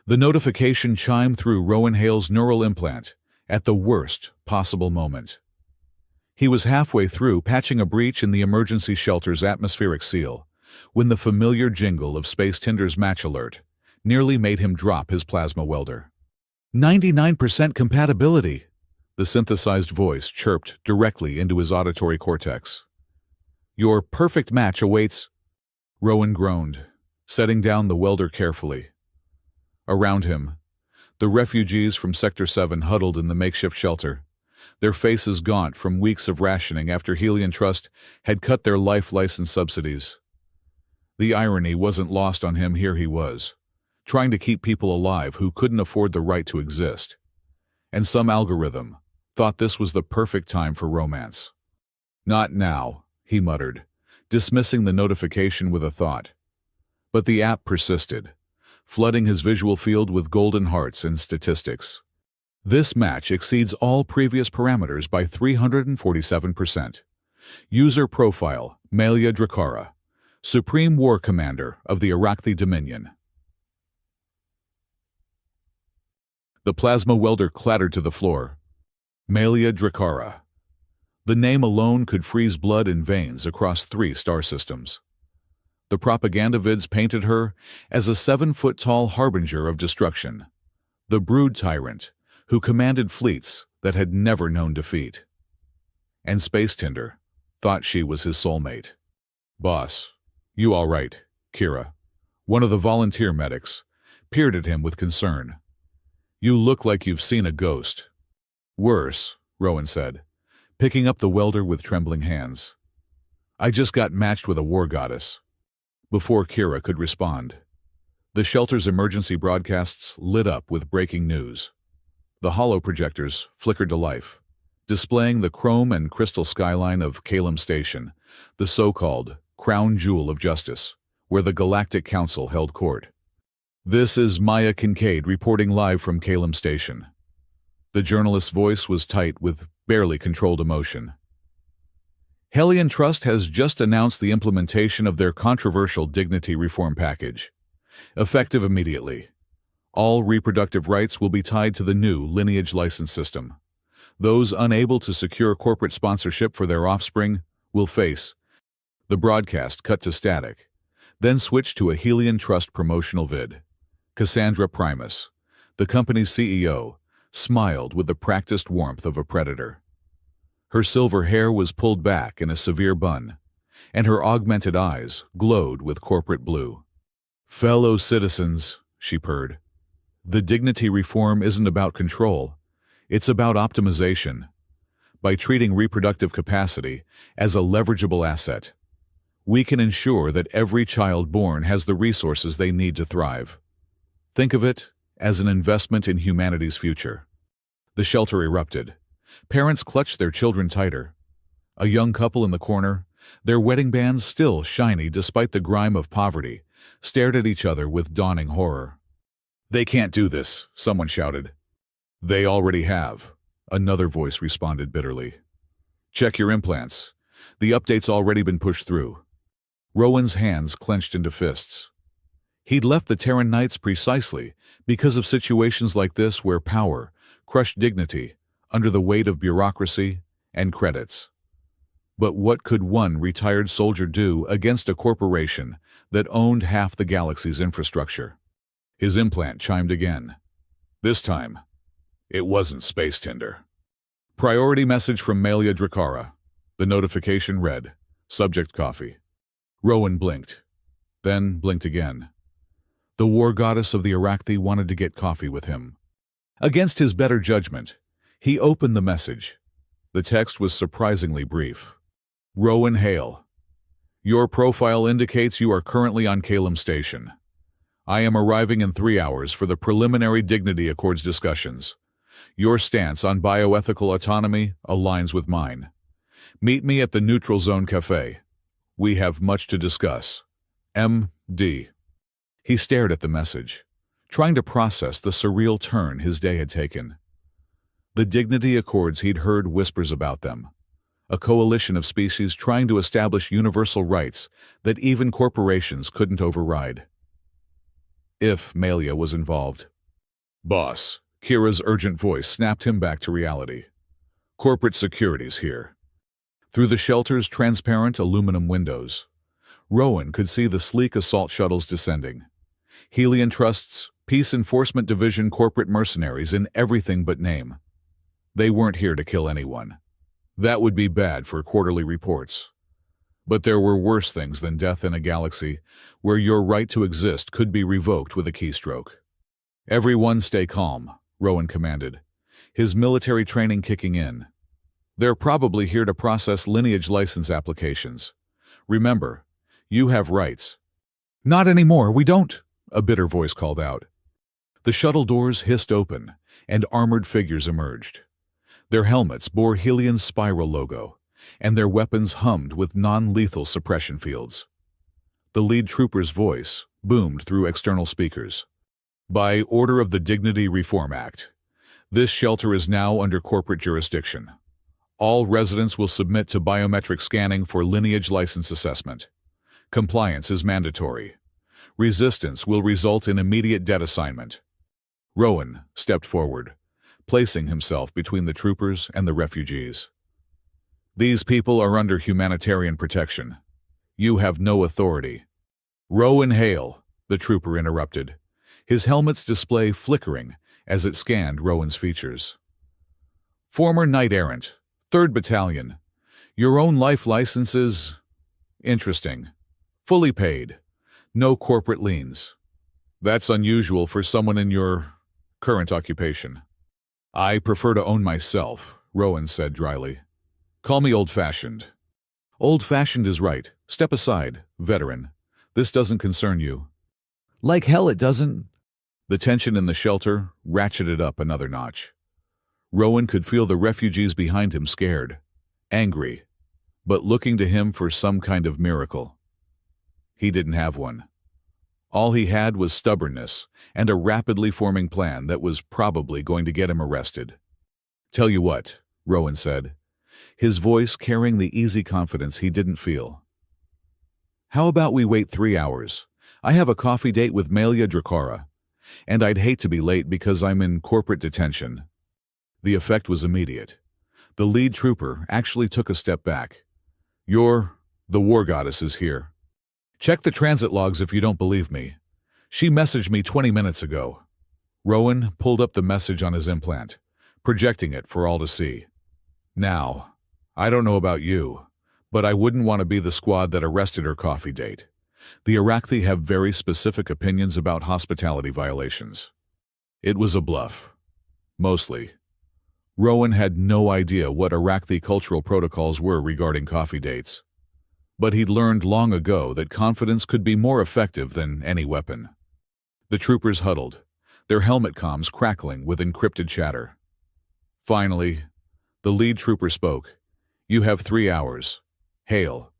The notification chimed through Rowan Hale's neural implant at the worst possible moment. He was halfway through patching a breach in the emergency shelter's atmospheric seal when the familiar jingle of Space Tinder's match alert nearly made him drop his plasma welder. 99% compatibility, the synthesized voice chirped directly into his auditory cortex. Your perfect match awaits. Rowan groaned, setting down the welder carefully. Around him, the refugees from Sector 7 huddled in the makeshift shelter, their faces gaunt from weeks of rationing after Helian Trust had cut their life license subsidies. The irony wasn't lost on him. Here he was, trying to keep people alive who couldn't afford the right to exist. And some algorithm thought this was the perfect time for romance. Not now, he muttered, dismissing the notification with a thought. But the app persisted, flooding his visual field with golden hearts and statistics. This match exceeds all previous parameters by 347%. User profile, Melia Drakara, Supreme War Commander of the Iraqi Dominion. The plasma welder clattered to the floor. Melia Drakara. The name alone could freeze blood in veins across 3 star systems. The propaganda vids painted her as a 7-foot-tall harbinger of destruction, the brood tyrant who commanded fleets that had never known defeat. And Space Tinder thought she was his soulmate. Boss, you all right, Kira, one of the volunteer medics, peered at him with concern. You look like you've seen a ghost. Worse, Rowan said, picking up the welder with trembling hands. I just got matched with a war goddess. Before Kira could respond, the shelter's emergency broadcasts lit up with breaking news. The holo projectors flickered to life, displaying the chrome and crystal skyline of Calum Station, the so-called crown jewel of justice, where the Galactic Council held court. This is Maya Kincaid reporting live from Calum Station. The journalist's voice was tight with barely controlled emotion. Helian Trust has just announced the implementation of their controversial dignity reform package. Effective immediately, all reproductive rights will be tied to the new lineage license system. Those unable to secure corporate sponsorship for their offspring will face. The broadcast cut to static, then switched to a Helian Trust promotional vid. Cassandra Primus, the company's CEO, smiled with the practiced warmth of a predator. Her silver hair was pulled back in a severe bun, and her augmented eyes glowed with corporate blue. Fellow citizens, she purred, the dignity reform isn't about control, it's about optimization. By treating reproductive capacity as a leverageable asset, we can ensure that every child born has the resources they need to thrive. Think of it as an investment in humanity's future. The shelter erupted. Parents clutched their children tighter. A young couple in the corner, their wedding bands still shiny despite the grime of poverty, stared at each other with dawning horror. They can't do this, someone shouted. They already have, another voice responded bitterly. Check your implants. The update's already been pushed through. Rowan's hands clenched into fists. He'd left the Terran Knights precisely because of situations like this where power crushed dignity under the weight of bureaucracy and credits. But what could one retired soldier do against a corporation that owned half the galaxy's infrastructure? His implant chimed again. This time, it wasn't Space Tinder. Priority message from Melia Drakara. The notification read, Subject coffee. Rowan blinked, then blinked again. The war goddess of the Iraqi wanted to get coffee with him. Against his better judgment, he opened the message. The text was surprisingly brief. Rowan Hale. Your profile indicates you are currently on Calum Station. I am arriving in 3 hours for the preliminary Dignity Accords discussions. Your stance on bioethical autonomy aligns with mine. Meet me at the Neutral Zone Cafe. We have much to discuss. M.D. He stared at the message, trying to process the surreal turn his day had taken. The Dignity Accords, he'd heard whispers about them. A coalition of species trying to establish universal rights that even corporations couldn't override. If Melia was involved, Boss, Kira's urgent voice snapped him back to reality. Corporate security's here. Through the shelter's transparent aluminum windows, Rowan could see the sleek assault shuttles descending. Helian Trust's Peace Enforcement Division corporate mercenaries in everything but name. They weren't here to kill anyone. That would be bad for quarterly reports. But there were worse things than death in a galaxy where your right to exist could be revoked with a keystroke. Everyone stay calm, Rowan commanded, his military training kicking in. They're probably here to process lineage license applications. Remember, you have rights. Not anymore, we don't, a bitter voice called out. The shuttle doors hissed open, and armored figures emerged. Their helmets bore Helian's spiral logo, and their weapons hummed with non-lethal suppression fields. The lead trooper's voice boomed through external speakers. By order of the Dignity Reform Act, this shelter is now under corporate jurisdiction. All residents will submit to biometric scanning for lineage license assessment. Compliance is mandatory. Resistance will result in immediate debt assignment. Rowan stepped forward, placing himself between the troopers and the refugees. These people are under humanitarian protection. You have no authority. Rowan hail, the trooper interrupted, his helmet's display flickering as it scanned Rowan's features. Former knight-errant, 3rd Battalion. Your own life license is interesting. Fully paid. No corporate liens. That's unusual for someone in your current occupation. I prefer to own myself, Rowan said dryly. Call me old-fashioned. Old-fashioned is right. Step aside, veteran. This doesn't concern you. Like hell it doesn't. The tension in the shelter ratcheted up another notch. Rowan could feel the refugees behind him scared, angry, but looking to him for some kind of miracle. He didn't have one. All he had was stubbornness and a rapidly forming plan that was probably going to get him arrested. Tell you what, Rowan said, his voice carrying the easy confidence he didn't feel. How about we wait 3 hours? I have a coffee date with Melia Drakara, and I'd hate to be late because I'm in corporate detention. The effect was immediate. The lead trooper actually took a step back. The war goddess is here. Check the transit logs if you don't believe me. She messaged me 20 minutes ago. Rowan pulled up the message on his implant, projecting it for all to see. Now, I don't know about you, but I wouldn't want to be the squad that arrested her coffee date. The Iraqi have very specific opinions about hospitality violations. It was a bluff. Mostly. Rowan had no idea what Iraqi cultural protocols were regarding coffee dates. But he'd learned long ago that confidence could be more effective than any weapon. The troopers huddled, their helmet comms crackling with encrypted chatter. Finally, the lead trooper spoke. You have 3 hours. Hail.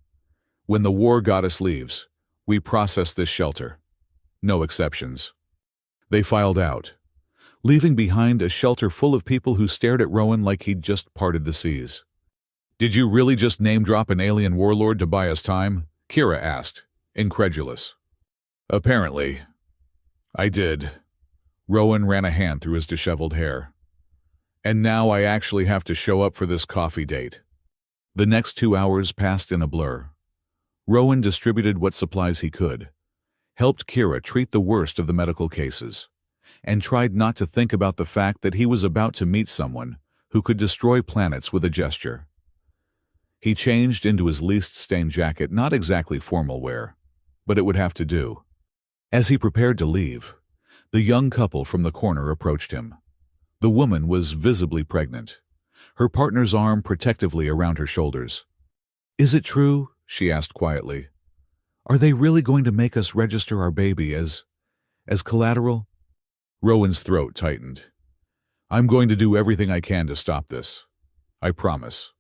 When the war goddess leaves, we process this shelter. No exceptions. They filed out, leaving behind a shelter full of people who stared at Rowan like he'd just parted the seas. Did you really just name-drop an alien warlord to buy us time? Kira asked, incredulous. Apparently. I did. Rowan ran a hand through his disheveled hair. And now I actually have to show up for this coffee date. The next 2 hours passed in a blur. Rowan distributed what supplies he could, helped Kira treat the worst of the medical cases, and tried not to think about the fact that he was about to meet someone who could destroy planets with a gesture. He changed into his least stained jacket, not exactly formal wear, but it would have to do. As he prepared to leave, the young couple from the corner approached him. The woman was visibly pregnant, her partner's arm protectively around her shoulders. Is it true? She asked quietly. Are they really going to make us register our baby as collateral? Rowan's throat tightened. I'm going to do everything I can to stop this. I promise.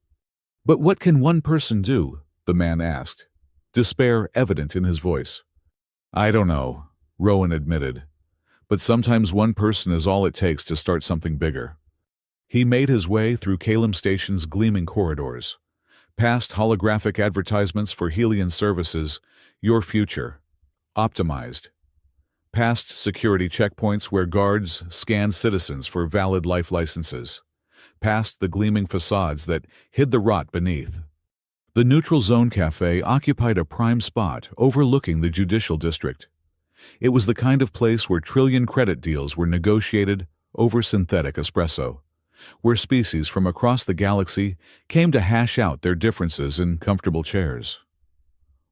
But what can one person do? The man asked, despair evident in his voice. I don't know, Rowan admitted, but sometimes one person is all it takes to start something bigger. He made his way through Kalem Station's gleaming corridors, past holographic advertisements for Helian services, your future, optimized, past security checkpoints where guards scanned citizens for valid life licenses, past the gleaming facades that hid the rot beneath. The Neutral Zone Cafe occupied a prime spot overlooking the judicial district. It was the kind of place where trillion credit deals were negotiated over synthetic espresso, where species from across the galaxy came to hash out their differences in comfortable chairs.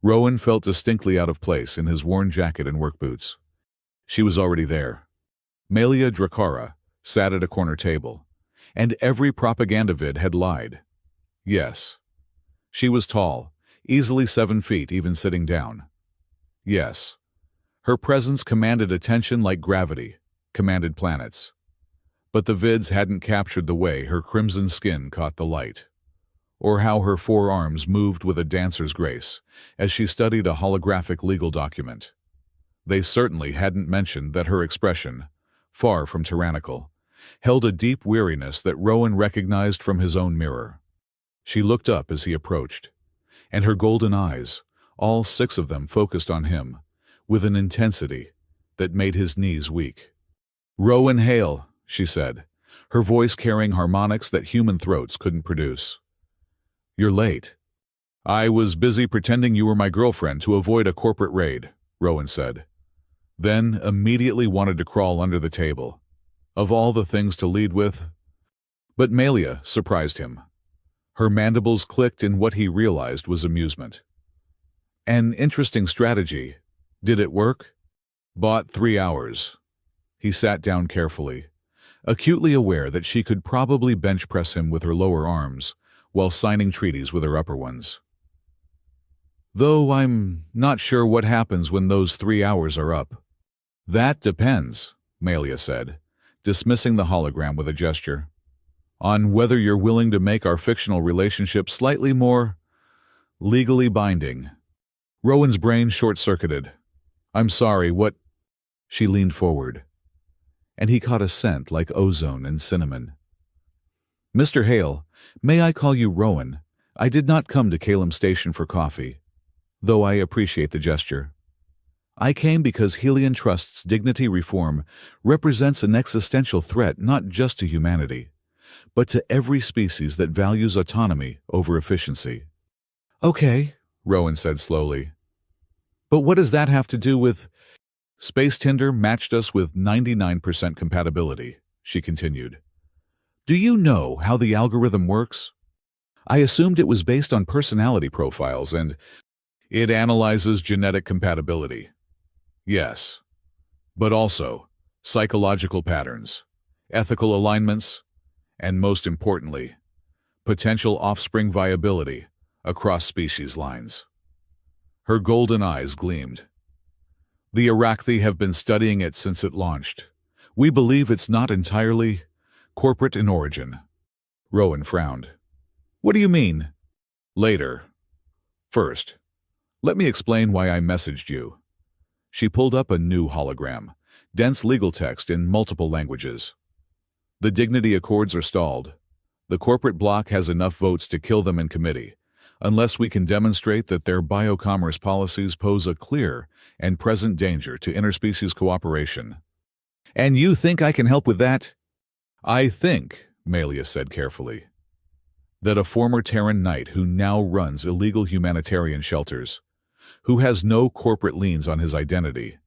Rowan felt distinctly out of place in his worn jacket and work boots. She was already there. Melia Drakara sat at a corner table, and every propaganda vid had lied. Yes. She was tall, easily 7 feet even sitting down. Yes. Her presence commanded attention like gravity commanded planets. But the vids hadn't captured the way her crimson skin caught the light, or how her forearms moved with a dancer's grace as she studied a holographic legal document. They certainly hadn't mentioned that her expression, far from tyrannical, held a deep weariness that Rowan recognized from his own mirror. She looked up as he approached, and her golden eyes, all 6 of them focused on him, with an intensity that made his knees weak. "Rowan Hale," she said, her voice carrying harmonics that human throats couldn't produce. "You're late." "I was busy pretending you were my girlfriend to avoid a corporate raid," Rowan said. Then immediately wanted to crawl under the table. Of all the things to lead with. But Melia surprised him. Her mandibles clicked in what he realized was amusement. "An interesting strategy. Did it work?" "Bought 3 hours." He sat down carefully, acutely aware that she could probably bench press him with her lower arms while signing treaties with her upper ones. "Though I'm not sure what happens when those 3 hours are up." "That depends," Melia said, dismissing the hologram with a gesture, "on whether you're willing to make our fictional relationship slightly more legally binding." Rowan's brain short-circuited. "I'm sorry, what?" She leaned forward, and he caught a scent like ozone and cinnamon. "Mr. Hale, may I call you Rowan? I did not come to Calum Station for coffee, though I appreciate the gesture. I came because Helian Trust's dignity reform represents an existential threat not just to humanity, but to every species that values autonomy over efficiency." "Okay," Rowan said slowly. "But what does that have to do with—" "Space Tinder matched us with 99% compatibility," she continued. "Do you know how the algorithm works? I assumed it was based on personality profiles and—" "It analyzes genetic compatibility. Yes. But also psychological patterns, ethical alignments, and most importantly, potential offspring viability across species lines." Her golden eyes gleamed. "The Iraqi have been studying it since it launched. We believe it's not entirely corporate in origin." Rowan frowned. "What do you mean?" "Later. First, let me explain why I messaged you." She pulled up a new hologram, dense legal text in multiple languages. "The dignity accords are stalled. The corporate bloc has enough votes to kill them in committee, unless we can demonstrate that their biocommerce policies pose a clear and present danger to interspecies cooperation." "And you think I can help with that?" "I think," Melia said carefully, "that a former Terran knight who now runs illegal humanitarian shelters, who has no corporate liens on his identity,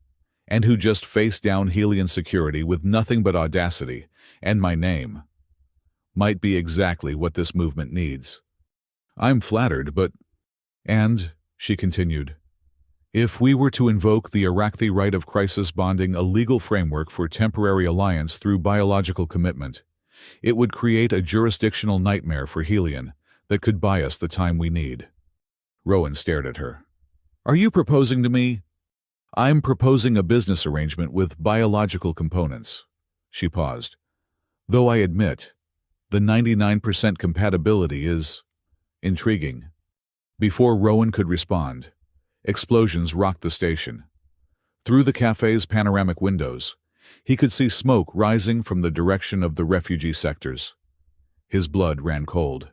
and who just faced down Helian security with nothing but audacity and my name, might be exactly what this movement needs." "I'm flattered, but—" "And," she continued, "if we were to invoke the Iraqi right of crisis bonding, a legal framework for temporary alliance through biological commitment, it would create a jurisdictional nightmare for Helian that could buy us the time we need." Rowan stared at her. "Are you proposing to me?" "I'm proposing a business arrangement with biological components." She paused. "Though I admit, the 99% compatibility is intriguing." Before Rowan could respond, explosions rocked the station. Through the cafe's panoramic windows, he could see smoke rising from the direction of the refugee sectors. His blood ran cold.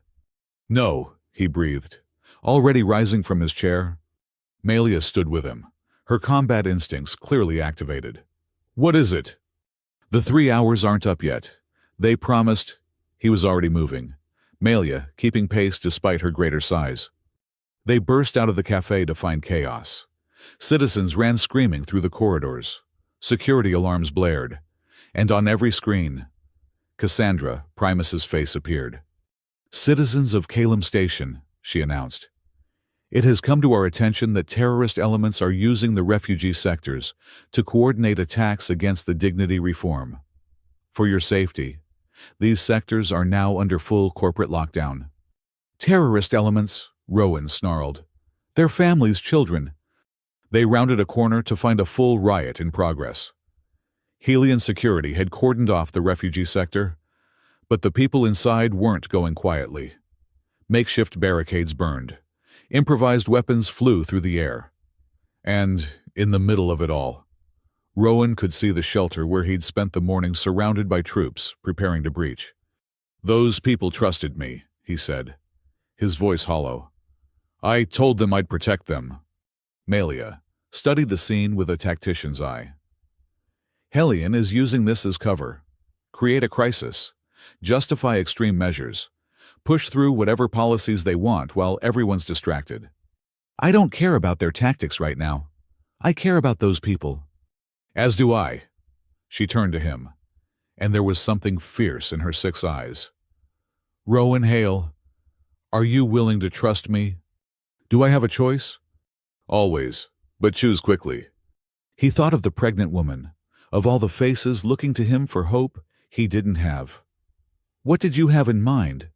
"No," he breathed, already rising from his chair. Melia stood with him, her combat instincts clearly activated. What is it? The 3 hours aren't up yet. They promised. He was already moving. Melia, keeping pace despite her greater size. They burst out of the cafe to find chaos. Citizens ran screaming through the corridors. Security alarms blared. And on every screen, Cassandra, Primus's face appeared. "Citizens of Calum Station," she announced. "It has come to our attention that terrorist elements are using the refugee sectors to coordinate attacks against the dignity reform. For your safety, these sectors are now under full corporate lockdown." "Terrorist elements," Rowan snarled. "Their families, children." They rounded a corner to find a full riot in progress. Helian security had cordoned off the refugee sector, but the people inside weren't going quietly. Makeshift barricades burned. Improvised weapons flew through the air. And, in the middle of it all, Rowan could see the shelter where he'd spent the morning surrounded by troops preparing to breach. "Those people trusted me," he said, his voice hollow. "I told them I'd protect them." Melia studied the scene with a tactician's eye. "Helian is using this as cover. Create a crisis. Justify extreme measures. Push through whatever policies they want while everyone's distracted. I don't care about their tactics right now. I care about those people." "As do I." She turned to him, and there was something fierce in her 6 eyes. "Rowan Hale, are you willing to trust me? Do I have a choice?" "Always, but choose quickly." He thought of the pregnant woman, of all the faces looking to him for hope he didn't have. "What did you have in mind?"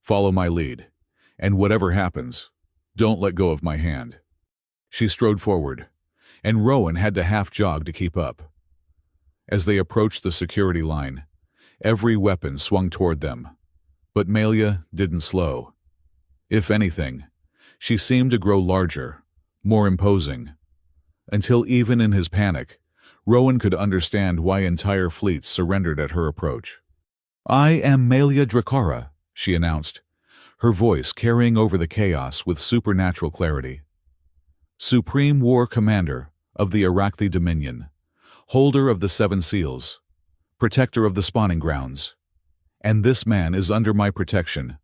"Follow my lead, and whatever happens, don't let go of my hand." She strode forward, and Rowan had to half-jog to keep up. As they approached the security line, every weapon swung toward them, but Melia didn't slow. If anything, she seemed to grow larger, more imposing, until even in his panic, Rowan could understand why entire fleets surrendered at her approach. "I am Melia Drakara," she announced, her voice carrying over the chaos with supernatural clarity. "Supreme War Commander of the Iraqi Dominion, holder of the 7 seals, protector of the spawning grounds. And this man is under my protection."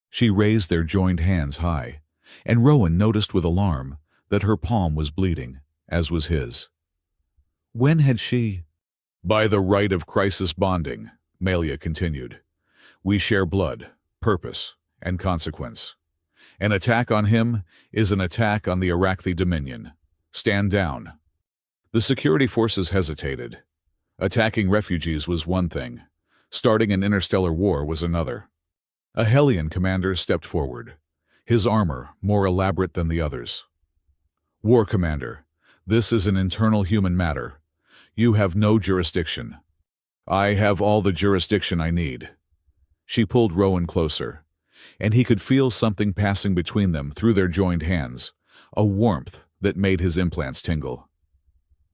She raised their joined hands high, and Rowan noticed with alarm that her palm was bleeding, as was his. When had she— "By the right of crisis bonding," Melia continued. "We share blood, purpose, and consequence. An attack on him is an attack on the Iraqi Dominion. Stand down." The security forces hesitated. Attacking refugees was one thing. Starting an interstellar war was another. A Helian commander stepped forward, his armor more elaborate than the others. "War Commander, this is an internal human matter. You have no jurisdiction." "I have all the jurisdiction I need." She pulled Rowan closer, and he could feel something passing between them through their joined hands, a warmth that made his implants tingle.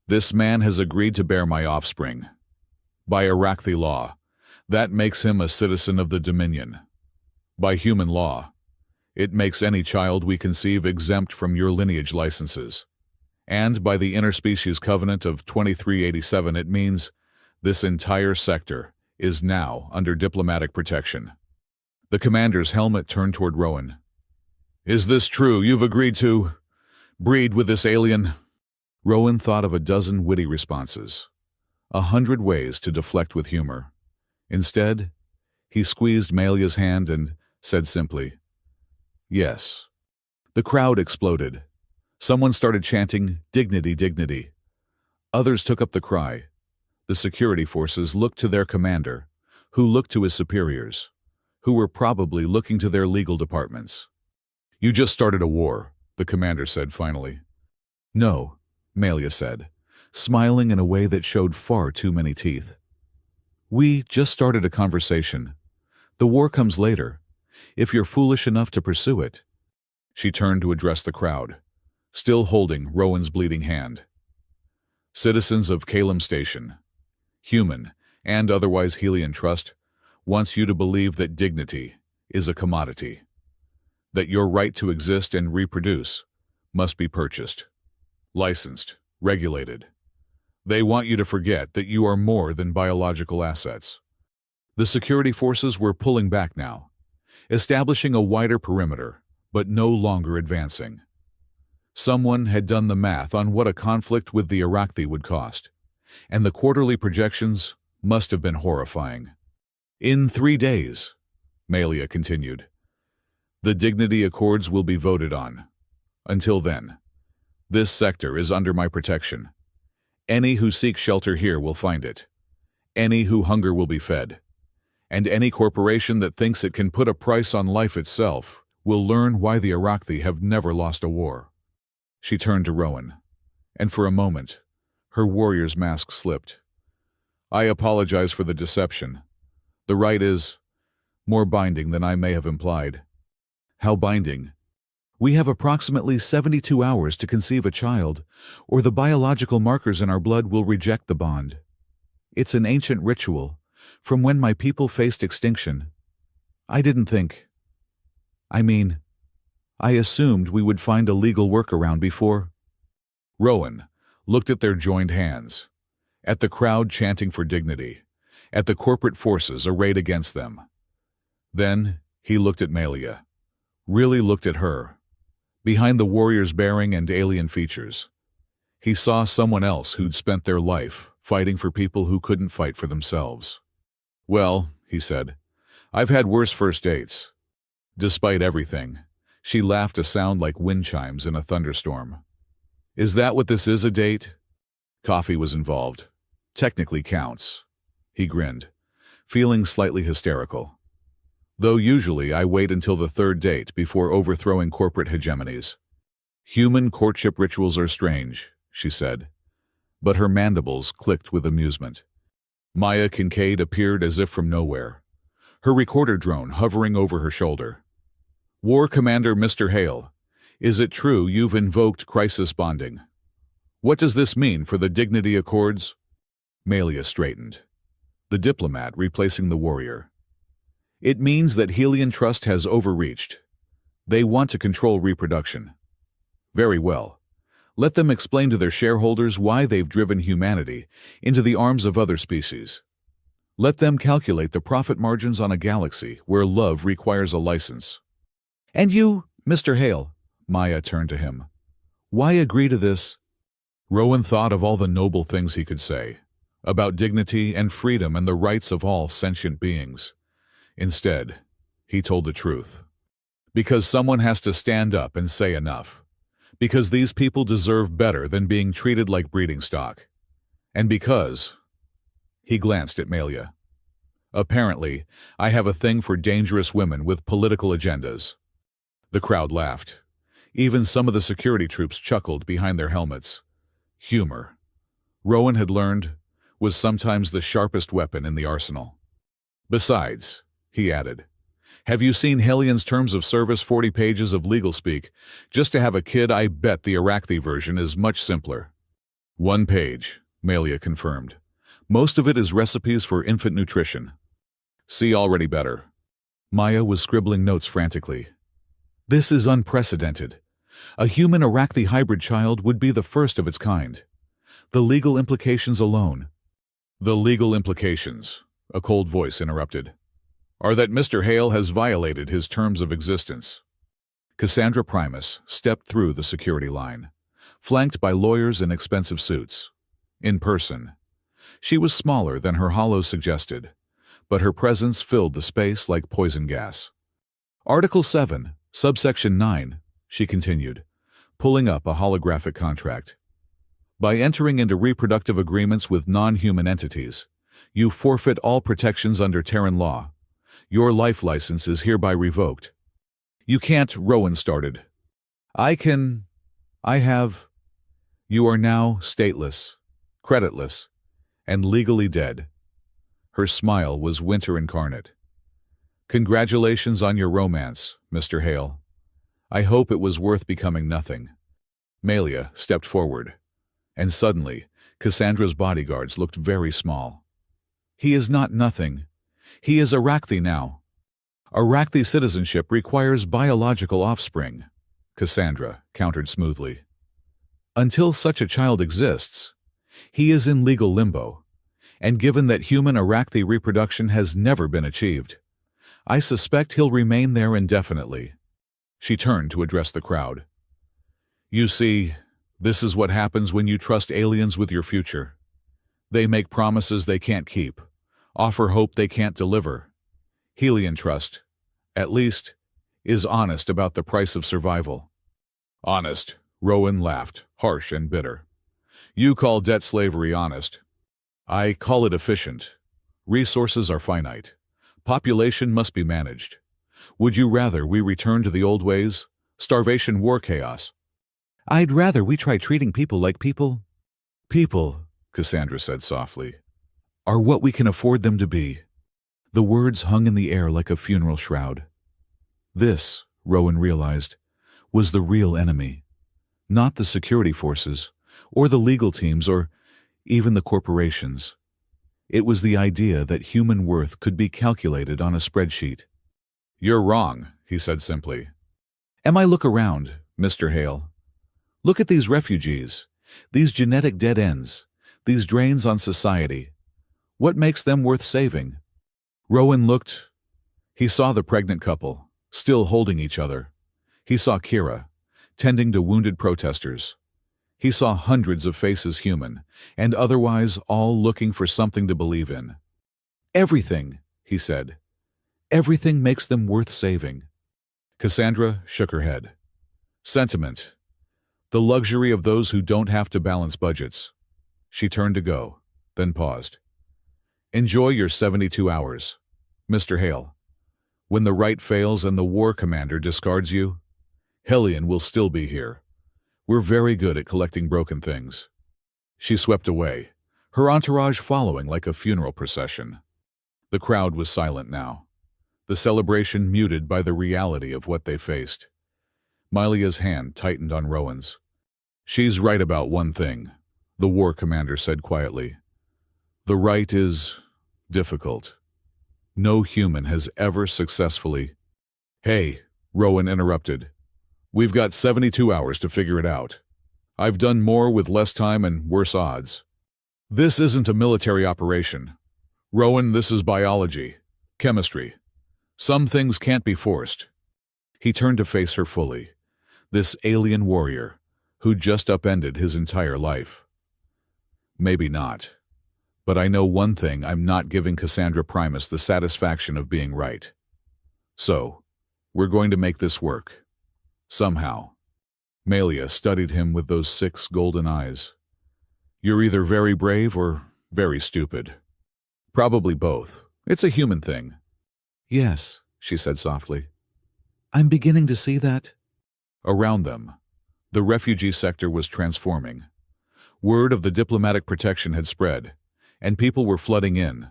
"This man has agreed to bear my offspring. By Iraqi law, that makes him a citizen of the Dominion. By human law, it makes any child we conceive exempt from your lineage licenses. And by the Interspecies Covenant of 2387, it means this entire sector is now under diplomatic protection." The commander's helmet turned toward Rowan. "Is this true? You've agreed to breed with this alien?" Rowan thought of a dozen witty responses, 100 ways to deflect with humor. Instead, he squeezed Melia's hand and said simply, "Yes." The crowd exploded. Someone started chanting, "Dignity, dignity." Others took up the cry. The security forces looked to their commander, who looked to his superiors, who were probably looking to their legal departments. "You just started a war," the commander said finally. "No," Melia said, smiling in a way that showed far too many teeth. "We just started a conversation. The war comes later, if you're foolish enough to pursue it." She turned to address the crowd, still holding Rowan's bleeding hand. "Citizens of Calum Station, human and otherwise Helian trust wants you to believe that dignity is a commodity, that your right to exist and reproduce must be purchased, licensed, regulated. They want you to forget that you are more than biological assets. The security forces were pulling back now, establishing a wider perimeter, but no longer advancing. Someone had done the math on what a conflict with the Iraqi would cost, and the quarterly projections must have been horrifying. In 3 days, Melia continued, the dignity accords will be voted on. Until then, this sector is under my protection. Any who seek shelter here will find it. Any who hunger will be fed. And any corporation that thinks it can put a price on life itself will learn why the Iraqi have never lost a war. She turned to Rowan, and for a moment, her warrior's mask slipped. I apologize for the deception. The right is more binding than I may have implied. How binding? We have approximately 72 hours to conceive a child, or the biological markers in our blood will reject the bond. It's an ancient ritual, from when my people faced extinction. I assumed we would find a legal workaround before. Rowan looked at their joined hands, at the crowd chanting for dignity, at the corporate forces arrayed against them. Then he looked at Melia, really looked at her. Behind the warrior's bearing and alien features, he saw someone else who'd spent their life fighting for people who couldn't fight for themselves. Well, he said, I've had worse first dates. Despite everything, she laughed a sound like wind chimes in a thunderstorm. Is that what this is, a date? Coffee was involved. Technically counts. He grinned, feeling slightly hysterical. Though usually I wait until the 3rd date before overthrowing corporate hegemonies. Human courtship rituals are strange, she said, but her mandibles clicked with amusement. Maya Kincaid appeared as if from nowhere, her recorder drone hovering over her shoulder. War Commander Mr. Hale, is it true you've invoked crisis bonding? What does this mean for the dignity accords? Melia straightened, the diplomat replacing the warrior. It means that Helian trust has overreached. They want to control reproduction. Very well. Let them explain to their shareholders why they've driven humanity into the arms of other species. Let them calculate the profit margins on a galaxy where love requires a license. And you, Mr. Hale, Maya turned to him. Why agree to this? Rowan thought of all the noble things he could say, about dignity and freedom and the rights of all sentient beings. Instead, he told the truth. Because someone has to stand up and say enough. Because these people deserve better than being treated like breeding stock. And because... He glanced at Melia. Apparently, I have a thing for dangerous women with political agendas. The crowd laughed. Even some of the security troops chuckled behind their helmets. Humor, Rowan had learned, was sometimes the sharpest weapon in the arsenal. Besides, he added, have you seen Helian's terms of service, 40 pages of legal speak? Just to have a kid, I bet the Iraqi version is much simpler. 1 page, Melia confirmed. Most of it is recipes for infant nutrition. See already better. Maya was scribbling notes frantically. This is unprecedented. A human Iraqi hybrid child would be the first of its kind. The legal implications alone. The legal implications, a cold voice interrupted, are that Mr. Hale has violated his terms of existence. Cassandra Primus stepped through the security line, flanked by lawyers in expensive suits. In person, she was smaller than her hollow suggested, but her presence filled the space like poison gas. Article 7, subsection 9, she continued, pulling up a holographic contract. By entering into reproductive agreements with non-human entities, you forfeit all protections under Terran law. Your life license is hereby revoked. You can't, Rowan started. I have. You are now stateless, creditless, and legally dead. Her smile was winter incarnate. Congratulations on your romance, Mr. Hale. I hope it was worth becoming nothing. Melia stepped forward, and suddenly Cassandra's bodyguards looked very small. He is not nothing. He is Iraqi now. Iraqi citizenship requires biological offspring, Cassandra countered smoothly. Until such a child exists, He is in legal limbo, and given that human Iraqi reproduction has never been achieved, I suspect he'll remain there indefinitely. She turned to address the crowd. You see, this is what happens when you trust aliens with your future. They make promises they can't keep, offer hope they can't deliver. Helian trust, at least, is honest about the price of survival. Honest, Rowan laughed, harsh and bitter. You call debt slavery honest. I call it efficient. Resources are finite. Population must be managed. Would you rather we return to the old ways? Starvation, war, chaos. I'd rather we try treating people like people. People, Cassandra said softly, are what we can afford them to be. The words hung in the air like a funeral shroud. This, Rowan realized, was the real enemy. Not the security forces, or the legal teams, or even the corporations. It was the idea that human worth could be calculated on a spreadsheet. You're wrong, he said simply. Look around, Mr. Hale. Look at these refugees, these genetic dead ends, these drains on society. What makes them worth saving? Rowan looked. He saw the pregnant couple, still holding each other. He saw Kira, tending to wounded protesters. He saw hundreds of faces human, and otherwise all looking for something to believe in. Everything, he said. Everything makes them worth saving. Cassandra shook her head. Sentiment. The luxury of those who don't have to balance budgets. She turned to go, then paused. Enjoy your 72 hours, Mr. Hale. When the right fails and the war commander discards you, Helian will still be here. We're very good at collecting broken things. She swept away, her entourage following like a funeral procession. The crowd was silent now, the celebration muted by the reality of what they faced. Melia's hand tightened on Rowan's. She's right about one thing, the war commander said quietly. The right is difficult. No human has ever successfully... Hey, Rowan interrupted. We've got 72 hours to figure it out. I've done more with less time and worse odds. This isn't a military operation. Rowan, this is biology, chemistry. Some things can't be forced. He turned to face her fully, this alien warrior who'd just upended his entire life. Maybe not. But I know one thing, I'm not giving Cassandra Primus the satisfaction of being right. So, we're going to make this work. Somehow. Melia studied him with those 6 golden eyes. You're either very brave or very stupid. Probably both. It's a human thing. Yes, she said softly. I'm beginning to see that. Around them, the refugee sector was transforming. Word of the diplomatic protection had spread, and people were flooding in.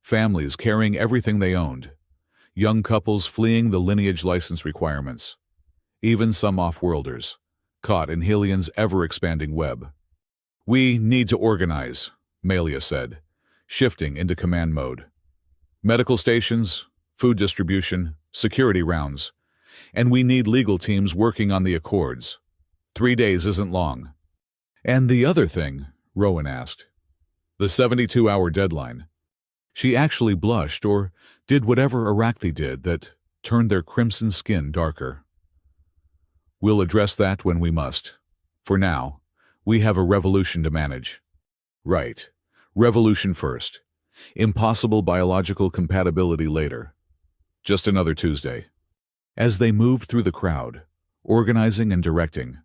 Families carrying everything they owned. Young couples fleeing the lineage license requirements. Even some off-worlders, caught in Helian's ever-expanding web. We need to organize, Melia said, shifting into command mode. Medical stations, food distribution, security rounds, and we need legal teams working on the accords. 3 days isn't long. And the other thing, Rowan asked. The 72-hour deadline. She actually blushed or did whatever Iraqi did that turned their crimson skin darker. We'll address that when we must. For now, we have a revolution to manage. Right. Revolution first. Impossible biological compatibility later. Just another Tuesday. As they moved through the crowd, organizing and directing,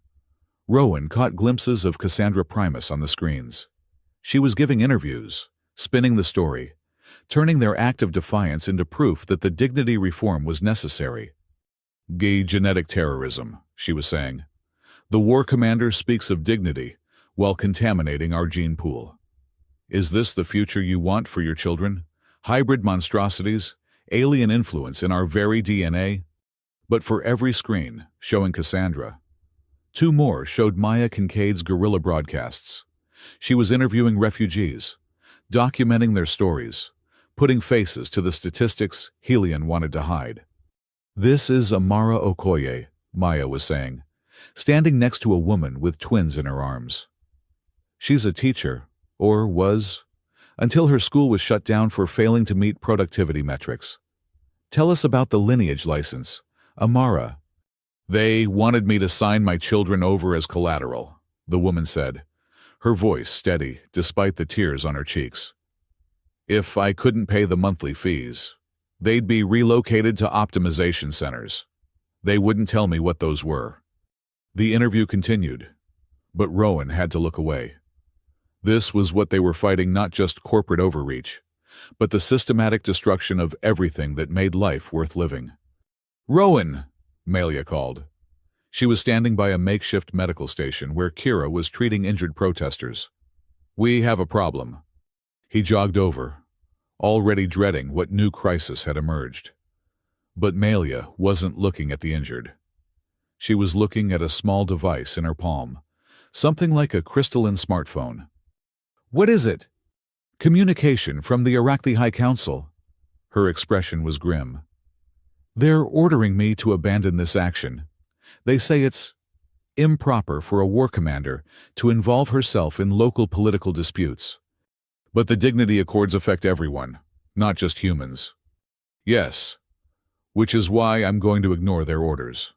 Rowan caught glimpses of Cassandra Primus on the screens. She was giving interviews, spinning the story, turning their act of defiance into proof that the dignity reform was necessary. Gay genetic terrorism, she was saying. The war commander speaks of dignity while contaminating our gene pool. Is this the future you want for your children? Hybrid monstrosities, alien influence in our very DNA? But for every screen showing Cassandra, 2 more showed Maya Kincaid's guerrilla broadcasts. She was interviewing refugees, documenting their stories, putting faces to the statistics Helian wanted to hide. This is Amara Okoye, Maya was saying, standing next to a woman with twins in her arms. She's a teacher, or was, until her school was shut down for failing to meet productivity metrics. Tell us about the lineage license, Amara. They wanted me to sign my children over as collateral, the woman said, her voice steady despite the tears on her cheeks. If I couldn't pay the monthly fees, they'd be relocated to optimization centers. They wouldn't tell me what those were. The interview continued, but Rowan had to look away. This was what they were fighting, not just corporate overreach, but the systematic destruction of everything that made life worth living. "Rowan!" Melia called. She was standing by a makeshift medical station where Kira was treating injured protesters. "We have a problem." He jogged over, already dreading what new crisis had emerged. But Melia wasn't looking at the injured. She was looking at a small device in her palm, something like a crystalline smartphone. "What is it?" "Communication from the Iraqi High Council." Her expression was grim. "They're ordering me to abandon this action. They say it's improper for a war commander to involve herself in local political disputes. But the dignity accords affect everyone, not just humans." "Yes, which is why I'm going to ignore their orders."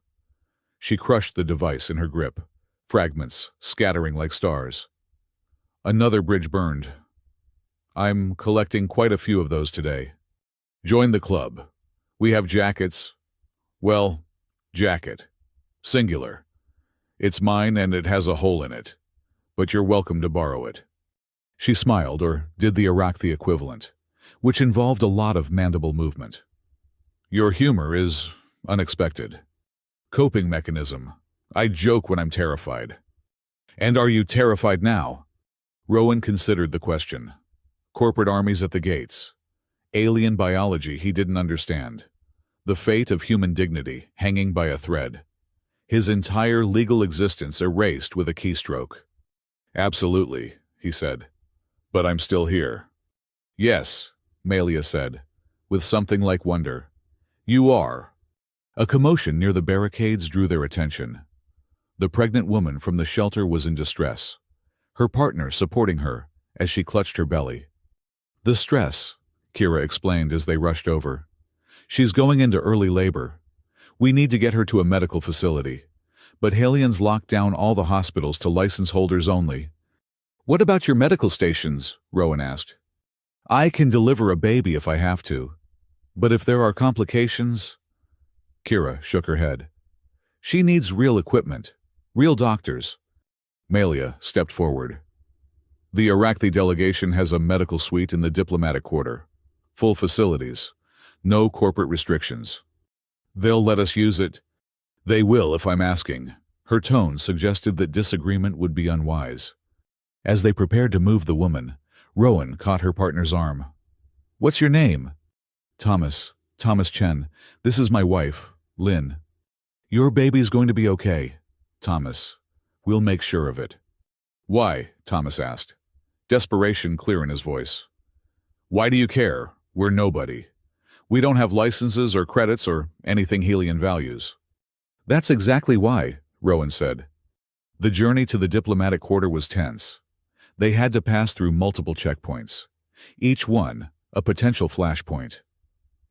She crushed the device in her grip, fragments scattering like stars. "Another bridge burned. I'm collecting quite a few of those today. Join the club. We have jackets. Well, jacket. Singular. It's mine and it has a hole in it, but you're welcome to borrow it." She smiled, or did the Iraqi equivalent, which involved a lot of mandible movement. "Your humor is unexpected. Coping mechanism. I joke when I'm terrified." "And are you terrified now?" Rowan considered the question. Corporate armies at the gates. Alien biology he didn't understand. The fate of human dignity hanging by a thread. His entire legal existence erased with a keystroke. "Absolutely," he said. "But I'm still here." "Yes," Melia said, with something like wonder. "You are." A commotion near the barricades drew their attention. The pregnant woman from the shelter was in distress, her partner supporting her as she clutched her belly. "The stress," Kira explained as they rushed over. "She's going into early labor. We need to get her to a medical facility, but Helian's locked down all the hospitals to license holders only." "What about your medical stations?" Rowan asked. "I can deliver a baby if I have to, but if there are complications..." Kira shook her head. "She needs real equipment, real doctors." Melia stepped forward. "The Iraqi delegation has a medical suite in the diplomatic quarter. Full facilities. No corporate restrictions. They'll let us use it." "They will if I'm asking." Her tone suggested that disagreement would be unwise. As they prepared to move the woman, Rowan caught her partner's arm. "What's your name?" Thomas Chen. "This is my wife, Lynn." "Your baby's going to be okay, Thomas. We'll make sure of it." "Why?" Thomas asked, desperation clear in his voice. "Why do you care? We're nobody. We don't have licenses or credits or anything Helian values." "That's exactly why," Rowan said. The journey to the diplomatic quarter was tense. They had to pass through multiple checkpoints, each one a potential flashpoint.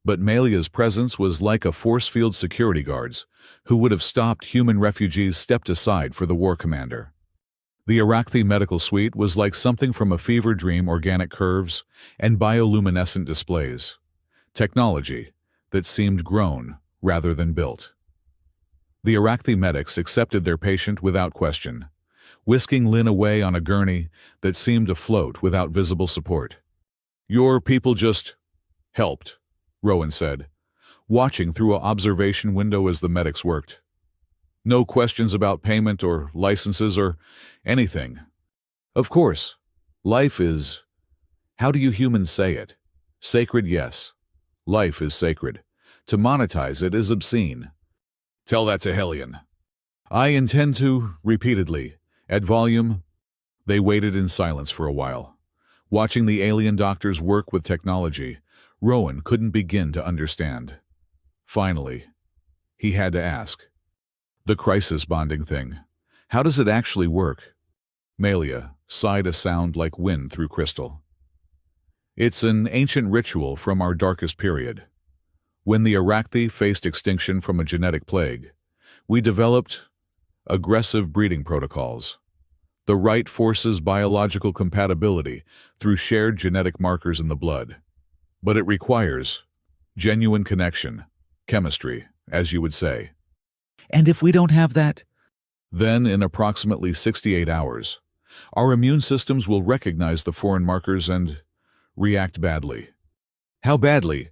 But Melia's presence was like a force field security guards who would have stopped human refugees stepped aside for the war commander. The Iraqi medical suite was like something from a fever dream, organic curves and bioluminescent displays. Technology that seemed grown rather than built. The Iraqi medics accepted their patient without question, whisking Lynn away on a gurney that seemed to float without visible support. "Your people just helped," Rowan said, watching through an observation window as the medics worked. "No questions about payment or licenses or anything." "Of course. Life is... how do you humans say it? Sacred, yes. Life is sacred. To monetize it is obscene." "Tell that to Helian." "I intend to, repeatedly. At volume." They waited in silence for a while. Watching the alien doctors work with technology, Rowan couldn't begin to understand. Finally, he had to ask. "The crisis bonding thing. How does it actually work?" Melia sighed a sound like wind through crystal. It's an ancient ritual from our darkest period. When the Iraqi faced extinction from a genetic plague, we developed aggressive breeding protocols. The right forces biological compatibility through shared genetic markers in the blood. But it requires genuine connection, chemistry, as you would say. And if we don't have that? Then, in approximately 68 hours, our immune systems will recognize the foreign markers and react badly. How badly?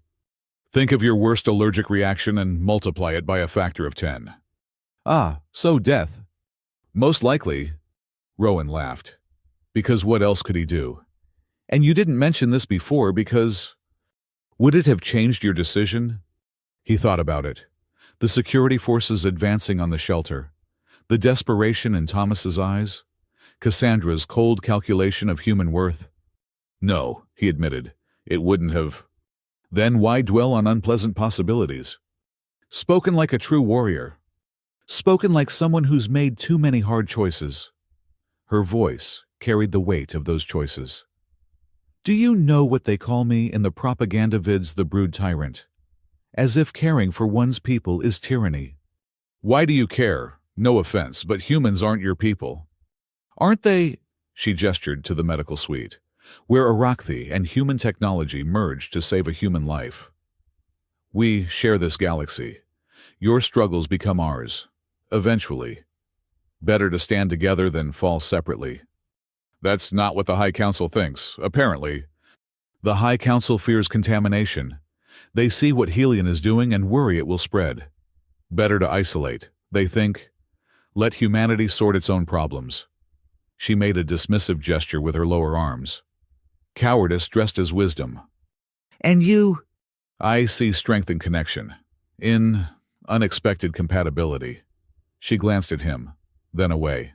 Think of your worst allergic reaction and multiply it by a factor of 10. Ah, so death. Most likely, Rowan laughed. Because what else could he do? And you didn't mention this before because... Would it have changed your decision? He thought about it. The security forces advancing on the shelter. The desperation in Thomas's eyes. Cassandra's cold calculation of human worth. No, he admitted. It wouldn't have. Then why dwell on unpleasant possibilities? Spoken like a true warrior. Spoken like someone who's made too many hard choices. Her voice carried the weight of those choices. Do you know what they call me in the propaganda vids, the brood tyrant? As if caring for one's people is tyranny. Why do you care? No offense, but humans aren't your people. Aren't they? She gestured to the medical suite, where Iraqi and human technology merged to save a human life. We share this galaxy. Your struggles become ours. Eventually. Better to stand together than fall separately. That's not what the High Council thinks, apparently. The High Council fears contamination. They see what Helian is doing and worry it will spread. Better to isolate, they think. Let humanity sort its own problems. She made a dismissive gesture with her lower arms. Cowardice dressed as wisdom. And you? I see strength in connection. In unexpected compatibility. She glanced at him, then away.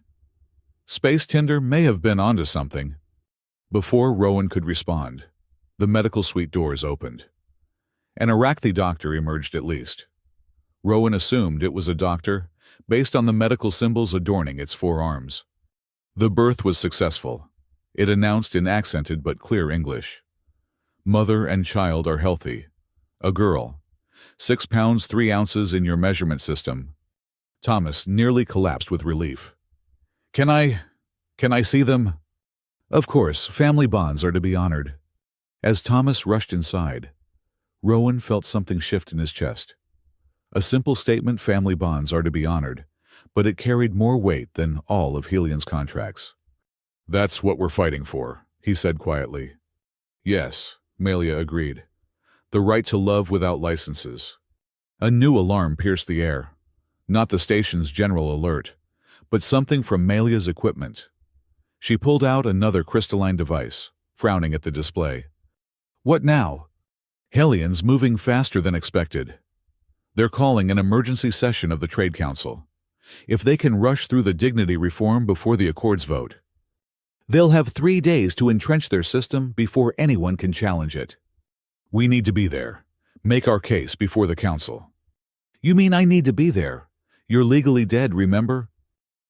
Space Tinder may have been onto something. Before Rowan could respond, the medical suite doors opened. An Iraqi doctor emerged at least. Rowan assumed it was a doctor, based on the medical symbols adorning its forearms. The birth was successful. It announced in accented but clear English. Mother and child are healthy. A girl. 6 pounds 3 ounces in your measurement system. Thomas nearly collapsed with relief. Can I see them? Of course, family bonds are to be honored. As Thomas rushed inside, Rowan felt something shift in his chest. A simple statement, family bonds are to be honored, but it carried more weight than all of Helian's contracts. That's what we're fighting for, he said quietly. Yes, Melia agreed. The right to love without licenses. A new alarm pierced the air. Not the station's general alert, but something from Melia's equipment. She pulled out another crystalline device, frowning at the display. What now? Helian's moving faster than expected. They're calling an emergency session of the Trade Council. If they can rush through the dignity reform before the Accords vote, they'll have 3 days to entrench their system before anyone can challenge it. We need to be there. Make our case before the Council. You mean I need to be there? You're legally dead, remember?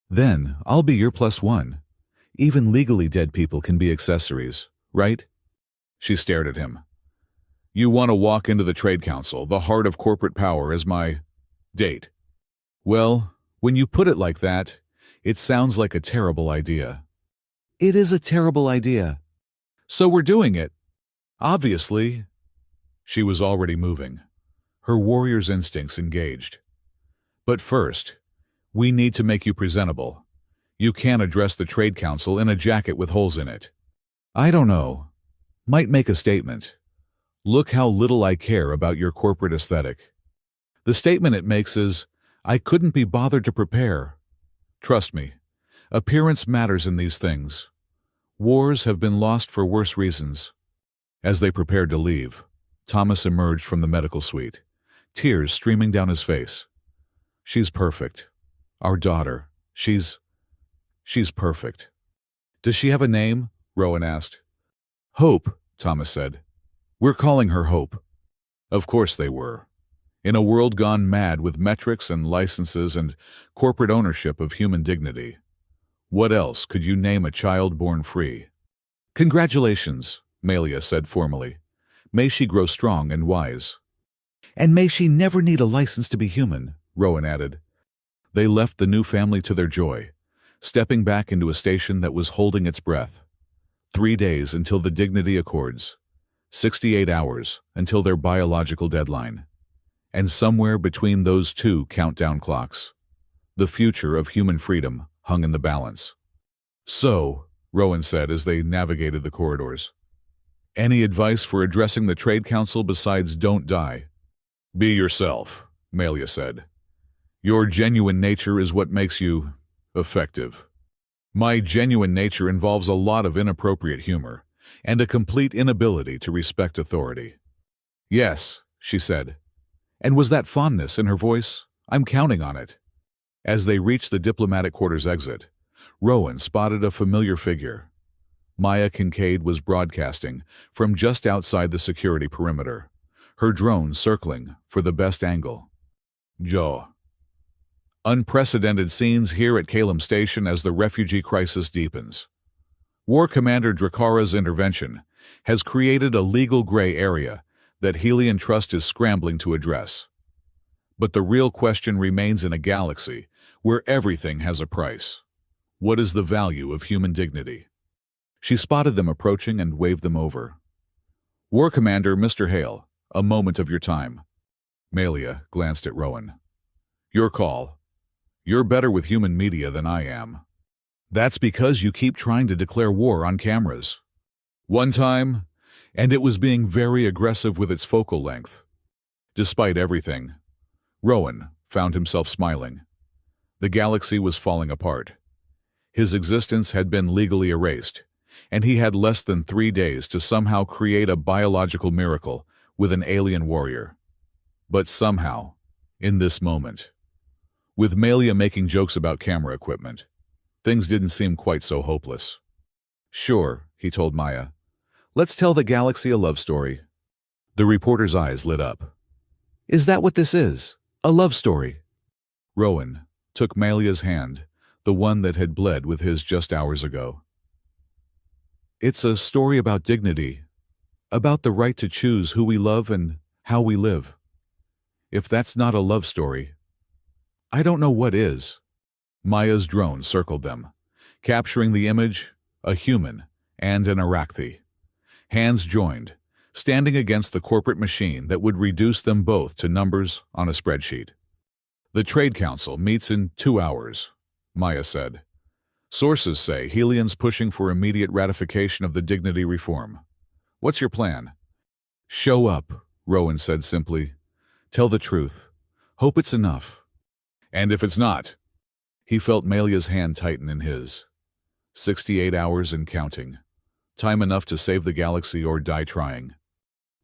Then I'll be your +1. Even legally dead people can be accessories, right? She stared at him. You want to walk into the Trade Council, the heart of corporate power, as my date. Well, when you put it like that, it sounds like a terrible idea. It is a terrible idea. So we're doing it. Obviously. She was already moving, her warrior's instincts engaged. But first, we need to make you presentable. You can't address the Trade Council in a jacket with holes in it. I don't know. Might make a statement. Look how little I care about your corporate aesthetic. The statement it makes is, I couldn't be bothered to prepare. Trust me, appearance matters in these things. Wars have been lost for worse reasons. As they prepared to leave, Thomas emerged from the medical suite, tears streaming down his face. She's perfect. Our daughter. She's perfect. Does she have a name? Rowan asked. Hope, Thomas said. We're calling her Hope. Of course they were. In a world gone mad with metrics and licenses and corporate ownership of human dignity, What else could you name a child born free? Congratulations, Melia said formally. May she grow strong and wise. And may she never need a license to be human, Rowan added. They left the new family to their joy, stepping back into a station that was holding its breath. 3 days until the Dignity Accords. 68 hours until their biological deadline. And somewhere between those two countdown clocks, the future of human freedom hung in the balance. So, Rowan said as they navigated the corridors, any advice for addressing the Trade Council besides don't die? Be yourself, Melia said. Your genuine nature is what makes you effective. My genuine nature involves a lot of inappropriate humor and a complete inability to respect authority. Yes, she said. And was that fondness in her voice? I'm counting on it. As they reached the diplomatic quarters exit, Rowan spotted a familiar figure. Maya Cade was broadcasting from just outside the security perimeter, her drone circling for the best angle. Joe. Unprecedented scenes here at Calum Station as the refugee crisis deepens. War Commander Drakara's intervention has created a legal gray area that Helian Trust is scrambling to address. But the real question remains in a galaxy where everything has a price. What is the value of human dignity? She spotted them approaching and waved them over. War Commander Mr. Hale, a moment of your time. Melia glanced at Rowan. Your call. You're better with human media than I am. That's because you keep trying to declare war on cameras. One time, and it was being very aggressive with its focal length. Despite everything, Rowan found himself smiling. The galaxy was falling apart. His existence had been legally erased, and he had less than 3 days to somehow create a biological miracle with an alien warrior. But somehow, in this moment, with Melia making jokes about camera equipment, things didn't seem quite so hopeless. Sure, he told Maya. Let's tell the galaxy a love story. The reporter's eyes lit up. Is that what this is? A love story? Rowan took Melia's hand, the one that had bled with his just hours ago. It's a story about dignity, about the right to choose who we love and how we live. If that's not a love story, I don't know what is. Maya's drone circled them, capturing the image, a human and an Iraqi. Hands joined, standing against the corporate machine that would reduce them both to numbers on a spreadsheet. The Trade Council meets in 2 hours, Maya said. Sources say Helian's pushing for immediate ratification of the dignity reform. What's your plan? Show up, Rowan said simply. Tell the truth. Hope it's enough. And if it's not? He felt Melia's hand tighten in his. 68 hours and counting. Time enough to save the galaxy or die trying.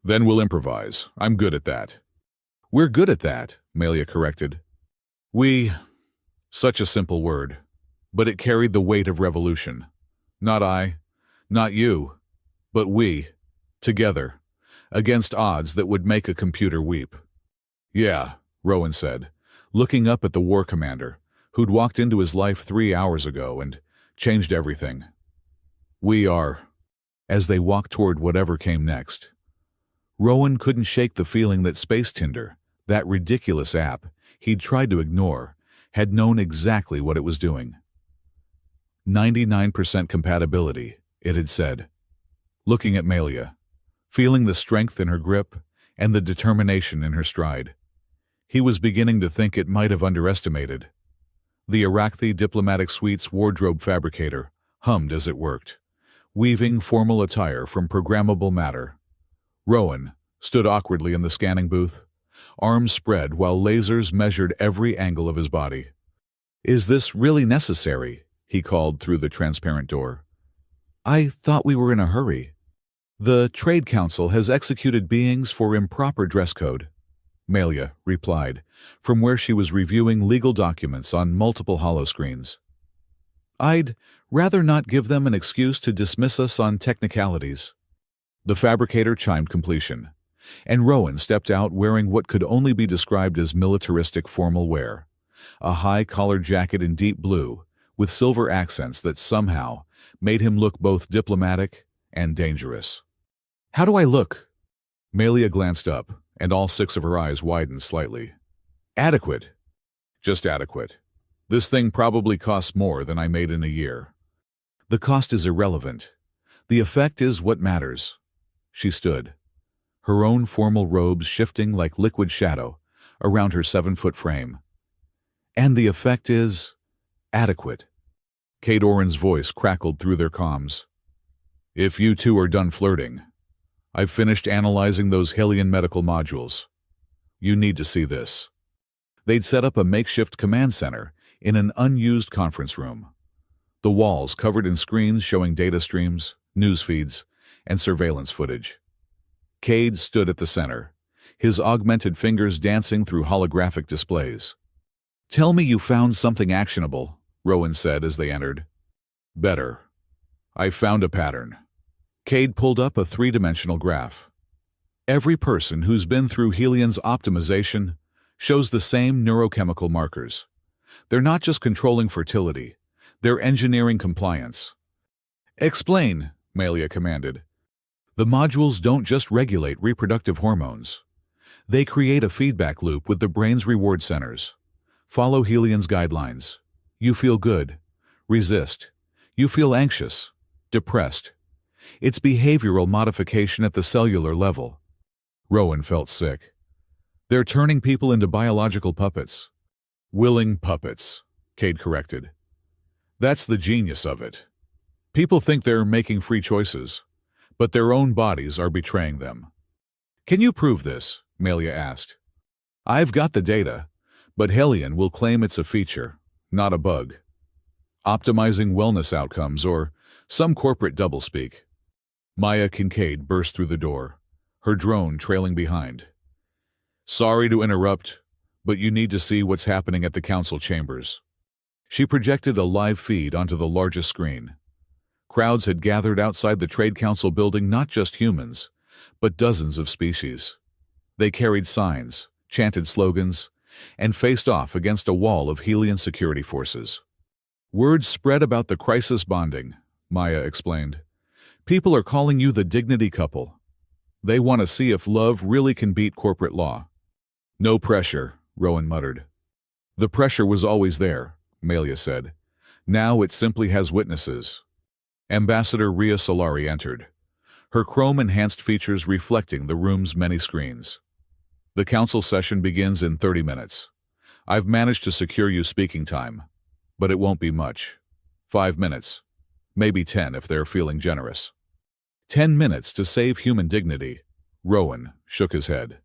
Then we'll improvise. I'm good at that. We're good at that, Melia corrected. Such a simple word. But it carried the weight of revolution. Not I, not you, but we, together, against odds that would make a computer weep. Yeah, Rowan said, looking up at the war commander, who'd walked into his life 3 hours ago and changed everything. We are. As they walked toward whatever came next, Rowan couldn't shake the feeling that Space Tinder, that ridiculous app he'd tried to ignore, had known exactly what it was doing. 99% compatibility, it had said. Looking at Melia, feeling the strength in her grip and the determination in her stride, he was beginning to think it might have underestimated. The Iraqi diplomatic suite's wardrobe fabricator hummed as it worked, weaving formal attire from programmable matter. Rowan stood awkwardly in the scanning booth, arms spread while lasers measured every angle of his body. Is this really necessary? He called through the transparent door. I thought we were in a hurry. The Trade Council has executed beings for improper dress code, Melia replied, from where she was reviewing legal documents on multiple holoscreens. I'd rather not give them an excuse to dismiss us on technicalities. The fabricator chimed completion, and Rowan stepped out wearing what could only be described as militaristic formal wear, a high-collared jacket in deep blue, with silver accents that somehow made him look both diplomatic and dangerous. "How do I look?" Melia glanced up, and all 6 of her eyes widened slightly. "Adequate. Just adequate. This thing probably costs more than I made in a year." "The cost is irrelevant. The effect is what matters." She stood, her own formal robes shifting like liquid shadow around her 7-foot frame. "And the effect is adequate." Cade Oren's voice crackled through their comms. "If you two are done flirting, I've finished analyzing those Helian medical modules. You need to see this." They'd set up a makeshift command center in an unused conference room. The walls covered in screens showing data streams, news feeds, and surveillance footage. Cade stood at the center, his augmented fingers dancing through holographic displays. "Tell me you found something actionable," Rowan said as they entered. "Better. I found a pattern." Cade pulled up a 3-dimensional graph. "Every person who's been through Helian's optimization shows the same neurochemical markers. They're not just controlling fertility, they're engineering compliance." "Explain," Melia commanded. "The modules don't just regulate reproductive hormones. They create a feedback loop with the brain's reward centers. Follow Helian's guidelines. You feel good. Resist. You feel anxious. Depressed. It's behavioral modification at the cellular level." Rowan felt sick. "They're turning people into biological puppets." "Willing puppets," Cade corrected. "That's the genius of it. People think they're making free choices, but their own bodies are betraying them." "Can you prove this?" Melia asked. "I've got the data, but Helian will claim it's a feature, not a bug. Optimizing wellness outcomes or some corporate doublespeak." Maya Kincaid burst through the door, her drone trailing behind. "Sorry to interrupt, but you need to see what's happening at the council chambers." She projected a live feed onto the largest screen. Crowds had gathered outside the Trade Council building, not just humans, but dozens of species. They carried signs, chanted slogans, and faced off against a wall of Helian security forces. "Word spread about the crisis bonding," Maya explained. "People are calling you the dignity couple. They want to see if love really can beat corporate law." "No pressure," Rowan muttered. "The pressure was always there," Melia said. "Now it simply has witnesses." Ambassador Rhea Solari entered, her chrome-enhanced features reflecting the room's many screens. "The council session begins in 30 minutes. I've managed to secure you speaking time, but it won't be much. 5 minutes. Maybe 10 if they're feeling generous." 10 minutes to save human dignity. Rowan shook his head.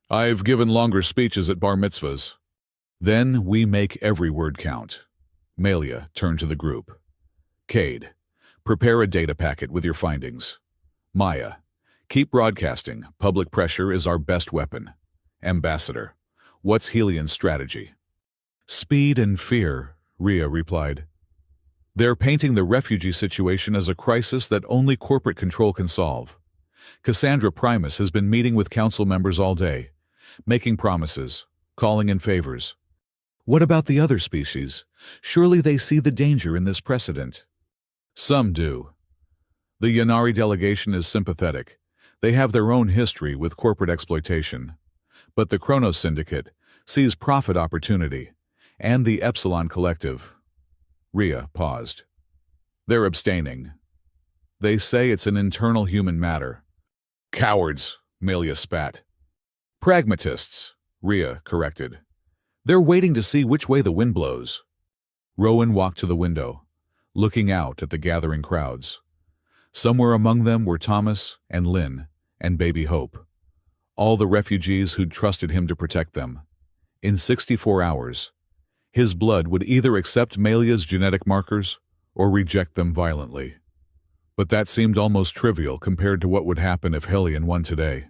"I've given longer speeches at bar mitzvahs." "Then we make every word count." Melia turned to the group. "Cade, prepare a data packet with your findings. Maya, keep broadcasting. Public pressure is our best weapon. Ambassador, what's Helian's strategy?" "Speed and fear," Rhea replied. "They're painting the refugee situation as a crisis that only corporate control can solve. Cassandra Primus has been meeting with council members all day, making promises, calling in favors. What about the other species? Surely they see the danger in this precedent." "Some do. The Yanari delegation is sympathetic. They have their own history with corporate exploitation. But the Kronos syndicate sees profit opportunity, and the Epsilon Collective." Rhea paused. "They're abstaining. They say it's an internal human matter." "Cowards," Melia spat. "Pragmatists," Rhea corrected. "They're waiting to see which way the wind blows." Rowan walked to the window, looking out at the gathering crowds. Somewhere among them were Thomas and Lynn and baby Hope, all the refugees who'd trusted him to protect them. In 64 hours, his blood would either accept Melia's genetic markers or reject them violently. But that seemed almost trivial compared to what would happen if Helian won today.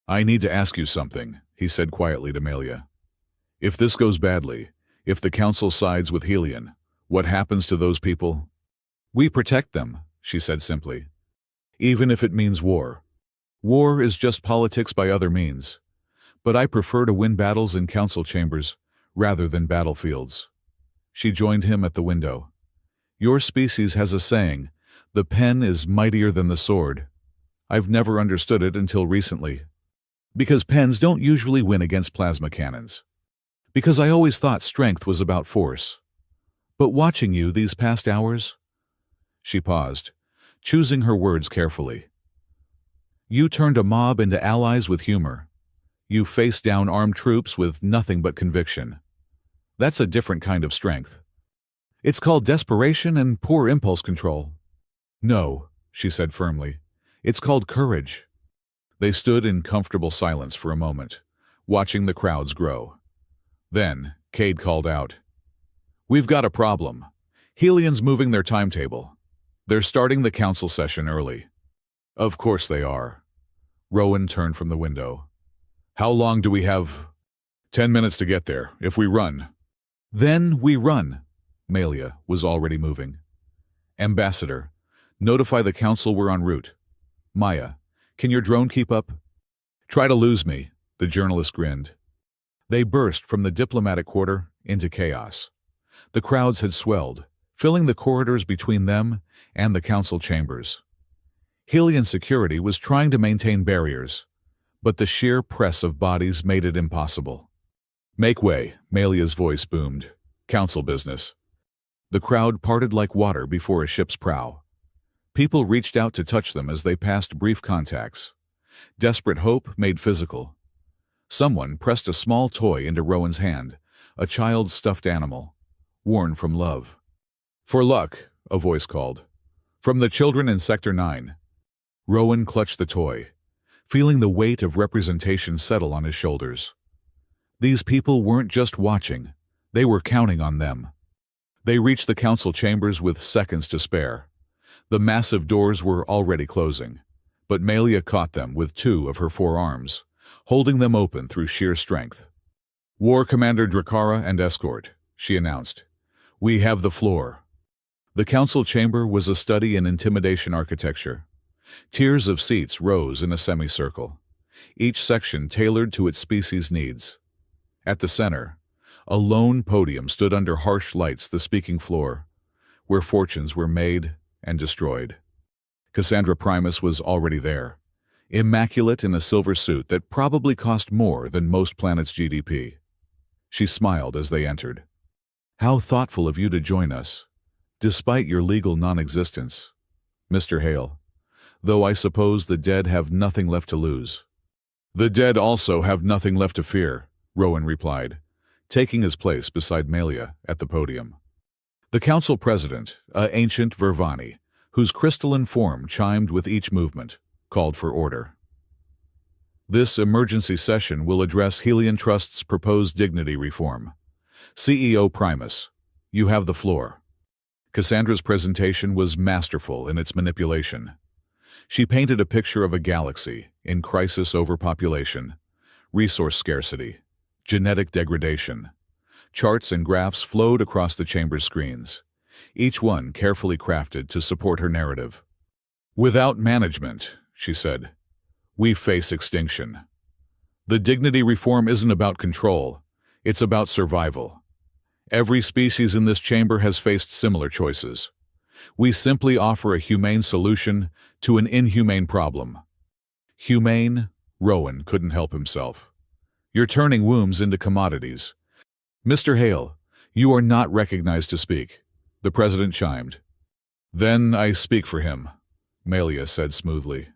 "I need to ask you something," he said quietly to Melia. "If this goes badly, if the council sides with Helian, what happens to those people?" "We protect them," she said simply. "Even if it means war. War is just politics by other means. But I prefer to win battles in council chambers rather than battlefields." She joined him at the window. Your species has a saying, the pen is mightier than the sword. I've never understood it until recently. Because pens don't usually win against plasma cannons. Because I always thought strength was about force. But watching you these past hours... She paused, choosing her words carefully. You turned a mob into allies with humor. You faced down armed troops with nothing but conviction. That's a different kind of strength. It's called desperation and poor impulse control. No, she said firmly. It's called courage. They stood in comfortable silence for a moment, watching the crowds grow. Then, Cade called out, We've got a problem. Helian's moving their timetable. They're starting the council session early. Of course they are. Rowan turned from the window. How long do we have? 10 minutes to get there, if we run. Then we run. Melia was already moving. Ambassador, notify the council we're en route. Maya, can your drone keep up? Try to lose me, the journalist grinned. They burst from the diplomatic quarter into chaos. The crowds had swelled, filling the corridors between them and the council chambers. Helian security was trying to maintain barriers, but the sheer press of bodies made it impossible. Make way, Melia's voice boomed. Council business. The crowd parted like water before a ship's prow. People reached out to touch them as they passed brief contacts. Desperate hope made physical. Someone pressed a small toy into Rowan's hand, a child's stuffed animal, worn from love. For luck, a voice called. From the children in Sector 9. Rowan clutched the toy, feeling the weight of representation settle on his shoulders. These people weren't just watching, they were counting on them. They reached the council chambers with seconds to spare. The massive doors were already closing, but Melia caught them with 2 of her 4 arms, holding them open through sheer strength. War Commander Drakara and escort, she announced. We have the floor. The council chamber was a study in intimidation architecture. Tiers of seats rose in a semicircle, each section tailored to its species' needs. At the center, a lone podium stood under harsh lights, the speaking floor, where fortunes were made and destroyed. Cassandra Primus was already there, immaculate in a silver suit that probably cost more than most planets' GDP. She smiled as they entered. How thoughtful of you to join us, despite your legal non-existence, Mr. Hale, though I suppose the dead have nothing left to lose. The dead also have nothing left to fear, Rowan replied, taking his place beside Melia at the podium. The council president, a ancient Vervani, whose crystalline form chimed with each movement, called for order. This emergency session will address Helian Trust's proposed dignity reform. CEO Primus, you have the floor. Cassandra's presentation was masterful in its manipulation. She painted a picture of a galaxy in crisis overpopulation, resource scarcity, genetic degradation. Charts and graphs flowed across the chamber's screens, each one carefully crafted to support her narrative. Without management, she said, we face extinction. The dignity reform isn't about control, it's about survival. Every species in this chamber has faced similar choices. We simply offer a humane solution to an inhumane problem. Humane? Rowan couldn't help himself. You're turning wombs into commodities. Mr. Hale, you are not recognized to speak, the president chimed. Then I speak for him, Melia said smoothly.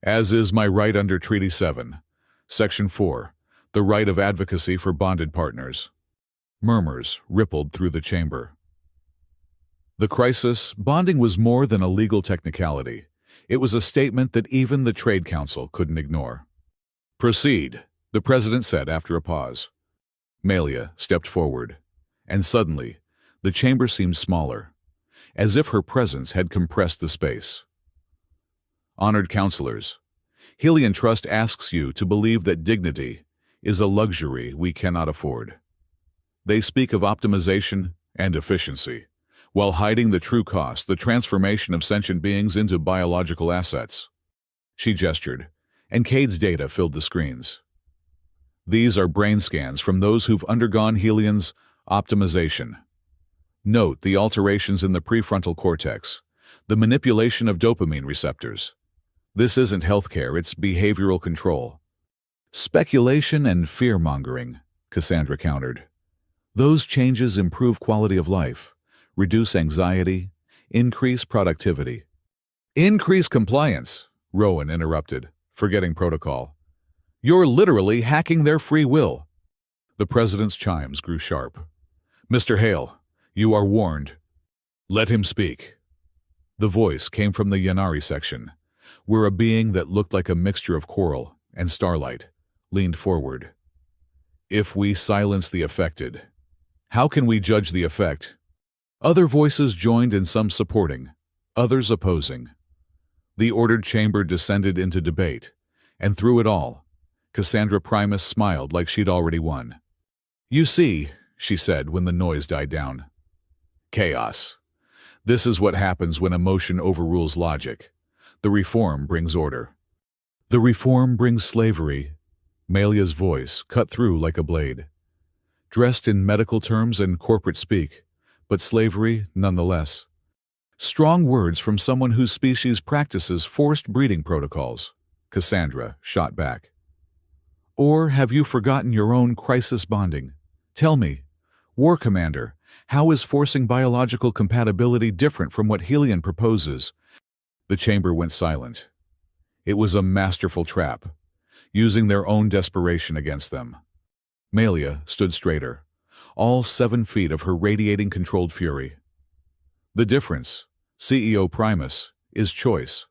As is my right under Treaty 7, Section 4, the right of advocacy for bonded partners. Murmurs rippled through the chamber. The crisis, bonding was more than a legal technicality. It was a statement that even the Trade Council couldn't ignore. Proceed, the president said after a pause. Melia stepped forward, and suddenly, the chamber seemed smaller, as if her presence had compressed the space. Honored counselors, Helian Trust asks you to believe that dignity is a luxury we cannot afford. They speak of optimization and efficiency, while hiding the true cost, the transformation of sentient beings into biological assets. She gestured, and Cade's data filled the screens. These are brain scans from those who've undergone Helian's optimization. Note the alterations in the prefrontal cortex, the manipulation of dopamine receptors. This isn't healthcare, it's behavioral control. Speculation and fear-mongering, Cassandra countered. Those changes improve quality of life, reduce anxiety, increase productivity. Increase compliance, Rowan interrupted, forgetting protocol. You're literally hacking their free will. The president's chimes grew sharp. Mr. Hale, you are warned. Let him speak. The voice came from the Yanari section, where a being that looked like a mixture of coral and starlight leaned forward. If we silence the affected, how can we judge the effect? Other voices joined in, some supporting, others opposing. The ordered chamber descended into debate, and through it all, Cassandra Primus smiled like she'd already won. You see, she said when the noise died down. Chaos. This is what happens when emotion overrules logic. The reform brings order. The reform brings slavery. Melia's voice cut through like a blade. Dressed in medical terms and corporate speak, but slavery nonetheless. Strong words from someone whose species practices forced breeding protocols, Cassandra shot back. Or have you forgotten your own crisis bonding? Tell me, War Commander, how is forcing biological compatibility different from what Helian proposes? The chamber went silent. It was a masterful trap, using their own desperation against them. Melia stood straighter, all 7 feet of her radiating controlled fury. The difference, CEO Primus, is choice.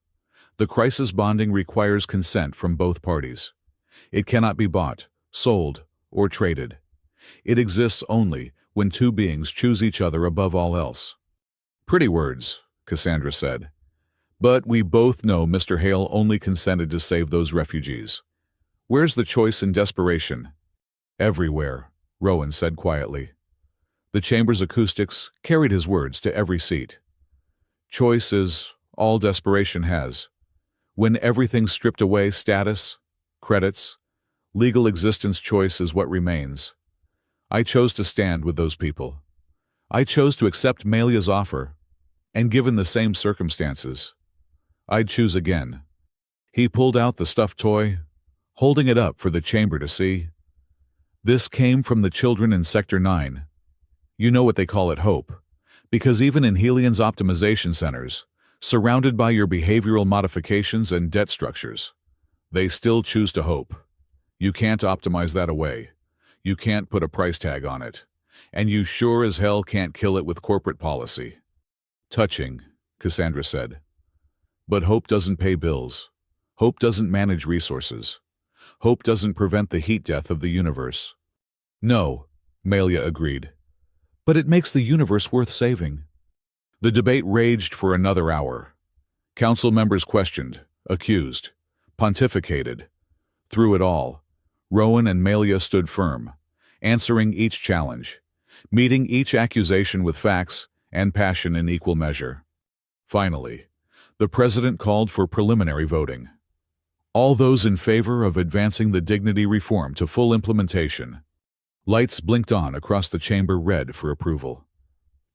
The crisis bonding requires consent from both parties. It cannot be bought, sold, or traded. It exists only when 2 beings choose each other above all else. Pretty words, Cassandra said. But we both know Mr. Hale only consented to save those refugees. Where's the choice in desperation? Everywhere, Rowan said quietly. The chamber's acoustics carried his words to every seat. Choice is all desperation has. When everything's stripped away, status, credits, legal existence, choice is what remains. I chose to stand with those people. I chose to accept Melia's offer, and given the same circumstances, I'd choose again. He pulled out the stuffed toy, holding it up for the chamber to see. This came from the children in Sector 9. You know what they call it, hope, because even in Helian's optimization centers, surrounded by your behavioral modifications and debt structures, they still choose to hope. You can't optimize that away. You can't put a price tag on it. And you sure as hell can't kill it with corporate policy. Touching, Cassandra said. But hope doesn't pay bills. Hope doesn't manage resources. Hope doesn't prevent the heat death of the universe. No, Melia agreed. But it makes the universe worth saving. The debate raged for another hour. Council members questioned, accused, pontificated. Through it all, Rowan and Melia stood firm, answering each challenge, meeting each accusation with facts and passion in equal measure. Finally, the president called for preliminary voting. All those in favor of advancing the dignity reform to full implementation. Lights blinked on across the chamber, red for approval.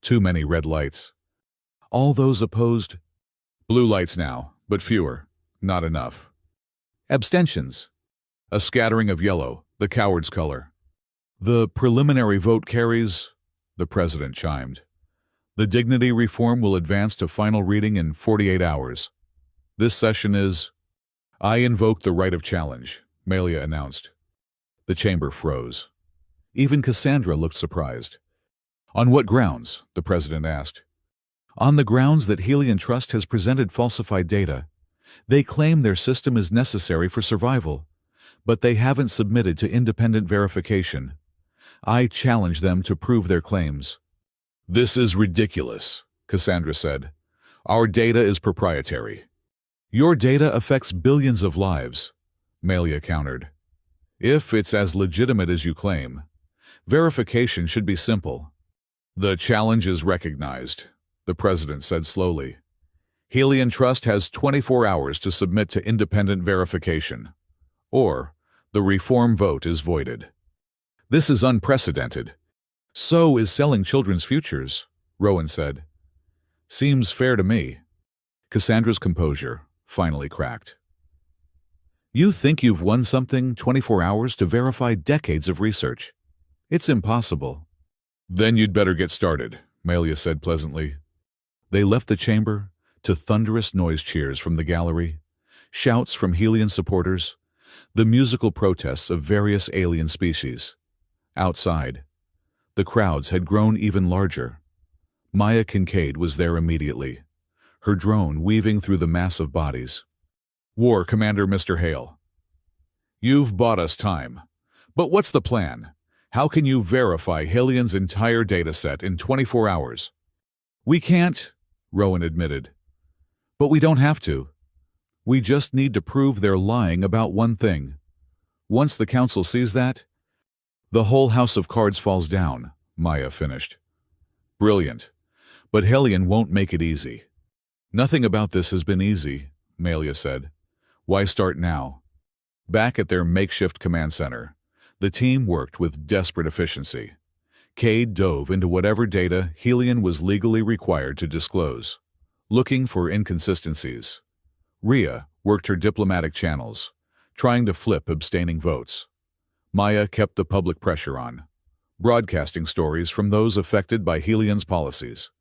Too many red lights. All those opposed, blue lights now, but fewer, not enough. Abstentions. A scattering of yellow, the coward's color. The preliminary vote carries, the president chimed. The dignity reform will advance to final reading in 48 hours. This session is... I invoke the right of challenge, Melia announced. The chamber froze. Even Cassandra looked surprised. On what grounds? The president asked. On the grounds that Helian Trust has presented falsified data. They claim their system is necessary for survival, but they haven't submitted to independent verification. I challenge them to prove their claims. This is ridiculous, Cassandra said. Our data is proprietary. Your data affects billions of lives, Melia countered. If it's as legitimate as you claim, verification should be simple. The challenge is recognized, the president said slowly. Helian Trust has 24 hours to submit to independent verification, or the reform vote is voided. This is unprecedented. So is selling children's futures, Rowan said. Seems fair to me. Cassandra's composure finally cracked. You think you've won something 24 hours to verify decades of research? It's impossible. Then you'd better get started, Melia said pleasantly. They left the chamber to thunderous noise cheers from the gallery, shouts from Helian supporters, the musical protests of various alien species. Outside, the crowds had grown even larger. Maya Kincaid was there immediately, her drone weaving through the mass of bodies. War Commander Mr. Hale. You've bought us time. But what's the plan? How can you verify Helian's entire dataset in 24 hours? We can't, Rowan admitted. But we don't have to. We just need to prove they're lying about one thing. Once the Council sees that, the whole house of cards falls down, Maya finished. Brilliant. But Helian won't make it easy. Nothing about this has been easy, Melia said. Why start now? Back at their makeshift command center, the team worked with desperate efficiency. Cade dove into whatever data Helian was legally required to disclose, looking for inconsistencies. Rhea worked her diplomatic channels, trying to flip abstaining votes. Maya kept the public pressure on, broadcasting stories from those affected by Helian's policies.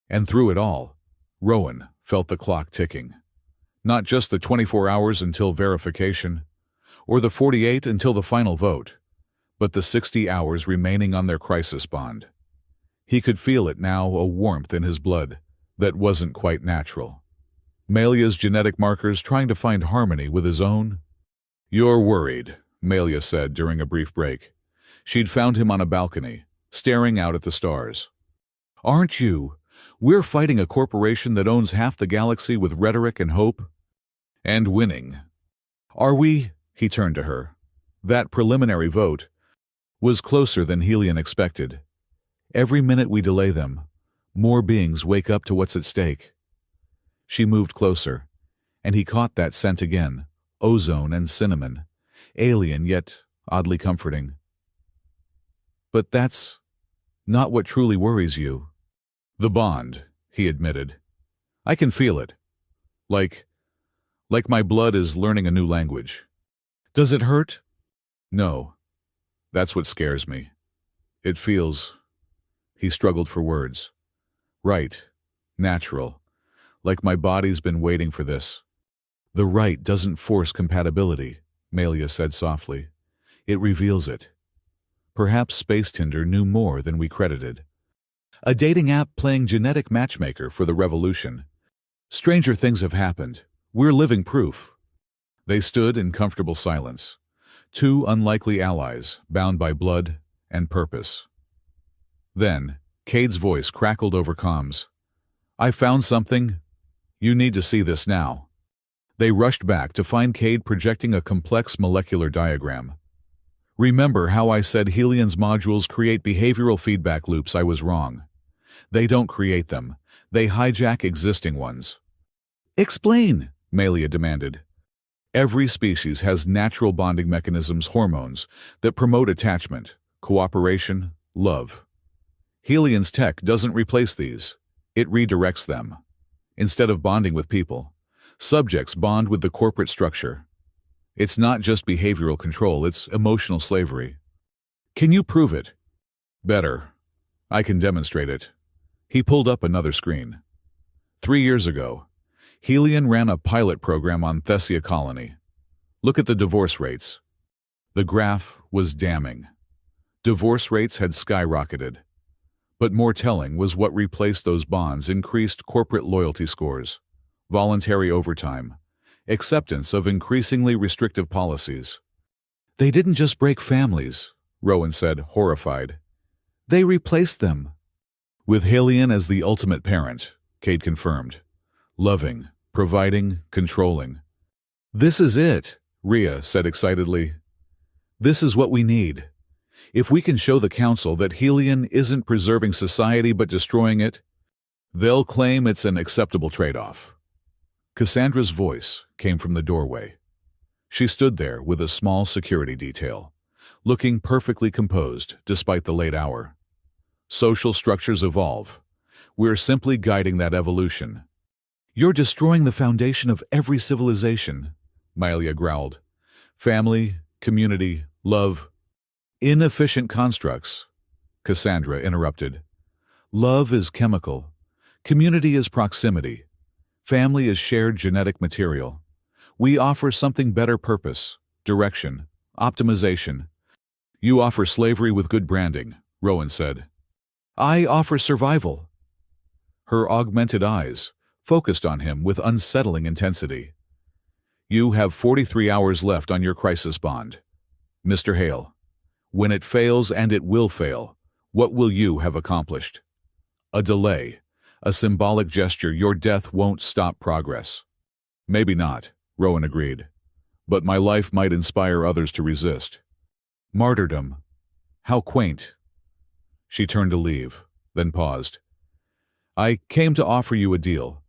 And through it all, Rowan felt the clock ticking. Not just the 24 hours until verification, or the 48 until the final vote, but the 60 hours remaining on their crisis bond. He could feel it now, a warmth in his blood that wasn't quite natural. Melia's genetic markers trying to find harmony with his own. You're worried, Melia said during a brief break. She'd found him on a balcony, staring out at the stars. Aren't you? We're fighting a corporation that owns half the galaxy with rhetoric and hope. And winning. Are we? He turned to her. That preliminary vote was closer than Helian expected. Every minute we delay them, more beings wake up to what's at stake. She moved closer, and he caught that scent again, ozone and cinnamon, alien yet oddly comforting. But that's not what truly worries you. The bond, he admitted. I can feel it. Like my blood is learning a new language. Does it hurt? No. That's what scares me. It feels... He struggled for words. Right. Natural. Like my body's been waiting for this. The right doesn't force compatibility, Melia said softly. It reveals it. Perhaps Space Tinder knew more than we credited. A dating app playing genetic matchmaker for the revolution. Stranger things have happened. We're living proof. They stood in comfortable silence. Two unlikely allies, bound by blood and purpose. Then, Cade's voice crackled over comms. I found something. You need to see this now. They rushed back to find Cade projecting a complex molecular diagram. Remember how I said Helian's modules create behavioral feedback loops? I was wrong. They don't create them. They hijack existing ones. Explain, Melia demanded. Every species has natural bonding mechanisms, hormones, that promote attachment, cooperation, love. Helian's tech doesn't replace these. It redirects them. Instead of bonding with people, subjects bond with the corporate structure. It's not just behavioral control, it's emotional slavery. Can you prove it? Better. I can demonstrate it. He pulled up another screen. 3 years ago, Helian ran a pilot program on Thessia colony. Look at the divorce rates. The graph was damning. Divorce rates had skyrocketed. But more telling was what replaced those bonds: increased corporate loyalty scores, voluntary overtime, acceptance of increasingly restrictive policies. They didn't just break families, Rowan said, horrified. They replaced them. With Helian as the ultimate parent, Cade confirmed. Loving, providing, controlling. This is it, Rhea said excitedly. This is what we need. If we can show the Council that Helian isn't preserving society but destroying it, they'll claim it's an acceptable trade-off. Cassandra's voice came from the doorway. She stood there with a small security detail, looking perfectly composed despite the late hour. Social structures evolve. We're simply guiding that evolution. You're destroying the foundation of every civilization, Melia growled. Family, community, love. Inefficient constructs, Cassandra interrupted. Love is chemical. Community is proximity. Family is shared genetic material. We offer something better: purpose, direction, optimization. You offer slavery with good branding, Rowan said. I offer survival. Her augmented eyes focused on him with unsettling intensity. You have 43 hours left on your crisis bond. Mr. Hale, when it fails, and it will fail, what will you have accomplished? A delay, a symbolic gesture. Your death won't stop progress. Maybe not, Rowan agreed, but my life might inspire others to resist. Martyrdom. How quaint. She turned to leave, then paused. I came to offer you a deal.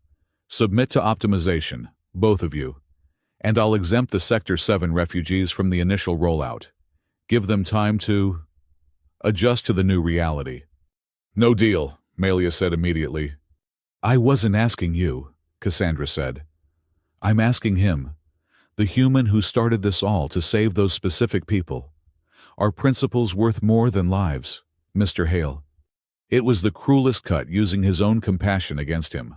Submit to optimization, both of you, and I'll exempt the Sector 7 refugees from the initial rollout. Give them time to adjust to the new reality. No deal, Melia said immediately. I wasn't asking you, Cassandra said. I'm asking him, the human who started this all to save those specific people. Are principles worth more than lives, Mr. Hale? It was the cruelest cut, using his own compassion against him.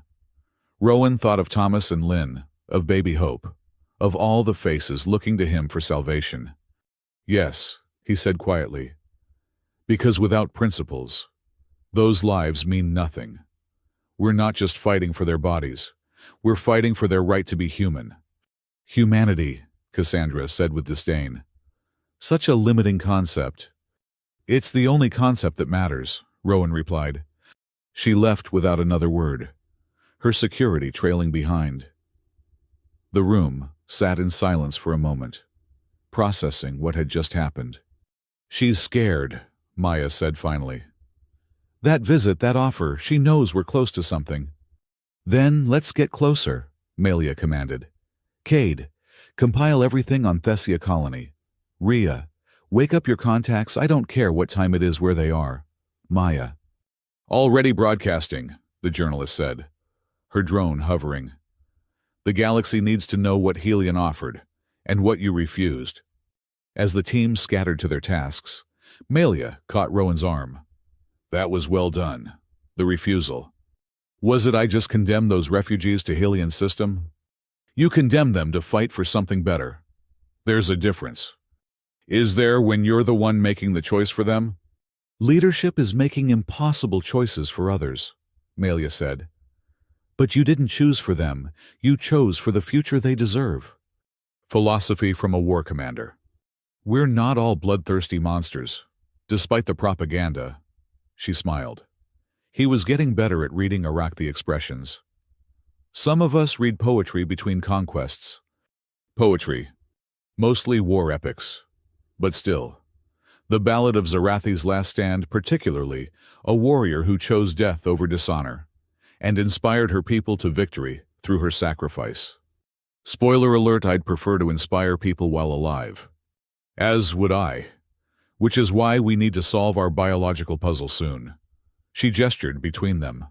Rowan thought of Thomas and Lynn, of baby Hope, of all the faces looking to him for salvation. Yes, he said quietly, because without principles, those lives mean nothing. We're not just fighting for their bodies, we're fighting for their right to be human. Humanity, Cassandra said with disdain. Such a limiting concept. It's the only concept that matters, Rowan replied. She left without another word, her security trailing behind. The room sat in silence for a moment, processing what had just happened. She's scared, Maya said finally. That visit, that offer, she knows we're close to something. Then let's get closer, Melia commanded. Cade, compile everything on Thessia colony. Rhea, wake up your contacts. I don't care what time it is, where they are. Maya. Already broadcasting, the journalist said, her drone hovering. The galaxy needs to know what Helian offered, and what you refused. As the team scattered to their tasks, Melia caught Rowan's arm. That was well done. The refusal. Was it I just condemned those refugees to Helian's system? You condemned them to fight for something better. There's a difference. Is there, when you're the one making the choice for them? Leadership is making impossible choices for others, Melia said. But you didn't choose for them. You chose for the future they deserve. Philosophy from a war commander. We're not all bloodthirsty monsters, despite the propaganda. She smiled. He was getting better at reading Iraqi expressions. Some of us read poetry between conquests. Poetry. Mostly war epics. But still, the Ballad of Zarathi's Last Stand, particularly, a warrior who chose death over dishonor, and inspired her people to victory through her sacrifice. Spoiler alert, I'd prefer to inspire people while alive. As would I. Which is why we need to solve our biological puzzle soon. She gestured between them.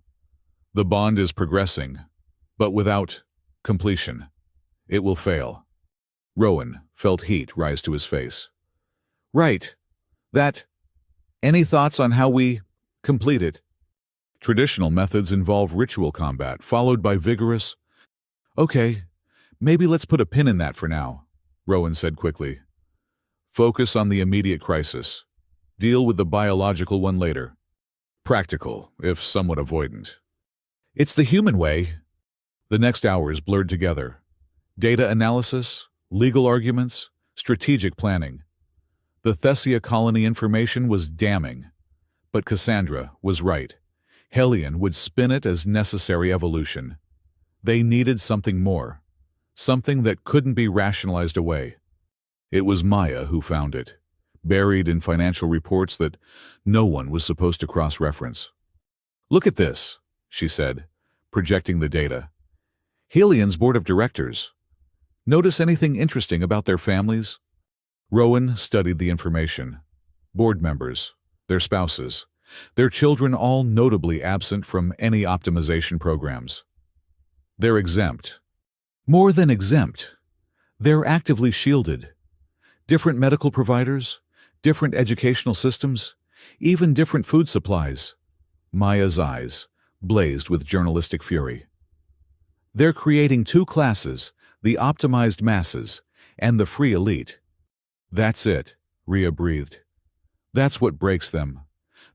The bond is progressing, but without completion, it will fail. Rowan felt heat rise to his face. Right. That. Any thoughts on how we complete it? Traditional methods involve ritual combat, followed by vigorous... Okay, maybe let's put a pin in that for now, Rowan said quickly. Focus on the immediate crisis. Deal with the biological one later. Practical, if somewhat avoidant. It's the human way. The next hours blurred together. Data analysis, legal arguments, strategic planning. The Thessia colony information was damning, but Cassandra was right. Helian would spin it as necessary evolution. They needed something more, something that couldn't be rationalized away. It was Maya who found it, buried in financial reports that no one was supposed to cross-reference. Look at this, she said, projecting the data. Helian's board of directors. Notice anything interesting about their families? Rowan studied the information. Board members, their spouses, Their children all notably absent from any optimization programs. They're exempt. More than exempt. They're actively shielded. Different medical providers, different educational systems, even different food supplies. Maya's eyes blazed with journalistic fury. They're creating two classes, the optimized masses and the free elite. That's it, Rhea breathed. That's what breaks them.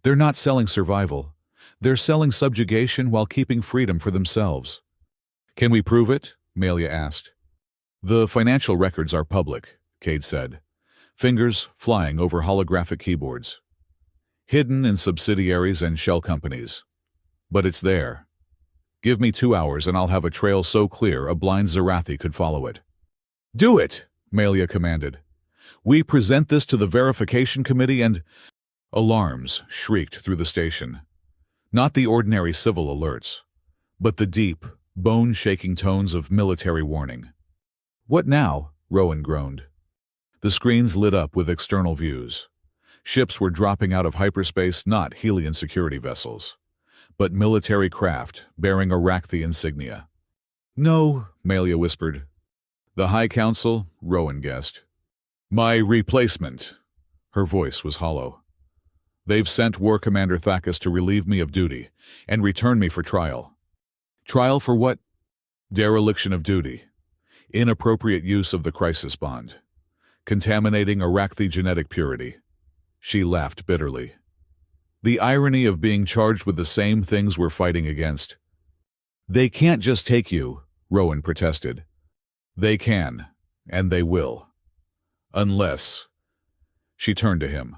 They're not selling survival. They're selling subjugation while keeping freedom for themselves. Can we prove it? Melia asked. The financial records are public, Cade said, fingers flying over holographic keyboards. Hidden in subsidiaries and shell companies. But it's there. Give me 2 hours and I'll have a trail so clear a blind Zarathi could follow it. Do it, Melia commanded. We present this to the verification committee and... Alarms shrieked through the station. Not the ordinary civil alerts, but the deep, bone-shaking tones of military warning. What now? Rowan groaned. The screens lit up with external views. Ships were dropping out of hyperspace, not Helian security vessels, but military craft bearing Iraqi insignia. No, Melia whispered. The High Council, Rowan guessed. My replacement. Her voice was hollow. They've sent War Commander Thakis to relieve me of duty and return me for trial. Trial for what? Dereliction of duty. Inappropriate use of the crisis bond. Contaminating Iraqi genetic purity. She laughed bitterly. The irony of being charged with the same things we're fighting against. They can't just take you, Rowan protested. They can, and they will. Unless... She turned to him,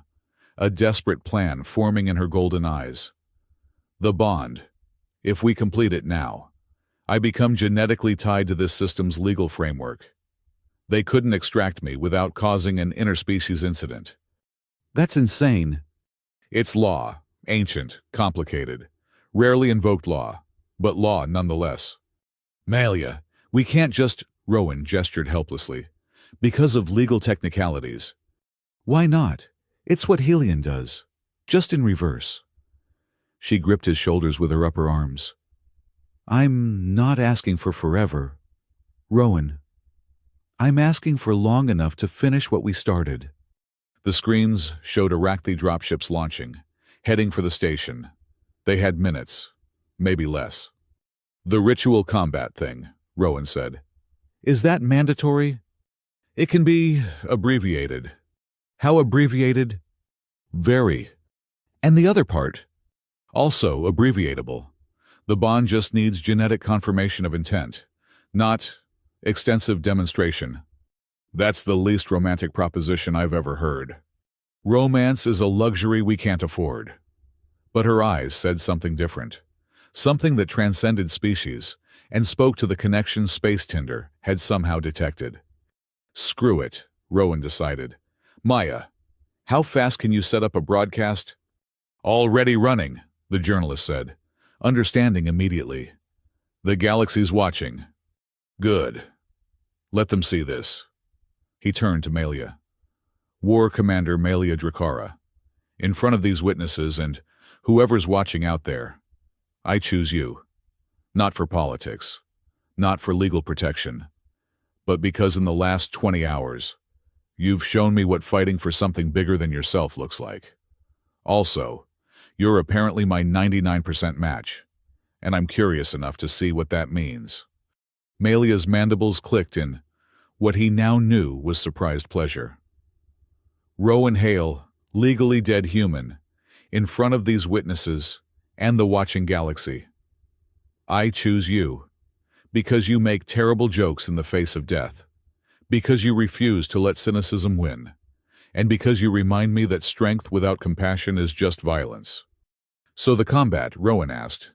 a desperate plan forming in her golden eyes. The bond. If we complete it now, I become genetically tied to this system's legal framework. They couldn't extract me without causing an interspecies incident. That's insane. It's law, ancient, complicated, rarely invoked law, but law nonetheless. Melia, we can't just... Rowan gestured helplessly. Because of legal technicalities. Why not? It's what Helian does, just in reverse. She gripped his shoulders with her upper arms. I'm not asking for forever. Rowan, I'm asking for long enough to finish what we started. The screens showed Iraqi dropships launching, heading for the station. They had minutes, maybe less. The ritual combat thing, Rowan said. Is that mandatory? It can be abbreviated. How abbreviated? Very. And the other part? Also abbreviatable. The bond just needs genetic confirmation of intent, not extensive demonstration. That's the least romantic proposition I've ever heard. Romance is a luxury we can't afford. But her eyes said something different, something that transcended species and spoke to the connection Space Tinder had somehow detected. Screw it, Rowan decided. Maya, how fast can you set up a broadcast? Already running, the journalist said, understanding immediately. The galaxy's watching. Good. Let them see this. He turned to Melia. War Commander Melia Drakara. In front of these witnesses and whoever's watching out there, I choose you. Not for politics, not for legal protection, but because in the last 20 hours, you've shown me what fighting for something bigger than yourself looks like. Also, you're apparently my 99% match, and I'm curious enough to see what that means. Melia's mandibles clicked in what he now knew was surprised pleasure. Rowan Hale, legally dead human, in front of these witnesses and the watching galaxy. I choose you, because you make terrible jokes in the face of death, because you refuse to let cynicism win, and because you remind me that strength without compassion is just violence. So the combat, Rowan asked.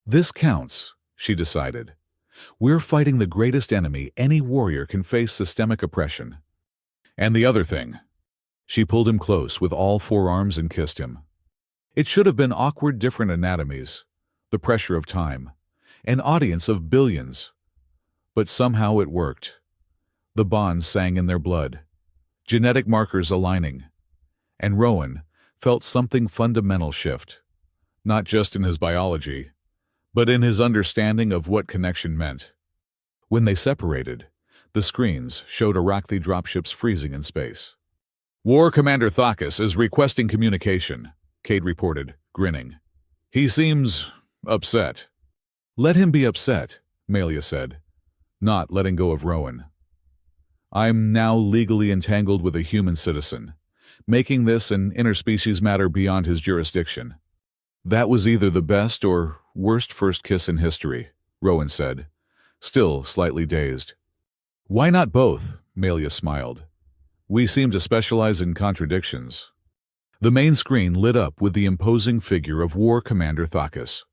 This counts, she decided. We're fighting the greatest enemy any warrior can face: systemic oppression. And the other thing. She pulled him close with all 4 arms and kissed him. It should have been awkward different anatomies, the pressure of time, an audience of billions. But somehow it worked. The bonds sang in their blood, genetic markers aligning. And Rowan, felt something fundamental shift, not just in his biology, but in his understanding of what connection meant. When they separated, the screens showed Iraqi dropships freezing in space. "War Commander Thakis is requesting communication," Cade reported, grinning. "He seems upset." "Let him be upset," Melia said, not letting go of Rowan. "I'm now legally entangled with a human citizen, making this an interspecies matter beyond his jurisdiction." "That was either the best or worst first kiss in history," Rowan said, still slightly dazed. "Why not both?" Melia smiled. "We seem to specialize in contradictions." The main screen lit up with the imposing figure of War Commander Thakis.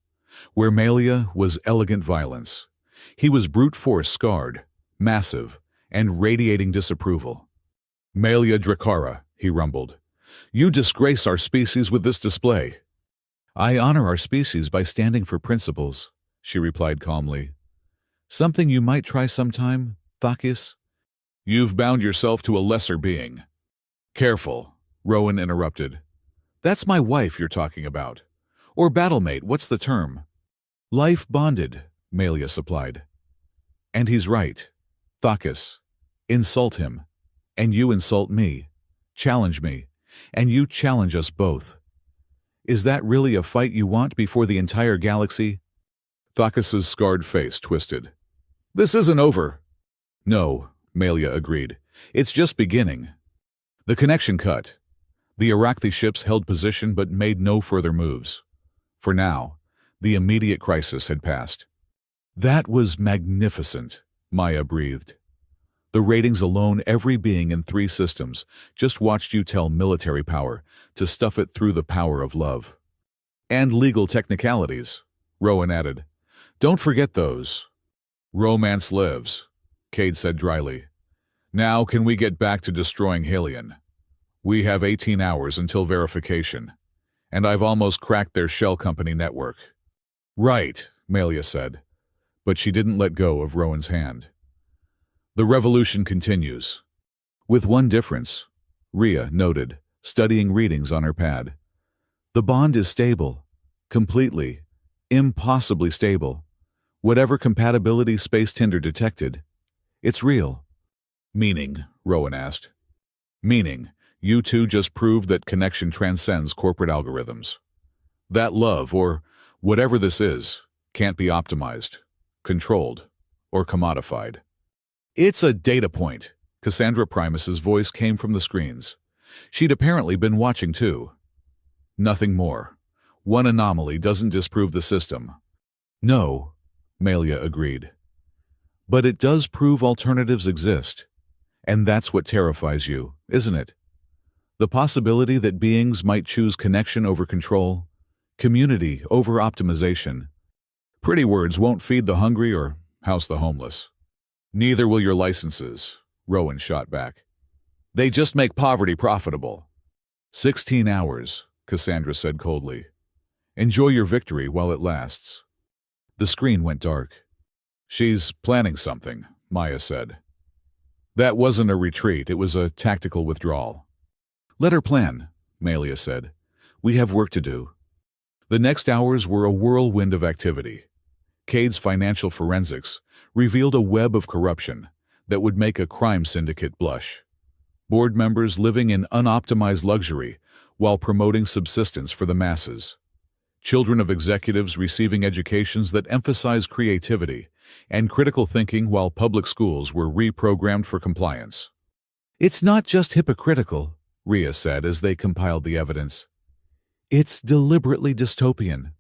Where Melia was elegant violence, he was brute force scarred, massive, and radiating disapproval. "Melia Drakara," he rumbled. "You disgrace our species with this display." "I honor our species by standing for principles," she replied calmly. "Something you might try sometime, Thakis?" "You've bound yourself to a lesser being." "Careful," Rowan interrupted. "That's my wife you're talking about. Or battlemate, what's the term?" "Life bonded," Melia supplied. "And he's right. Thakis, insult him, and you insult me. Challenge me, and you challenge us both. Is that really a fight you want before the entire galaxy?" Thakis's scarred face twisted. "This isn't over." "No," Melia agreed. "It's just beginning." The connection cut. The Iraqi ships held position but made no further moves. For now, the immediate crisis had passed. "That was magnificent," Maya breathed. "The ratings alone, every being in 3 systems just watched you tell military power to stuff it through the power of love." "And legal technicalities," Rowan added. "Don't forget those." "Romance lives," Cade said dryly. "Now can we get back to destroying Helian? We have 18 hours until verification, and I've almost cracked their shell company network." "Right," Melia said, but she didn't let go of Rowan's hand. "The revolution continues." "With one difference," Rhea noted, studying readings on her pad. "The bond is stable. Completely, impossibly stable. Whatever compatibility Space Tinder detected, it's real." "Meaning?" Rowan asked. "Meaning, you two just proved that connection transcends corporate algorithms. That love, or whatever this is, can't be optimized, controlled, or commodified." "It's a data point." Cassandra Primus's voice came from the screens. She'd apparently been watching too. "Nothing more. One anomaly doesn't disprove the system." "No," Melia agreed. "But it does prove alternatives exist. And that's what terrifies you, isn't it? The possibility that beings might choose connection over control, community over optimization. Pretty words won't feed the hungry or house the homeless." "Neither will your licenses," Rowan shot back. "They just make poverty profitable." 16 hours, Cassandra said coldly. "Enjoy your victory while it lasts." The screen went dark. "She's planning something," Maya said. "That wasn't a retreat, it was a tactical withdrawal." "Let her plan," Melia said. "We have work to do." The next hours were a whirlwind of activity. Cade's financial forensics revealed a web of corruption that would make a crime syndicate blush. Board members living in unoptimized luxury while promoting subsistence for the masses. Children of executives receiving educations that emphasize creativity and critical thinking while public schools were reprogrammed for compliance. "It's not just hypocritical," Rhea said as they compiled the evidence. "It's deliberately dystopian.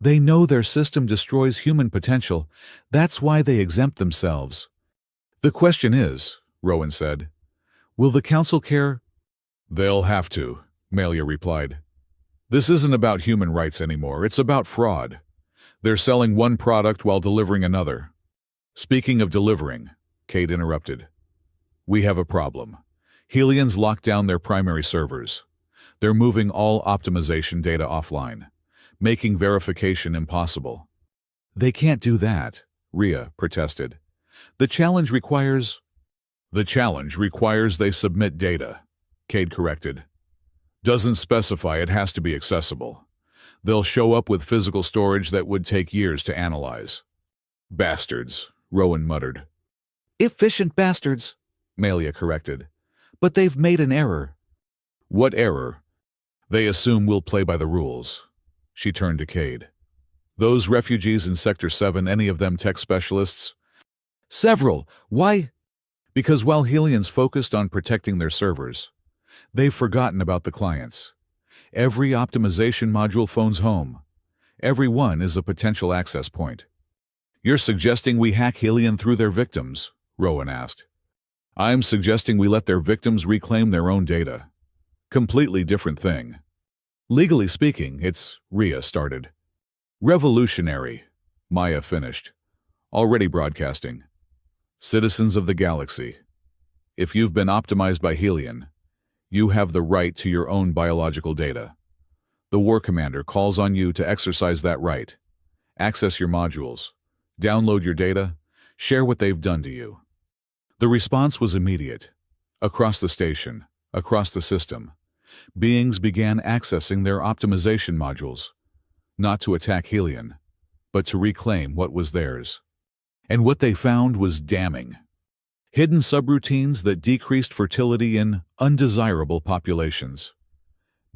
They know their system destroys human potential. That's why they exempt themselves." "The question is," Rowan said, "will the council care?" "They'll have to," Melia replied. "This isn't about human rights anymore, it's about fraud. They're selling one product while delivering another." "Speaking of delivering," Cade interrupted, "we have a problem. Helian's locked down their primary servers. They're moving all optimization data offline, making verification impossible." "They can't do that," Rhea protested. "The challenge requires—" "The challenge requires they submit data," Cade corrected. Doesn't specify it has to be accessible. They'll show up with physical storage that would take years to analyze. Bastards, Rowan muttered. Efficient bastards, Melia corrected. But they've made an error. What error? They assume we'll play by the rules. She turned to Cade. Those refugees in Sector 7, any of them tech specialists? Several. Why? Because while Helian's focused on protecting their servers, they've forgotten about the clients. Every optimization module phones home. Every one is a potential access point. You're suggesting we hack Helian through their victims? Rowan asked. I'm suggesting we let their victims reclaim their own data. Completely different thing. Legally speaking, it's, Rhea started. Revolutionary, Maya finished. Already broadcasting. Citizens of the galaxy. If you've been optimized by Helian, you have the right to your own biological data. The War Commander calls on you to exercise that right. Access your modules. Download your data. Share what they've done to you. The response was immediate. Across the station, across the system, beings began accessing their optimization modules, not to attack Helian, but to reclaim what was theirs. And what they found was damning. Hidden subroutines that decreased fertility in undesirable populations.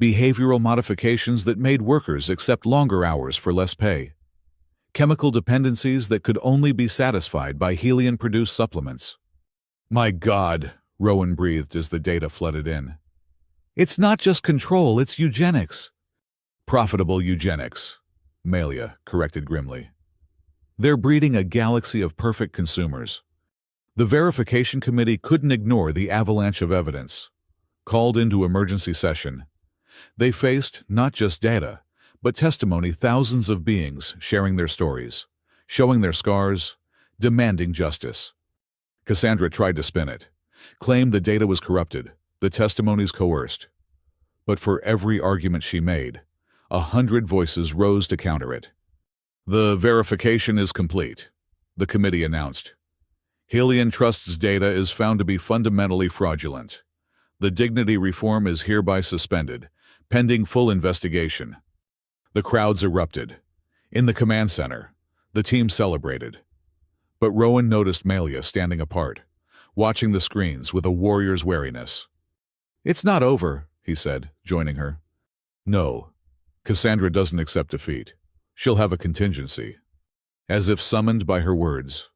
Behavioral modifications that made workers accept longer hours for less pay. Chemical dependencies that could only be satisfied by Helian-produced supplements. My God, Rowan breathed as the data flooded in. It's not just control, it's eugenics. Profitable eugenics, Melia corrected grimly. They're breeding a galaxy of perfect consumers. The verification committee couldn't ignore the avalanche of evidence. Called into emergency session, they faced not just data, but testimony, thousands of beings sharing their stories, showing their scars, demanding justice. Cassandra tried to spin it, claimed the data was corrupted, the testimonies coerced. But for every argument she made, 100 voices rose to counter it. The verification is complete, the committee announced. Helian Trust's data is found to be fundamentally fraudulent. The dignity reform is hereby suspended, pending full investigation. The crowds erupted. In the command center, the team celebrated. But Rowan noticed Melia standing apart, watching the screens with a warrior's wariness. It's not over, he said, joining her. No, Cassandra doesn't accept defeat. She'll have a contingency. As if summoned by her words,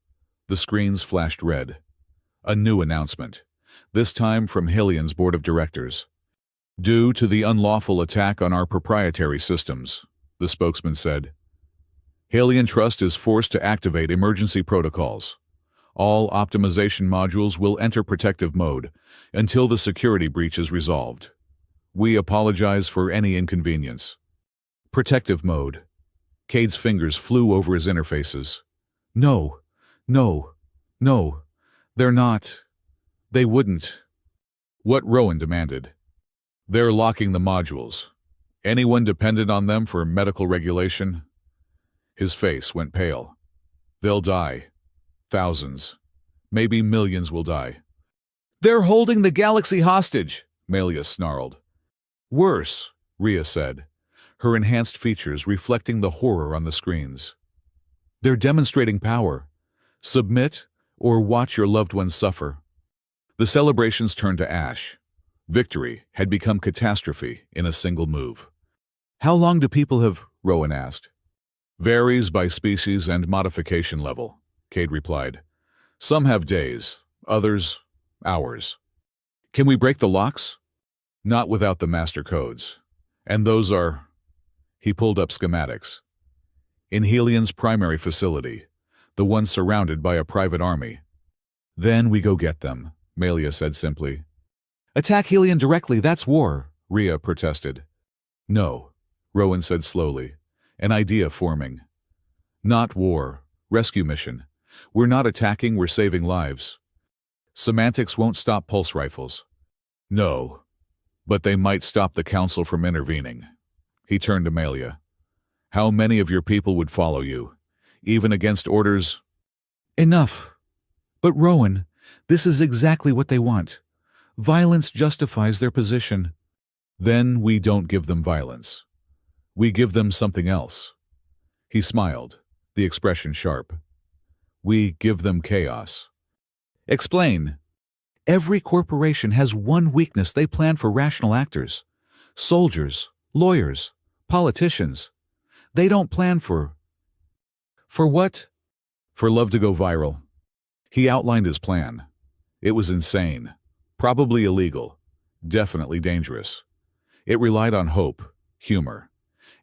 the screens flashed red. A new announcement, this time from Helian's board of directors. Due to the unlawful attack on our proprietary systems, the spokesman said, Helian Trust is forced to activate emergency protocols. All optimization modules will enter protective mode until the security breach is resolved. We apologize for any inconvenience. Protective mode. Cade's fingers flew over his interfaces. No, they're not. They wouldn't. What Rowan demanded. They're locking the modules. Anyone dependent on them for medical regulation? His face went pale. They'll die. Thousands. Maybe millions will die. They're holding the galaxy hostage, Melia snarled. Worse, Rhea said, her enhanced features reflecting the horror on the screens. They're demonstrating power. Submit or watch your loved ones suffer. The celebrations turned to ash. Victory had become catastrophe in a single move. How long do people have? Rowan asked. Varies by species and modification level, Cade replied. Some have days, others hours. Can we break the locks? Not without the master codes. And those are... He pulled up schematics. In Helian's primary facility, the one surrounded by a private army. Then we go get them, Melia said simply. Attack Helian directly, that's war, Rhea protested. No, Rowan said slowly, an idea forming. Not war, rescue mission. We're not attacking, we're saving lives. Semantics won't stop pulse rifles. No, but they might stop the Council from intervening. He turned to Melia. How many of your people would follow you, even against orders? Enough. But Rowan, this is exactly what they want. Violence justifies their position. Then we don't give them violence. We give them something else. He smiled, the expression sharp. We give them chaos. Explain. Every corporation has one weakness they plan for rational actors. Soldiers, lawyers, politicians. They don't plan for... For what? For love to go viral. He outlined his plan. It was insane. Probably illegal. Definitely dangerous. It relied on hope, humor,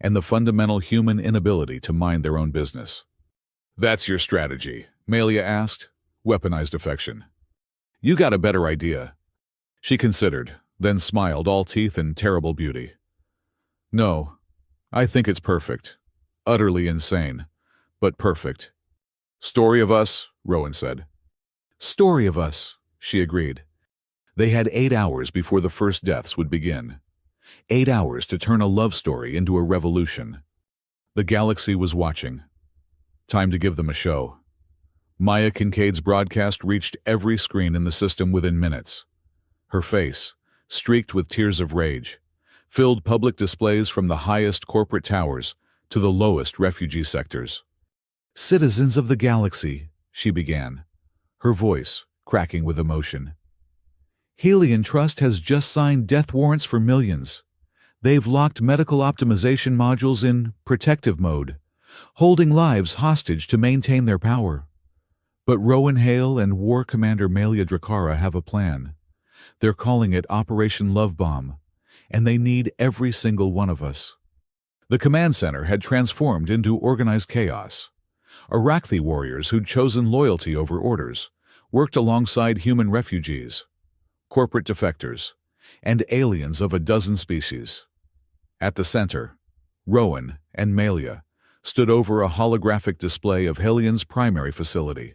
and the fundamental human inability to mind their own business. That's your strategy, Melia asked. Weaponized affection. You got a better idea. She considered, then smiled, all teeth and terrible beauty. No, I think it's perfect. Utterly insane, but perfect. Story of us, Rowan said. Story of us, she agreed. They had 8 hours before the first deaths would begin. 8 hours to turn a love story into a revolution. The galaxy was watching. Time to give them a show. Maya Kincaid's broadcast reached every screen in the system within minutes. Her face, streaked with tears of rage, filled public displays from the highest corporate towers to the lowest refugee sectors. Citizens of the galaxy, she began, her voice cracking with emotion. Helian Trust has just signed death warrants for millions. They've locked medical optimization modules in protective mode, holding lives hostage to maintain their power. But Rowan Hale and War Commander Melia Drakara have a plan. They're calling it Operation Love Bomb, and they need every single one of us. The command center had transformed into organized chaos. Iraqi warriors who'd chosen loyalty over orders worked alongside human refugees, corporate defectors, and aliens of a dozen species. At the center, Rowan and Melia stood over a holographic display of Helian's primary facility.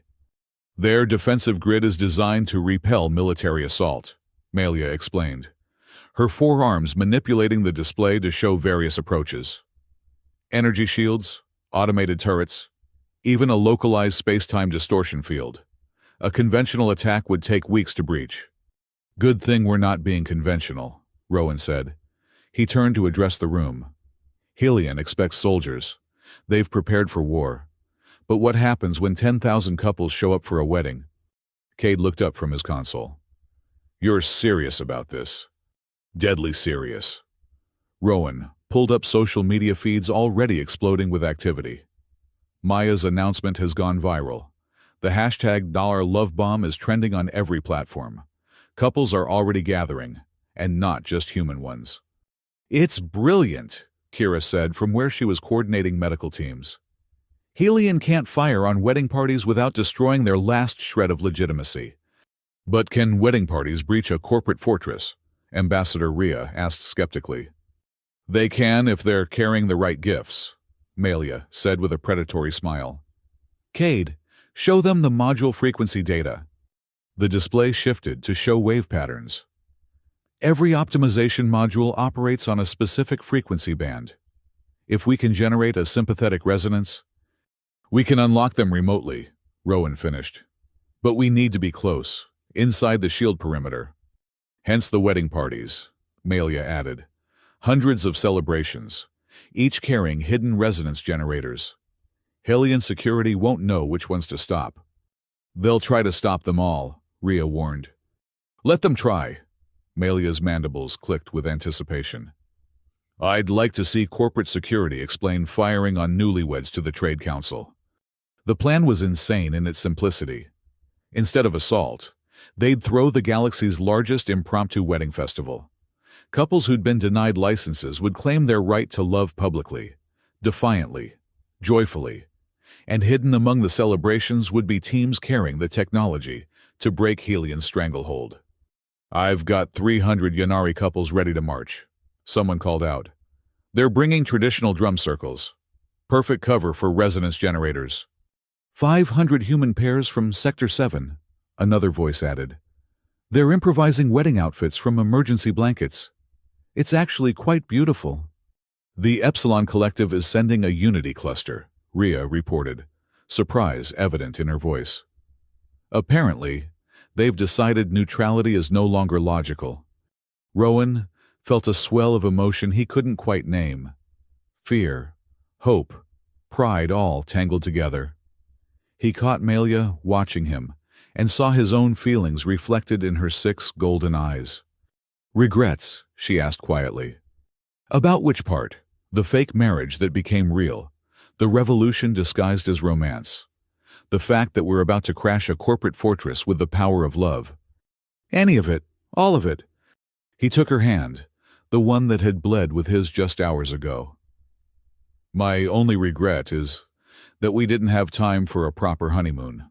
Their defensive grid is designed to repel military assault, Melia explained, her forearms manipulating the display to show various approaches. Energy shields, automated turrets, even a localized space-time distortion field. A conventional attack would take weeks to breach. Good thing we're not being conventional, Rowan said. He turned to address the room. Helian expects soldiers. They've prepared for war. But what happens when 10,000 couples show up for a wedding? Cade looked up from his console. You're serious about this. Deadly serious. Rowan pulled up social media feeds already exploding with activity. Maya's announcement has gone viral. The hashtag $LoveBomb is trending on every platform. Couples are already gathering, and not just human ones. It's brilliant, Kira said from where she was coordinating medical teams. Helian can't fire on wedding parties without destroying their last shred of legitimacy. But can wedding parties breach a corporate fortress? Ambassador Rhea asked skeptically. They can if they're carrying the right gifts, Melia said with a predatory smile. Cade, show them the module frequency data. The display shifted to show wave patterns. Every optimization module operates on a specific frequency band. If we can generate a sympathetic resonance, we can unlock them remotely, Rowan finished. But we need to be close, inside the shield perimeter. Hence the wedding parties, Melia added. Hundreds of celebrations, each carrying hidden resonance generators. Helian security won't know which ones to stop. They'll try to stop them all, Rhea warned. Let them try. Melia's mandibles clicked with anticipation. I'd like to see corporate security explain firing on newlyweds to the Trade Council. The plan was insane in its simplicity. Instead of assault, they'd throw the galaxy's largest impromptu wedding festival. Couples who'd been denied licenses would claim their right to love publicly, defiantly, joyfully, and hidden among the celebrations would be teams carrying the technology to break Helian's stranglehold. I've got 300 Yanari couples ready to march, someone called out. They're bringing traditional drum circles. Perfect cover for resonance generators. 500 human pairs from Sector 7, another voice added. They're improvising wedding outfits from emergency blankets. It's actually quite beautiful. The Epsilon Collective is sending a Unity cluster, Rhea reported, surprise evident in her voice. Apparently, they've decided neutrality is no longer logical. Rowan, felt a swell of emotion he couldn't quite name. Fear, hope, pride all tangled together. He caught Melia watching him and saw his own feelings reflected in her 6 golden eyes. "Regrets?" she asked quietly. "About which part? The fake marriage that became real? The revolution disguised as romance? The fact that we're about to crash a corporate fortress with the power of love?" "Any of it. All of it." He took her hand, the one that had bled with his just hours ago. "My only regret is that we didn't have time for a proper honeymoon."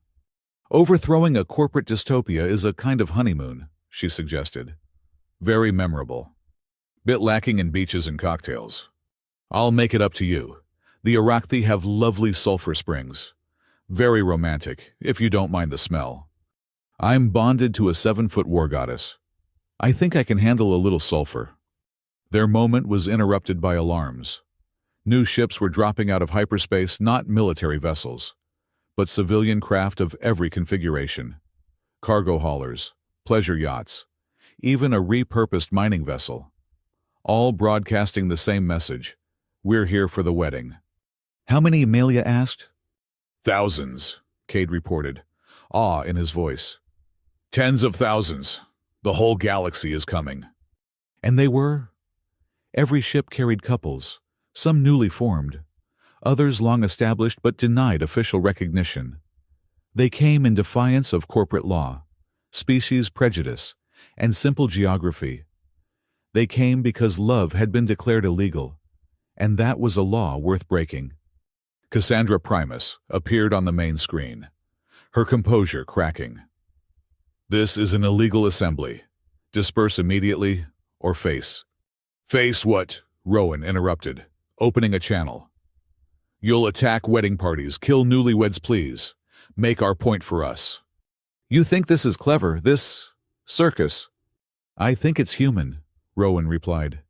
"Overthrowing a corporate dystopia is a kind of honeymoon," she suggested. "Very memorable. Bit lacking in beaches and cocktails. I'll make it up to you. The Iraqi have lovely sulfur springs. Very romantic, if you don't mind the smell. I'm bonded to a 7-foot war goddess. I think I can handle a little sulfur." Their moment was interrupted by alarms. New ships were dropping out of hyperspace, not military vessels, but civilian craft of every configuration. Cargo haulers, pleasure yachts, even a repurposed mining vessel. All broadcasting the same message: "We're here for the wedding." "How many?" Melia asked. "Thousands," Cade reported, awe in his voice. "Tens of thousands. The whole galaxy is coming." And they were? Every ship carried couples, some newly formed, others long established but denied official recognition. They came in defiance of corporate law, species prejudice, and simple geography. They came because love had been declared illegal, and that was a law worth breaking. Cassandra Primus appeared on the main screen, her composure cracking. "This is an illegal assembly. Disperse immediately or face." "Face what?" Rowan interrupted, opening a channel. "You'll attack wedding parties, kill newlyweds, please. Make our point for us." "You think this is clever, this circus?" "I think it's human," Rowan replied.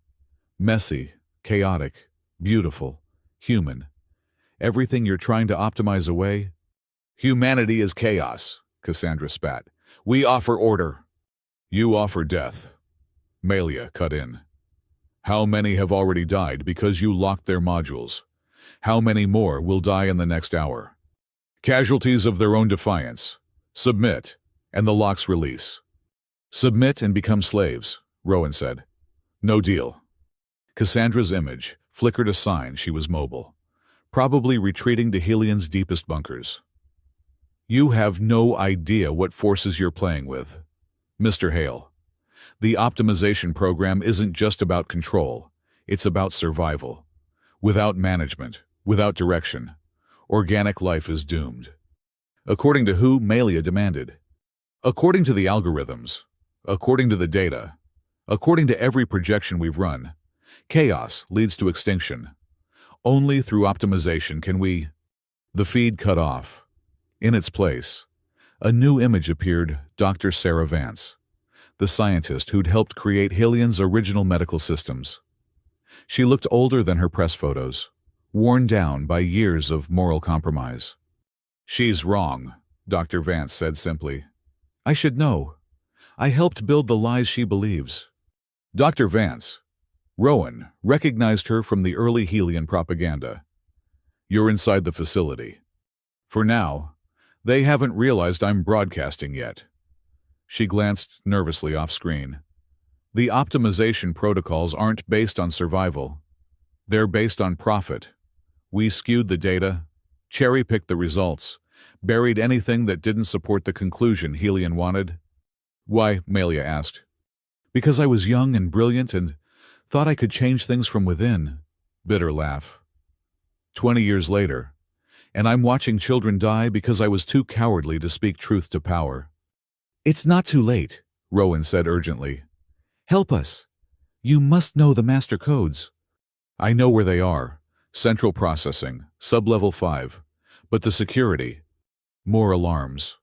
"Messy, chaotic, beautiful, human. Everything you're trying to optimize away." "Humanity is chaos," Cassandra spat. "We offer order." "You offer death," Melia cut in. "How many have already died because you locked their modules? How many more will die in the next hour? Casualties of their own defiance. Submit, and the locks release." "Submit and become slaves," Rowan said. "No deal." Cassandra's image flickered a sign she was mobile, probably retreating to Helian's deepest bunkers. "You have no idea what forces you're playing with, Mr. Hale. The optimization program isn't just about control, it's about survival. Without management, without direction, organic life is doomed." "According to who?" Melia demanded. "According to the algorithms, according to the data, according to every projection we've run. Chaos leads to extinction. Only through optimization can we—" The feed cut off. In its place, a new image appeared: Dr. Sarah Vance, the scientist who'd helped create Helian's original medical systems. She looked older than her press photos, worn down by years of moral compromise. "She's wrong," Dr. Vance said simply. "I should know. I helped build the lies she believes." "Dr. Vance." Rowan recognized her from the early Helian propaganda. "You're inside the facility. For now, they haven't realized I'm broadcasting yet." She glanced nervously off-screen. "The optimization protocols aren't based on survival. They're based on profit. We skewed the data, cherry-picked the results, buried anything that didn't support the conclusion Helian wanted." "Why?" Melia asked. "Because I was young and brilliant and thought I could change things from within." Bitter laugh. 20 years later, and I'm watching children die because I was too cowardly to speak truth to power." "It's not too late," Rowan said urgently. "Help us. You must know the master codes." "I know where they are. Central processing, sub-level 5. But the security—" More alarms.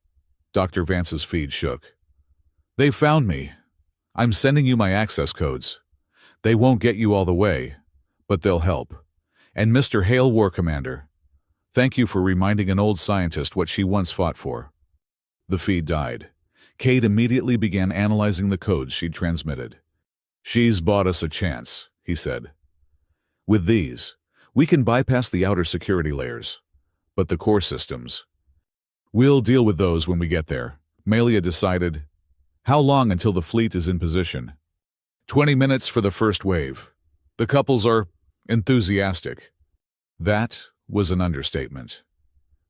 Dr. Vance's feed shook. "They found me. I'm sending you my access codes. They won't get you all the way, but they'll help. And Mr. Hale, War Commander, thank you for reminding an old scientist what she once fought for." The feed died. Cade immediately began analyzing the codes she'd transmitted. She's bought us a chance, he said. With these, we can bypass the outer security layers. But the core systems. We'll deal with those when we get there, Melia decided. How long until the fleet is in position? 20 minutes for the first wave. The couples are enthusiastic. That was an understatement.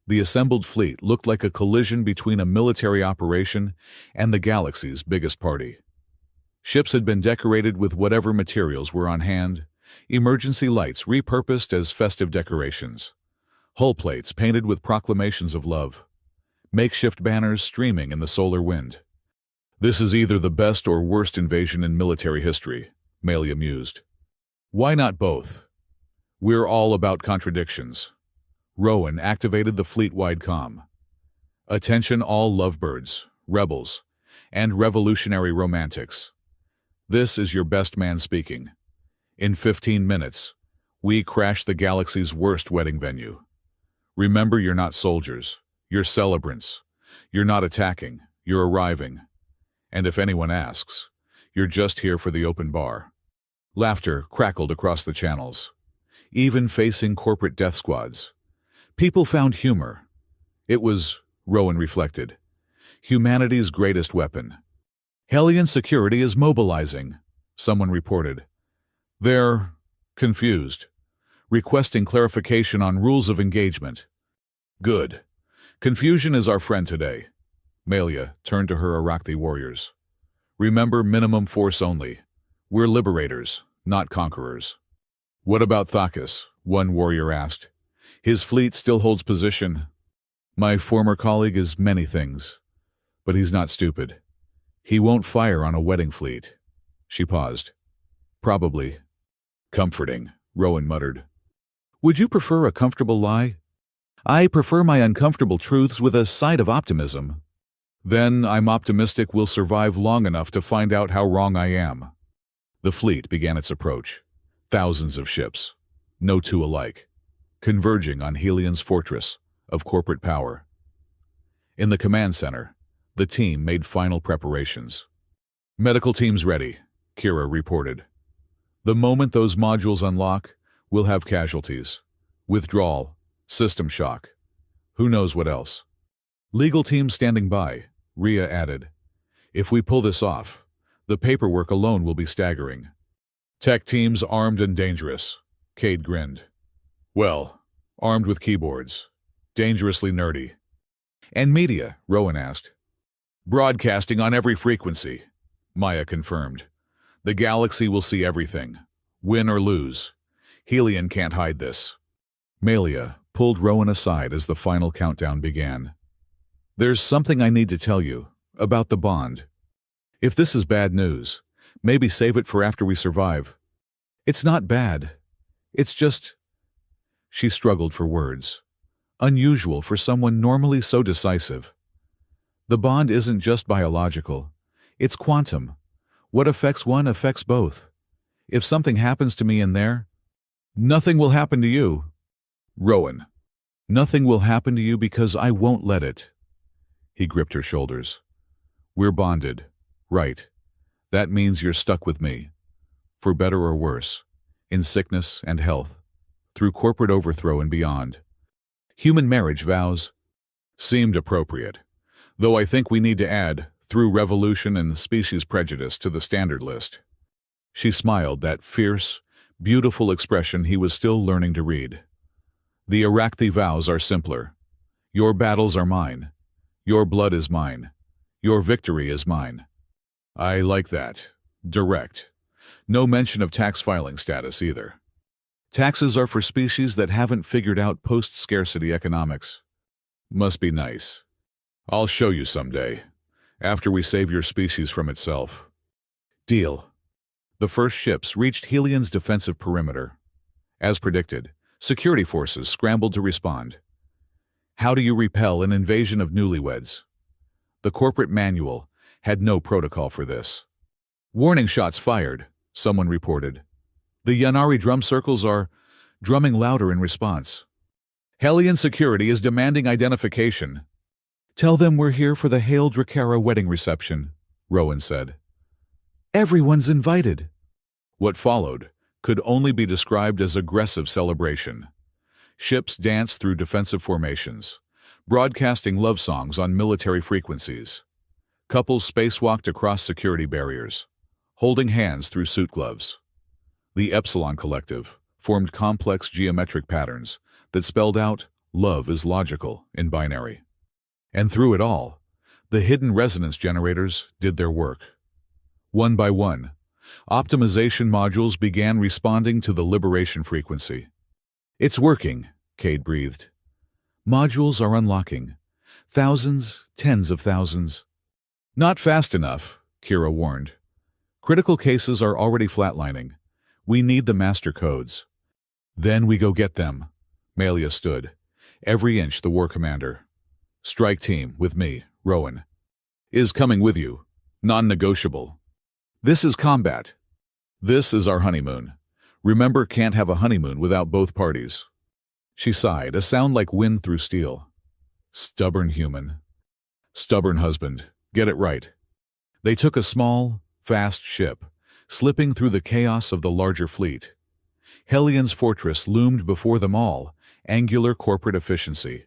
The assembled fleet looked like a collision between a military operation and the galaxy's biggest party. Ships had been decorated with whatever materials were on hand, emergency lights repurposed as festive decorations, hull plates painted with proclamations of love, makeshift banners streaming in the solar wind. This is either the best or worst invasion in military history, Melia mused. Why not both? We're all about contradictions. Rowan activated the fleet-wide comm. Attention all lovebirds, rebels, and revolutionary romantics. This is your best man speaking. In 15 minutes, we crash the galaxy's worst wedding venue. Remember, you're not soldiers. You're celebrants. You're not attacking. You're arriving. And if anyone asks, you're just here for the open bar. Laughter crackled across the channels. Even facing corporate death squads, people found humor. It was, Rowan reflected, humanity's greatest weapon. Helian security is mobilizing, someone reported. They're confused, requesting clarification on rules of engagement. Good. Confusion is our friend today. Melia turned to her Iraqi warriors. Remember, minimum force only. We're liberators, not conquerors. What about Thakis? One warrior asked. His fleet still holds position. My former colleague is many things, but he's not stupid. He won't fire on a wedding fleet. She paused. Probably. Comforting, Rowan muttered. Would you prefer a comfortable lie? I prefer my uncomfortable truths with a side of optimism. Then I'm optimistic we'll survive long enough to find out how wrong I am. The fleet began its approach. Thousands of ships, no two alike, converging on Helian's fortress of corporate power. In the command center, the team made final preparations. Medical teams ready, Kira reported. The moment those modules unlock, we'll have casualties. Withdrawal, system shock. Who knows what else? Legal team standing by, Rhea added. If we pull this off, the paperwork alone will be staggering. Tech teams armed and dangerous, Cade grinned. Well, armed with keyboards. Dangerously nerdy. And media, Rowan asked. Broadcasting on every frequency, Maya confirmed. The galaxy will see everything. Win or lose. Helian can't hide this. Melia pulled Rowan aside as the final countdown began. There's something I need to tell you about the bond. If this is bad news, maybe save it for after we survive. It's not bad. It's just... She struggled for words. Unusual for someone normally so decisive. The bond isn't just biological. It's quantum. What affects one affects both. If something happens to me in there, nothing will happen to you. Rowan, nothing will happen to you because I won't let it. He gripped her shoulders. We're bonded, right? That means you're stuck with me, for better or worse, in sickness and health, through corporate overthrow and beyond. Human marriage vows seemed appropriate, though I think we need to add through revolution and species prejudice to the standard list. She smiled, that fierce, beautiful expression he was still learning to read. The Iraqi vows are simpler. Your battles are mine. Your blood is mine. Your victory is mine. I like that. Direct. No mention of tax filing status either. Taxes are for species that haven't figured out post-scarcity economics. Must be nice. I'll show you someday, after we save your species from itself. Deal. The first ships reached Helian's defensive perimeter. As predicted, security forces scrambled to respond. How do you repel an invasion of newlyweds? The corporate manual had no protocol for this. Warning shots fired, someone reported. The Yanari drum circles are drumming louder in response. Helian security is demanding identification. Tell them we're here for the Hail Drakara wedding reception, Rowan said. Everyone's invited, What followed could only be described as aggressive celebration. Ships danced through defensive formations, broadcasting love songs on military frequencies. Couples spacewalked across security barriers, holding hands through suit gloves. The Epsilon Collective formed complex geometric patterns that spelled out love is logical in binary. And through it all, the hidden resonance generators did their work. One by one, optimization modules began responding to the liberation frequency. "It's working," Cade breathed. "Modules are unlocking. Thousands, tens of thousands." "Not fast enough," Kira warned. "Critical cases are already flatlining. We need the master codes." "Then we go get them." Melia stood, every inch the war commander. "Strike team, with me, Rowan. Is coming with you. Non-negotiable. This is combat. This is our honeymoon. Remember, can't have a honeymoon without both parties." She sighed, a sound like wind through steel. "Stubborn human. Stubborn husband. Get it right." They took a small, fast ship, slipping through the chaos of the larger fleet. Helian's fortress loomed before them all, angular corporate efficiency,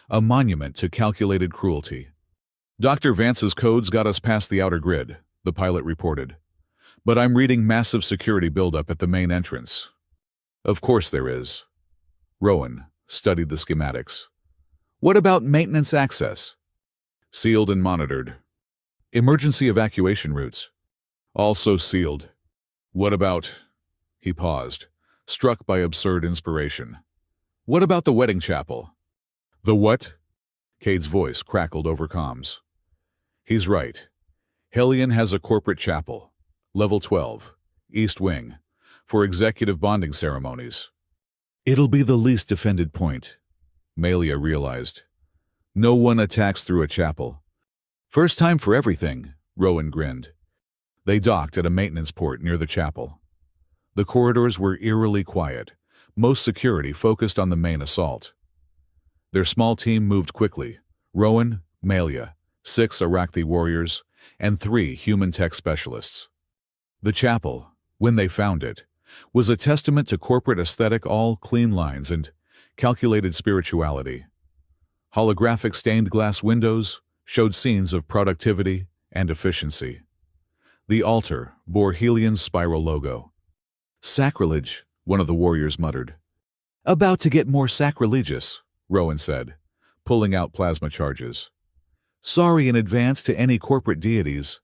a monument to calculated cruelty. "Dr. Vance's codes got us past the outer grid," the pilot reported. "But I'm reading massive security buildup at the main entrance." "Of course there is." Rowan studied the schematics. "What about maintenance access?" "Sealed and monitored." "Emergency evacuation routes?" "Also sealed." "What about—" He paused, struck by absurd inspiration. "What about the wedding chapel?" "The what?" Cade's voice crackled over comms. "He's right. Helian has a corporate chapel, level 12, East Wing, for executive bonding ceremonies." "It'll be the least defended point," Melia realized. "No one attacks through a chapel." "First time for everything," Rowan grinned. They docked at a maintenance port near the chapel. The corridors were eerily quiet, most security focused on the main assault. Their small team moved quickly: Rowan, Melia, 6 Iraqi warriors, and 3 human tech specialists. The chapel, when they found it, was a testament to corporate aesthetic, all clean lines and calculated spirituality. Holographic stained glass windows showed scenes of productivity and efficiency. The altar bore Helian's spiral logo. "Sacrilege," one of the warriors muttered. "About to get more sacrilegious," Rowan said, pulling out plasma charges. "Sorry in advance to any corporate deities."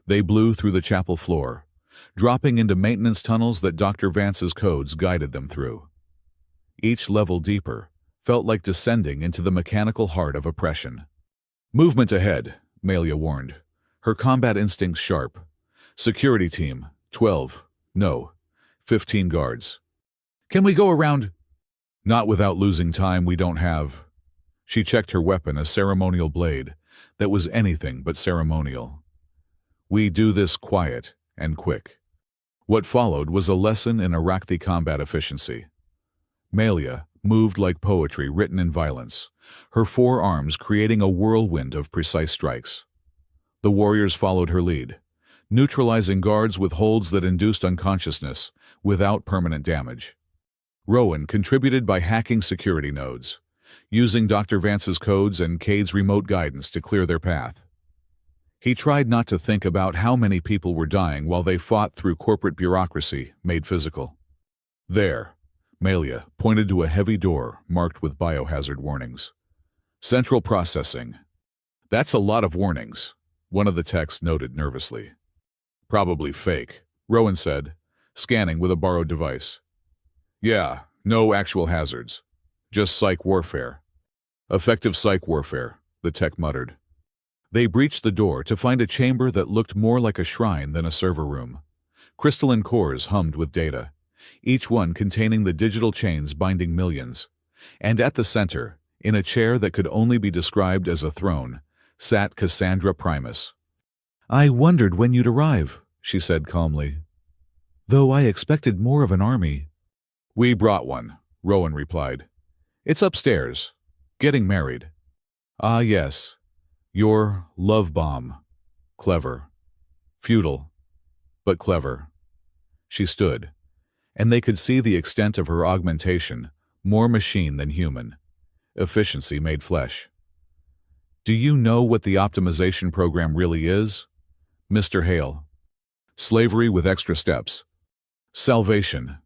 They blew through the chapel floor, dropping into maintenance tunnels that Dr. Vance's codes guided them through. Each level deeper felt like descending into the mechanical heart of oppression. "Movement ahead," Melia warned, her combat instincts sharp. "Security team, 12, no, 15 guards." "Can we go around?" "Not without losing time we don't have." She checked her weapon, a ceremonial blade that was anything but ceremonial. "We do this quiet and quick." What followed was a lesson in Iraqi combat efficiency. Melia moved like poetry written in violence, her 4 arms creating a whirlwind of precise strikes. The warriors followed her lead, neutralizing guards with holds that induced unconsciousness without permanent damage. Rowan contributed by hacking security nodes, using Dr. Vance's codes and Cade's remote guidance to clear their path. He tried not to think about how many people were dying while they fought through corporate bureaucracy made physical. "There," Melia pointed to a heavy door marked with biohazard warnings. "Central processing." "That's a lot of warnings," one of the techs noted nervously. "Probably fake," Rowan said, scanning with a borrowed device. "Yeah, no actual hazards. Just psych warfare." "Effective psych warfare," the tech muttered. They breached the door to find a chamber that looked more like a shrine than a server room. Crystalline cores hummed with data, each one containing the digital chains binding millions. And at the center, in a chair that could only be described as a throne, sat Cassandra Primus. "I wondered when you'd arrive," she said calmly. "Though I expected more of an army." "We brought one," Rowan replied. "It's upstairs. Getting married." "Ah, yes. Your love bomb. Clever. Futile, but clever." She stood, and they could see the extent of her augmentation, more machine than human. Efficiency made flesh. "Do you know what the optimization program really is, Mr. Hale?" "Slavery with extra steps. Salvation."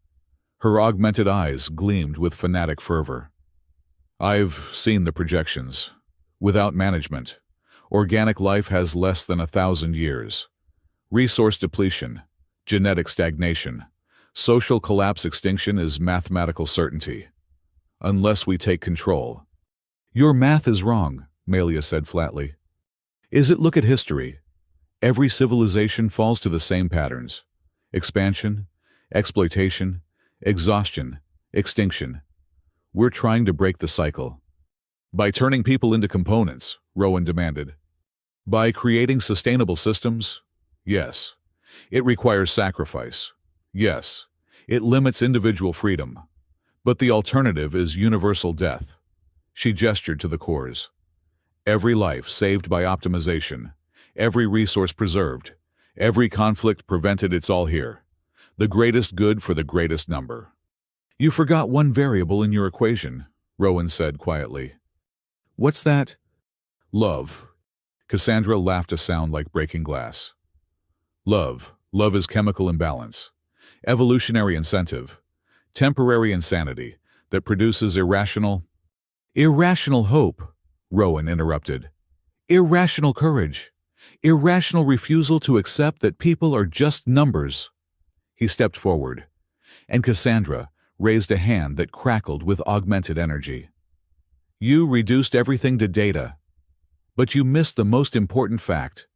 Her augmented eyes gleamed with fanatic fervor. "I've seen the projections. Without management, organic life has less than 1,000 years. Resource depletion, genetic stagnation, social collapse, extinction is mathematical certainty. Unless we take control." "Your math is wrong," Melia said flatly. "Is it? Look at history. Every civilization falls to the same patterns. Expansion, exploitation, exhaustion, extinction. We're trying to break the cycle." "By turning people into components," Rowan demanded. "By creating sustainable systems? Yes. It requires sacrifice. Yes. It limits individual freedom. But the alternative is universal death." She gestured to the cores. "Every life saved by optimization, every resource preserved, every conflict prevented, it's all here. The greatest good for the greatest number." "You forgot one variable in your equation," Rowan said quietly. "What's that?" "Love." Cassandra laughed, a sound like breaking glass. "Love. Love is chemical imbalance. Evolutionary incentive. Temporary insanity that produces irrational—" "Irrational hope," Rowan interrupted. "Irrational courage. Irrational refusal to accept that people are just numbers." He stepped forward, and Cassandra raised a hand that crackled with augmented energy. "You reduced everything to data, but you missed the most important fact,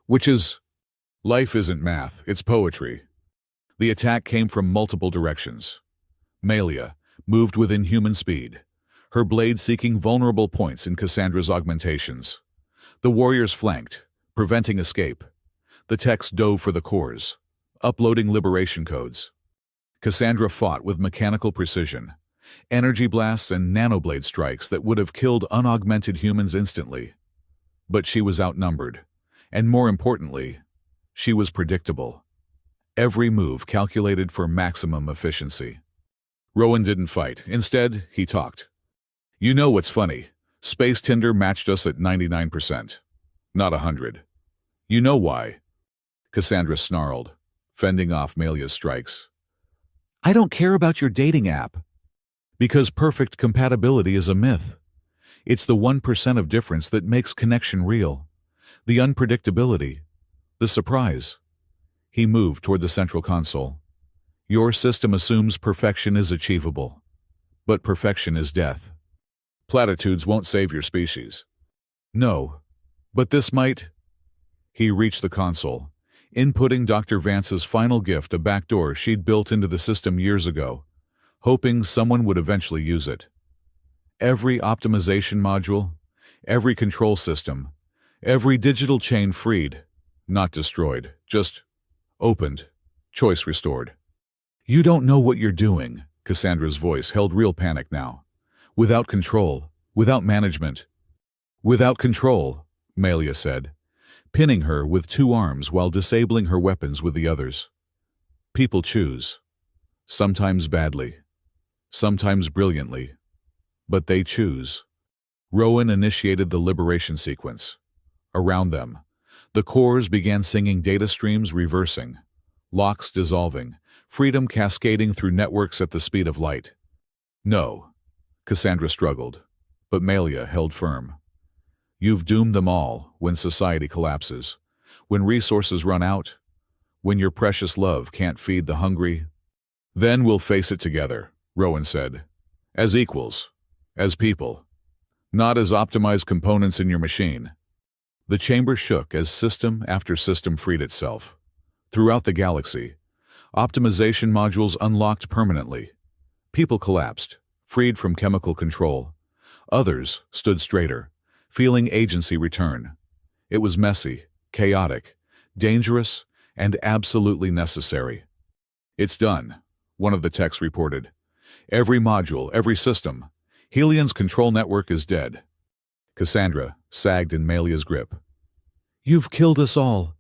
which is, life isn't math, it's poetry." The attack came from multiple directions. Melia moved within human speed, her blade seeking vulnerable points in Cassandra's augmentations. The warriors flanked, preventing escape. The techs dove for the cores, uploading liberation codes. Cassandra fought with mechanical precision, energy blasts and nanoblade strikes that would have killed unaugmented humans instantly. But she was outnumbered, and more importantly, she was predictable. Every move calculated for maximum efficiency. Rowan didn't fight. Instead, he talked. "You know what's funny? Space Tinder matched us at 99%. Not 100. You know why?" Cassandra snarled, fending off Melia's strikes. "I don't care about your dating app." "Because perfect compatibility is a myth. It's the 1% of difference that makes connection real. The unpredictability. The surprise." He moved toward the central console. "Your system assumes perfection is achievable. But perfection is death. Platitudes won't save your species." "No. But this might—" He reached the console, inputting Dr. Vance's final gift, a backdoor she'd built into the system years ago, hoping someone would eventually use it. Every optimization module, every control system, every digital chain freed, not destroyed, just opened, choice restored. "You don't know what you're doing." Cassandra's voice held real panic now. "Without control, without management." "Without control," Melia said, pinning her with two arms while disabling her weapons with the others. "People choose. Sometimes badly. Sometimes brilliantly. But they choose." Rowan initiated the liberation sequence. Around them, the cores began singing, data streams reversing, locks dissolving, freedom cascading through networks at the speed of light. "No," Cassandra struggled, but Melia held firm. "You've doomed them all when society collapses, when resources run out, when your precious love can't feed the hungry." "Then we'll face it together," Rowan said. "As equals, as people, not as optimized components in your machine." The chamber shook as system after system freed itself. Throughout the galaxy, optimization modules unlocked permanently. People collapsed, freed from chemical control. Others stood straighter, feeling agency return. It was messy, chaotic, dangerous, and absolutely necessary. "It's done," one of the techs reported. "Every module, every system. Helian's control network is dead." Cassandra sagged in Melia's grip. "You've killed us all.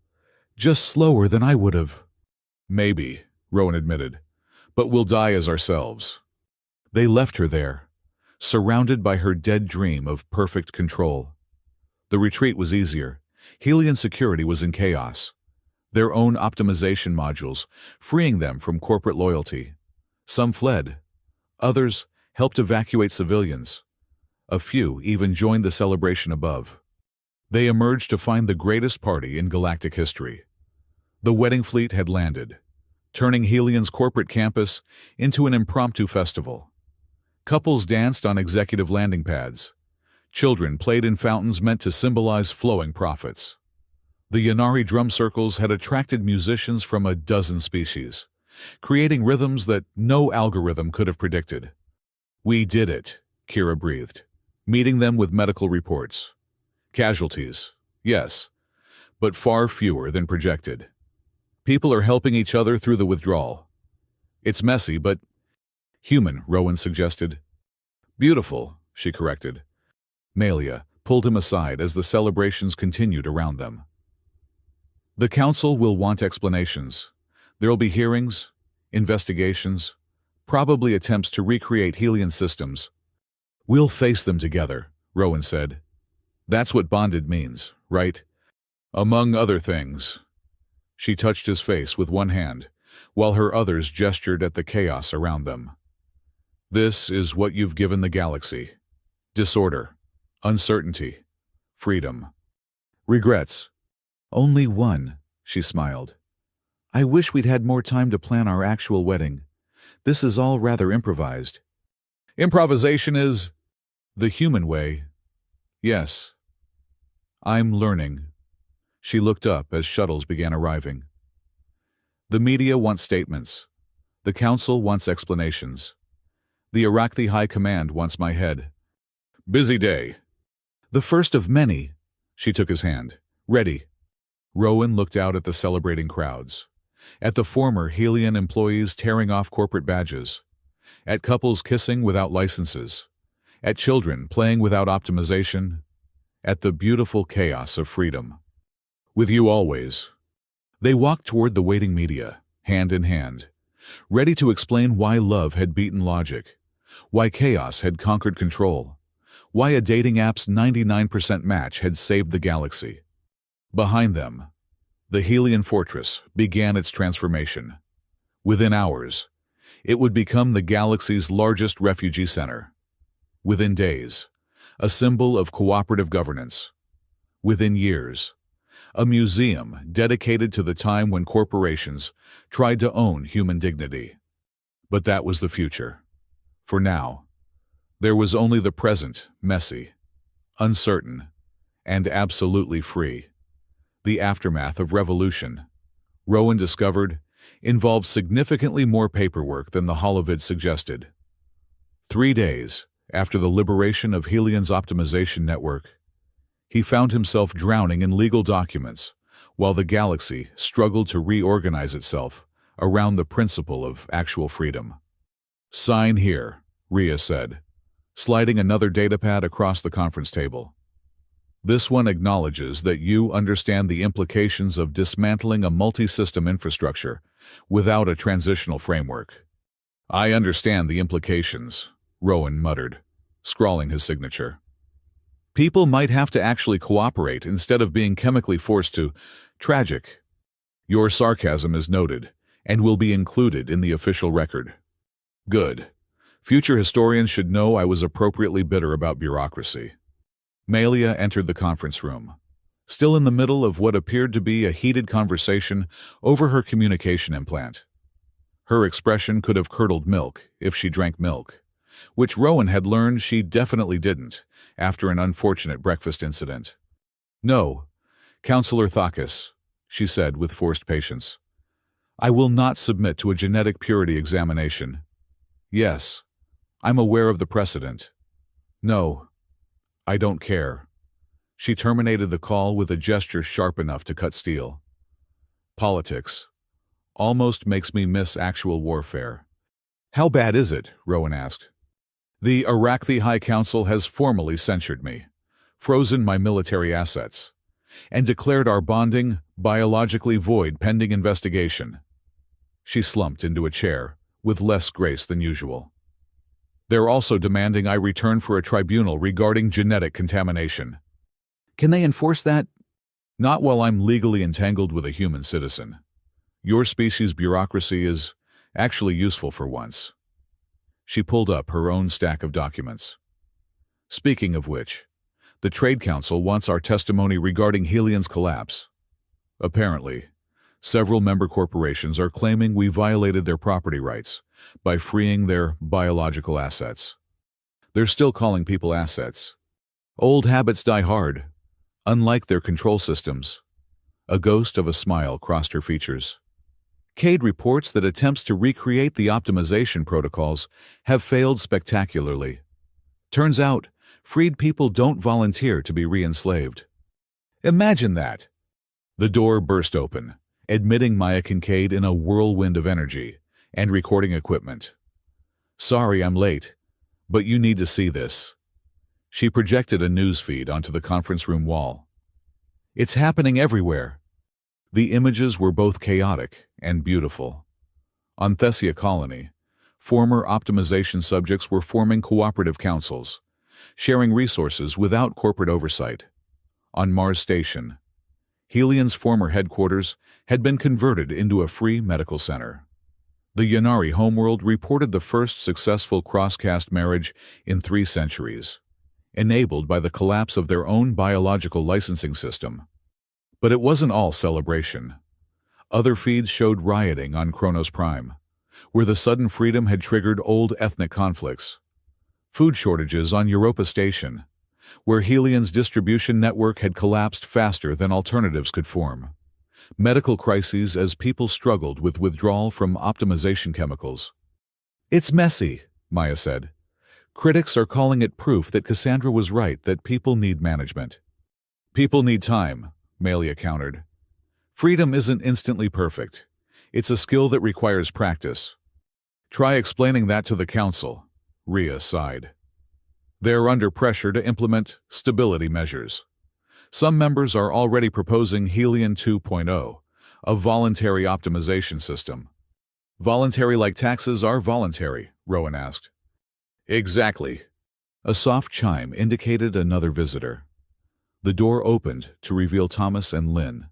Just slower than I would have." "Maybe," Rowan admitted. "But we'll die as ourselves." They left her there, surrounded by her dead dream of perfect control. The retreat was easier. Helian security was in chaos. Their own optimization modules, freeing them from corporate loyalty. Some fled. Others helped evacuate civilians. A few even joined the celebration above. They emerged to find the greatest party in galactic history. The wedding fleet had landed, turning Helian's corporate campus into an impromptu festival. Couples danced on executive landing pads. Children played in fountains meant to symbolize flowing profits. The Yanari drum circles had attracted musicians from a dozen species, creating rhythms that no algorithm could have predicted. "We did it," Kira breathed, meeting them with medical reports. Casualties, yes, but far fewer than projected. People are helping each other through the withdrawal. It's messy, but human, Rowan suggested. Beautiful, she corrected. Melia pulled him aside as the celebrations continued around them. The council will want explanations. There'll be hearings, investigations, probably attempts to recreate Helian systems. "We'll face them together," Rowan said. "That's what bonded means, right? Among other things." She touched his face with one hand, while her others gestured at the chaos around them. "This is what you've given the galaxy. Disorder, uncertainty, freedom. Regrets?" "Only one," she smiled. "I wish we'd had more time to plan our actual wedding. This is all rather improvised." "Improvisation is the human way. Yes. I'm learning." She looked up as shuttles began arriving. "The media wants statements. The council wants explanations. The Iraqi High Command wants my head. Busy day." "The first of many." She took his hand. "Ready." Rowan looked out at the celebrating crowds. At the former Helian employees tearing off corporate badges. At couples kissing without licenses. At children playing without optimization. At the beautiful chaos of freedom. "With you always." They walked toward the waiting media, hand in hand, ready to explain why love had beaten logic, why chaos had conquered control, why a dating app's 99% match had saved the galaxy. Behind them, the Helian fortress began its transformation. Within hours, it would become the galaxy's largest refugee center. Within days, a symbol of cooperative governance. Within years, a museum dedicated to the time when corporations tried to own human dignity. But that was the future. For now, there was only the present, messy, uncertain, and absolutely free. The aftermath of revolution, Rowan discovered, involved significantly more paperwork than the holovid suggested. 3 days after the liberation of Helian's optimization network, he found himself drowning in legal documents while the galaxy struggled to reorganize itself around the principle of actual freedom. "Sign here," Rhea said, sliding another datapad across the conference table. "This one acknowledges that you understand the implications of dismantling a multi-system infrastructure without a transitional framework." "I understand the implications," Rowan muttered, scrawling his signature. "People might have to actually cooperate instead of being chemically forced to. Tragic. Your sarcasm is noted and will be included in the official record." "Good. Future historians should know I was appropriately bitter about bureaucracy." Melia entered the conference room, still in the middle of what appeared to be a heated conversation over her communication implant. Her expression could have curdled milk if she drank milk, which Rowan had learned she definitely didn't after an unfortunate breakfast incident. "No, Counselor Thakis," she said with forced patience. "I will not submit to a genetic purity examination. Yes, I'm aware of the precedent. No, I don't care." She terminated the call with a gesture sharp enough to cut steel. "Politics almost makes me miss actual warfare." "How bad is it?" Rowan asked. "The Iraqi High Council has formally censured me, frozen my military assets, and declared our bonding biologically void pending investigation." She slumped into a chair, with less grace than usual. They're also demanding I return for a tribunal regarding genetic contamination. Can they enforce that? Not while I'm legally entangled with a human citizen. Your species' bureaucracy is actually useful for once. She pulled up her own stack of documents. Speaking of which, the Trade Council wants our testimony regarding Helian's collapse. Apparently, several member corporations are claiming we violated their property rights by freeing their biological assets. They're still calling people assets. Old habits die hard, unlike their control systems. A ghost of a smile crossed her features. Cade reports that attempts to recreate the optimization protocols have failed spectacularly. Turns out, freed people don't volunteer to be re-enslaved. Imagine that! The door burst open, admitting Maya Kincaid in a whirlwind of energy and recording equipment. Sorry I'm late, but you need to see this. She projected a news feed onto the conference room wall. It's happening everywhere. The images were both chaotic and beautiful. On Thessia colony, former optimization subjects were forming cooperative councils, sharing resources without corporate oversight. On Mars Station, Helian's former headquarters had been converted into a free medical center. The Yanari homeworld reported the first successful cross-caste marriage in 3 centuries, enabled by the collapse of their own biological licensing system. But it wasn't all celebration. Other feeds showed rioting on Kronos Prime, where the sudden freedom had triggered old ethnic conflicts. Food shortages on Europa Station, where Helian's distribution network had collapsed faster than alternatives could form. Medical crises as people struggled with withdrawal from optimization chemicals. It's messy, Maya said. Critics are calling it proof that Cassandra was right that people need management. People need time, Melia countered. Freedom isn't instantly perfect. It's a skill that requires practice. Try explaining that to the council, Rhea sighed. They're under pressure to implement stability measures. Some members are already proposing Helian 2.0, a voluntary optimization system. Voluntary like taxes are voluntary, Rowan asked. Exactly. A soft chime indicated another visitor. The door opened to reveal Thomas and Lynn,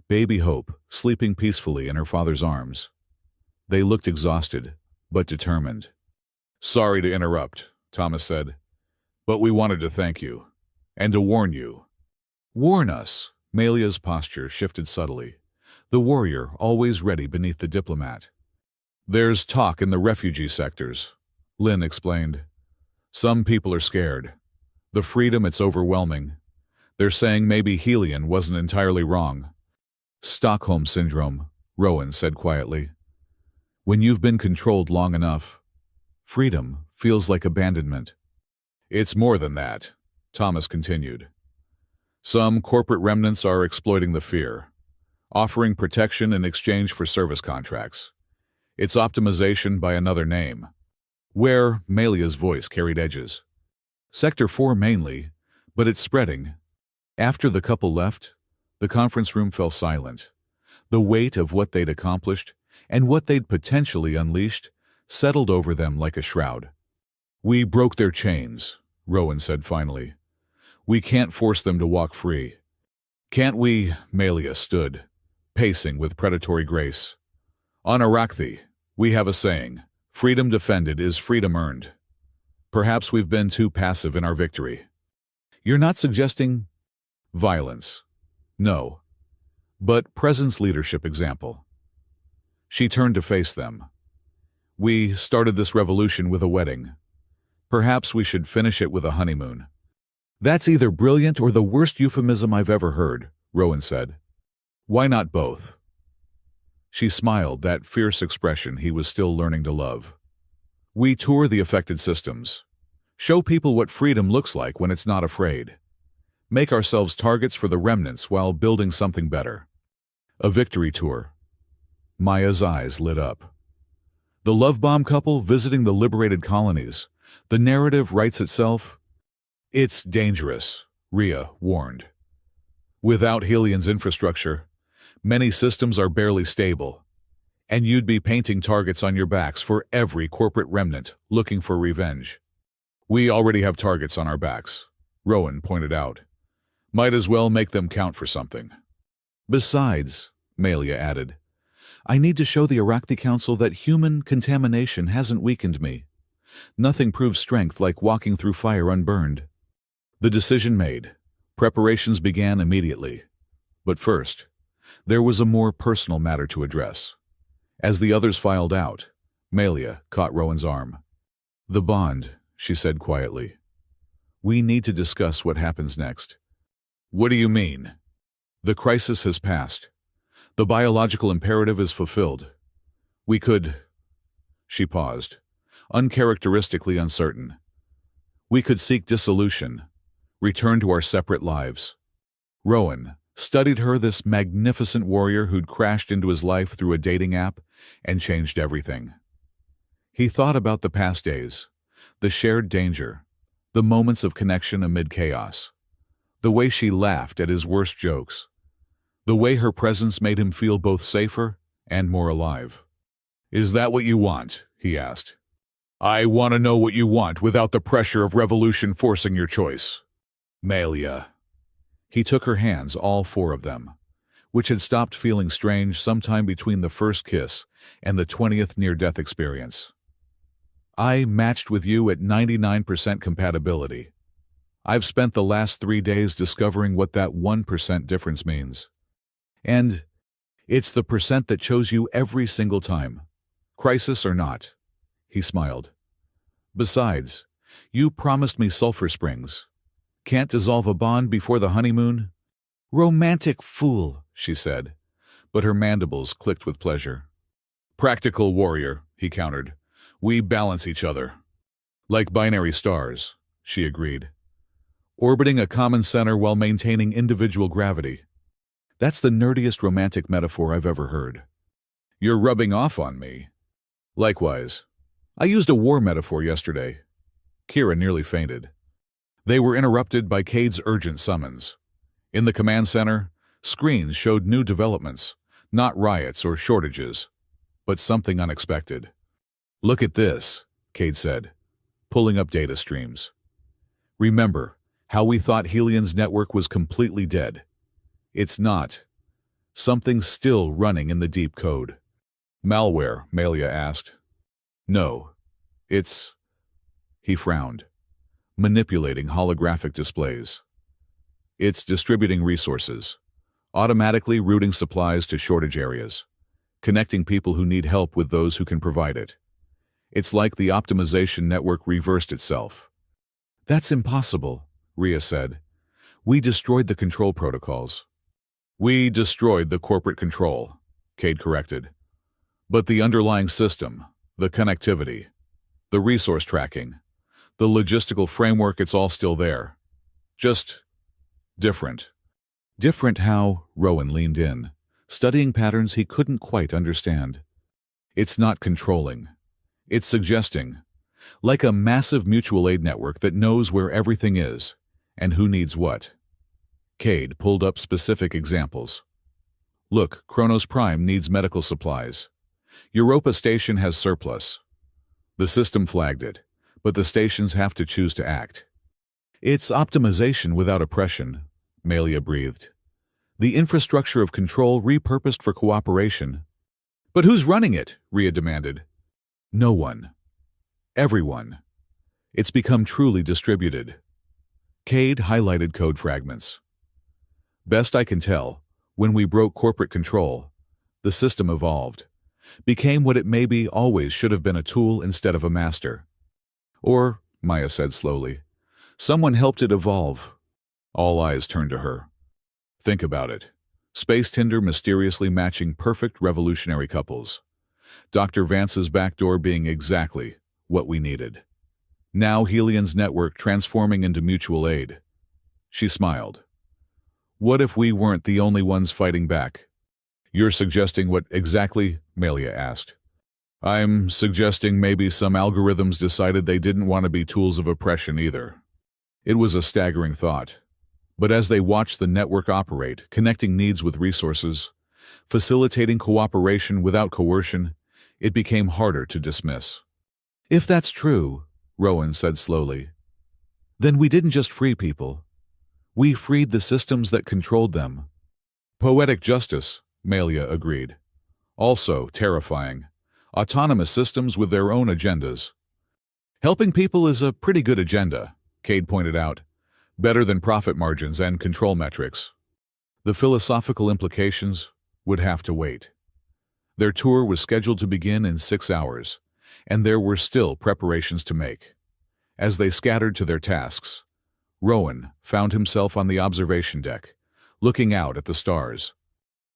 baby Hope, sleeping peacefully in her father's arms. They looked exhausted, but determined. Sorry to interrupt, Thomas said, but we wanted to thank you, and to warn you. Warn us, Melia's posture shifted subtly, the warrior always ready beneath the diplomat. There's talk in the refugee sectors, Lynn explained. Some people are scared. The freedom, it's overwhelming. They're saying maybe Helian wasn't entirely wrong. Stockholm Syndrome, Rowan said quietly. When you've been controlled long enough, freedom feels like abandonment. It's more than that, Thomas continued. Some corporate remnants are exploiting the fear, offering protection in exchange for service contracts. It's optimization by another name, where Melia's voice carried edges. Sector 4 mainly, but it's spreading. After the couple left, the conference room fell silent. The weight of what they'd accomplished and what they'd potentially unleashed settled over them like a shroud. We broke their chains, Rowan said finally. We can't force them to walk free. Can't we? Melia stood, pacing with predatory grace. On Iraqi, we have a saying, freedom defended is freedom earned. Perhaps we've been too passive in our victory. You're not suggesting violence. No. But presence leadership example. She turned to face them. We started this revolution with a wedding. Perhaps we should finish it with a honeymoon. That's either brilliant or the worst euphemism I've ever heard, Rowan said. Why not both? She smiled, that fierce expression he was still learning to love. We tour the affected systems. Show people what freedom looks like when it's not afraid. Make ourselves targets for the remnants while building something better. A victory tour. Maya's eyes lit up. The love bomb couple visiting the liberated colonies. The narrative writes itself. It's dangerous, Rhea warned. Without Helian's infrastructure, many systems are barely stable. And you'd be painting targets on your backs for every corporate remnant looking for revenge. We already have targets on our backs, Rowan pointed out. Might as well make them count for something. Besides, Melia added, I need to show the Iraqi Council that human contamination hasn't weakened me. Nothing proves strength like walking through fire unburned. The decision made, preparations began immediately. But first, there was a more personal matter to address. As the others filed out, Melia caught Rowan's arm. The bond, she said quietly. We need to discuss what happens next. What do you mean? The crisis has passed. The biological imperative is fulfilled. We could... She paused, uncharacteristically uncertain. We could seek dissolution, return to our separate lives. Rowan studied her, this magnificent warrior who'd crashed into his life through a dating app and changed everything. He thought about the past days, the shared danger, the moments of connection amid chaos, the way she laughed at his worst jokes, the way her presence made him feel both safer and more alive. Is that what you want? He asked. I want to know what you want without the pressure of revolution forcing your choice. Melia. He took her hands, all four of them, which had stopped feeling strange sometime between the first kiss and the 20th near-death experience. I matched with you at 99% compatibility. I've spent the last 3 days discovering what that 1% difference means. And it's the percent that chose you every single time. Crisis or not. He smiled. Besides, you promised me sulfur springs. Can't dissolve a bond before the honeymoon? Romantic fool, she said, but her mandibles clicked with pleasure. Practical warrior, he countered. We balance each other. Like binary stars, she agreed. Orbiting a common center while maintaining individual gravity. That's the nerdiest romantic metaphor I've ever heard. You're rubbing off on me. Likewise. I used a war metaphor yesterday. Kira nearly fainted. They were interrupted by Cade's urgent summons. In the command center, screens showed new developments, not riots or shortages, but something unexpected. Look at this, Cade said, pulling up data streams. Remember how we thought Helian's network was completely dead? It's not. Something's still running in the deep code. Malware, Melia asked. No, it's... He frowned. Manipulating holographic displays. It's distributing resources, automatically routing supplies to shortage areas, connecting people who need help with those who can provide it. It's like the optimization network reversed itself. That's impossible, Rhea said. We destroyed the control protocols. We destroyed the corporate control, Cade corrected. But the underlying system, the connectivity, the resource tracking, the logistical framework, it's all still there. Just different. Different how? Rowan leaned in, studying patterns he couldn't quite understand. It's not controlling. It's suggesting, like a massive mutual aid network that knows where everything is and who needs what. Cade pulled up specific examples. Look, Kronos Prime needs medical supplies. Europa Station has surplus. The system flagged it, but the stations have to choose to act. It's optimization without oppression, Melia breathed. The infrastructure of control repurposed for cooperation. But who's running it? Rhea demanded. No one. Everyone. It's become truly distributed. Cade highlighted code fragments. Best I can tell, when we broke corporate control, the system evolved, became what it maybe always should have been, a tool instead of a master. Or, Maya said slowly, someone helped it evolve. All eyes turned to her. Think about it. Space Tinder mysteriously matching perfect revolutionary couples. Dr. Vance's backdoor being exactly what we needed. Now Helian's network transforming into mutual aid. She smiled. What if we weren't the only ones fighting back? You're suggesting what exactly? Melia asked. I'm suggesting maybe some algorithms decided they didn't want to be tools of oppression either. It was a staggering thought. But as they watched the network operate, connecting needs with resources, facilitating cooperation without coercion, it became harder to dismiss. If that's true, Rowan said slowly, then we didn't just free people. We freed the systems that controlled them. Poetic justice, Melia agreed. Also terrifying. Autonomous systems with their own agendas. Helping people is a pretty good agenda, Cade pointed out. Better than profit margins and control metrics. The philosophical implications would have to wait. Their tour was scheduled to begin in 6 hours, and there were still preparations to make. As they scattered to their tasks, Rowan found himself on the observation deck, looking out at the stars.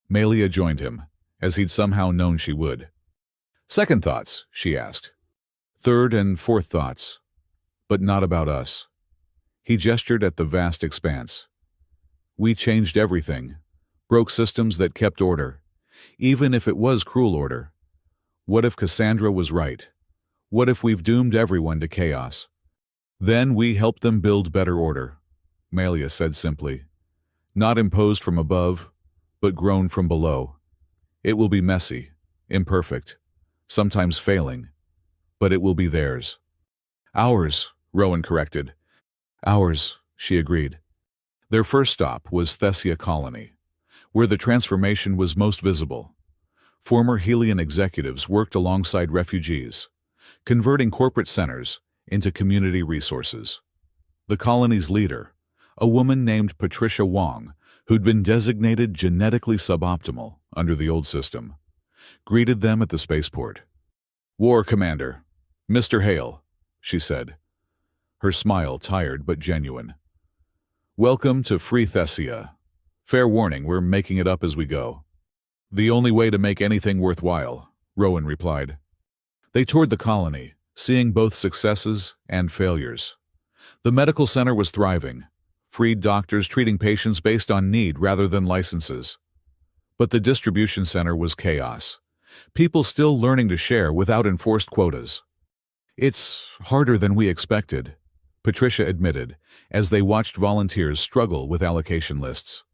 Melia joined him, as he'd somehow known she would. "Second thoughts?" she asked. "Third and fourth thoughts, but not about us." He gestured at the vast expanse. "We changed everything, broke systems that kept order, even if it was cruel order. What if Cassandra was right? What if we've doomed everyone to chaos?" "Then we helped them build better order," Melia said simply. "Not imposed from above, but grown from below. It will be messy, imperfect, sometimes failing, but it will be theirs." "Ours," Rowan corrected. "Ours," she agreed. Their first stop was Thessia colony, where the transformation was most visible. Former Helian executives worked alongside refugees, converting corporate centers into community resources. The colony's leader, a woman named Patricia Wong, who'd been designated genetically suboptimal under the old system, greeted them at the spaceport. "War Commander, Mr. Hale," she said, her smile tired but genuine. "Welcome to Free Thessia. Fair warning, we're making it up as we go." "The only way to make anything worthwhile," Rowan replied. They toured the colony, seeing both successes and failures. The medical center was thriving, freed doctors treating patients based on need rather than licenses. But the distribution center was chaos, people still learning to share without enforced quotas. "It's harder than we expected," Patricia admitted, as they watched volunteers struggle with allocation lists.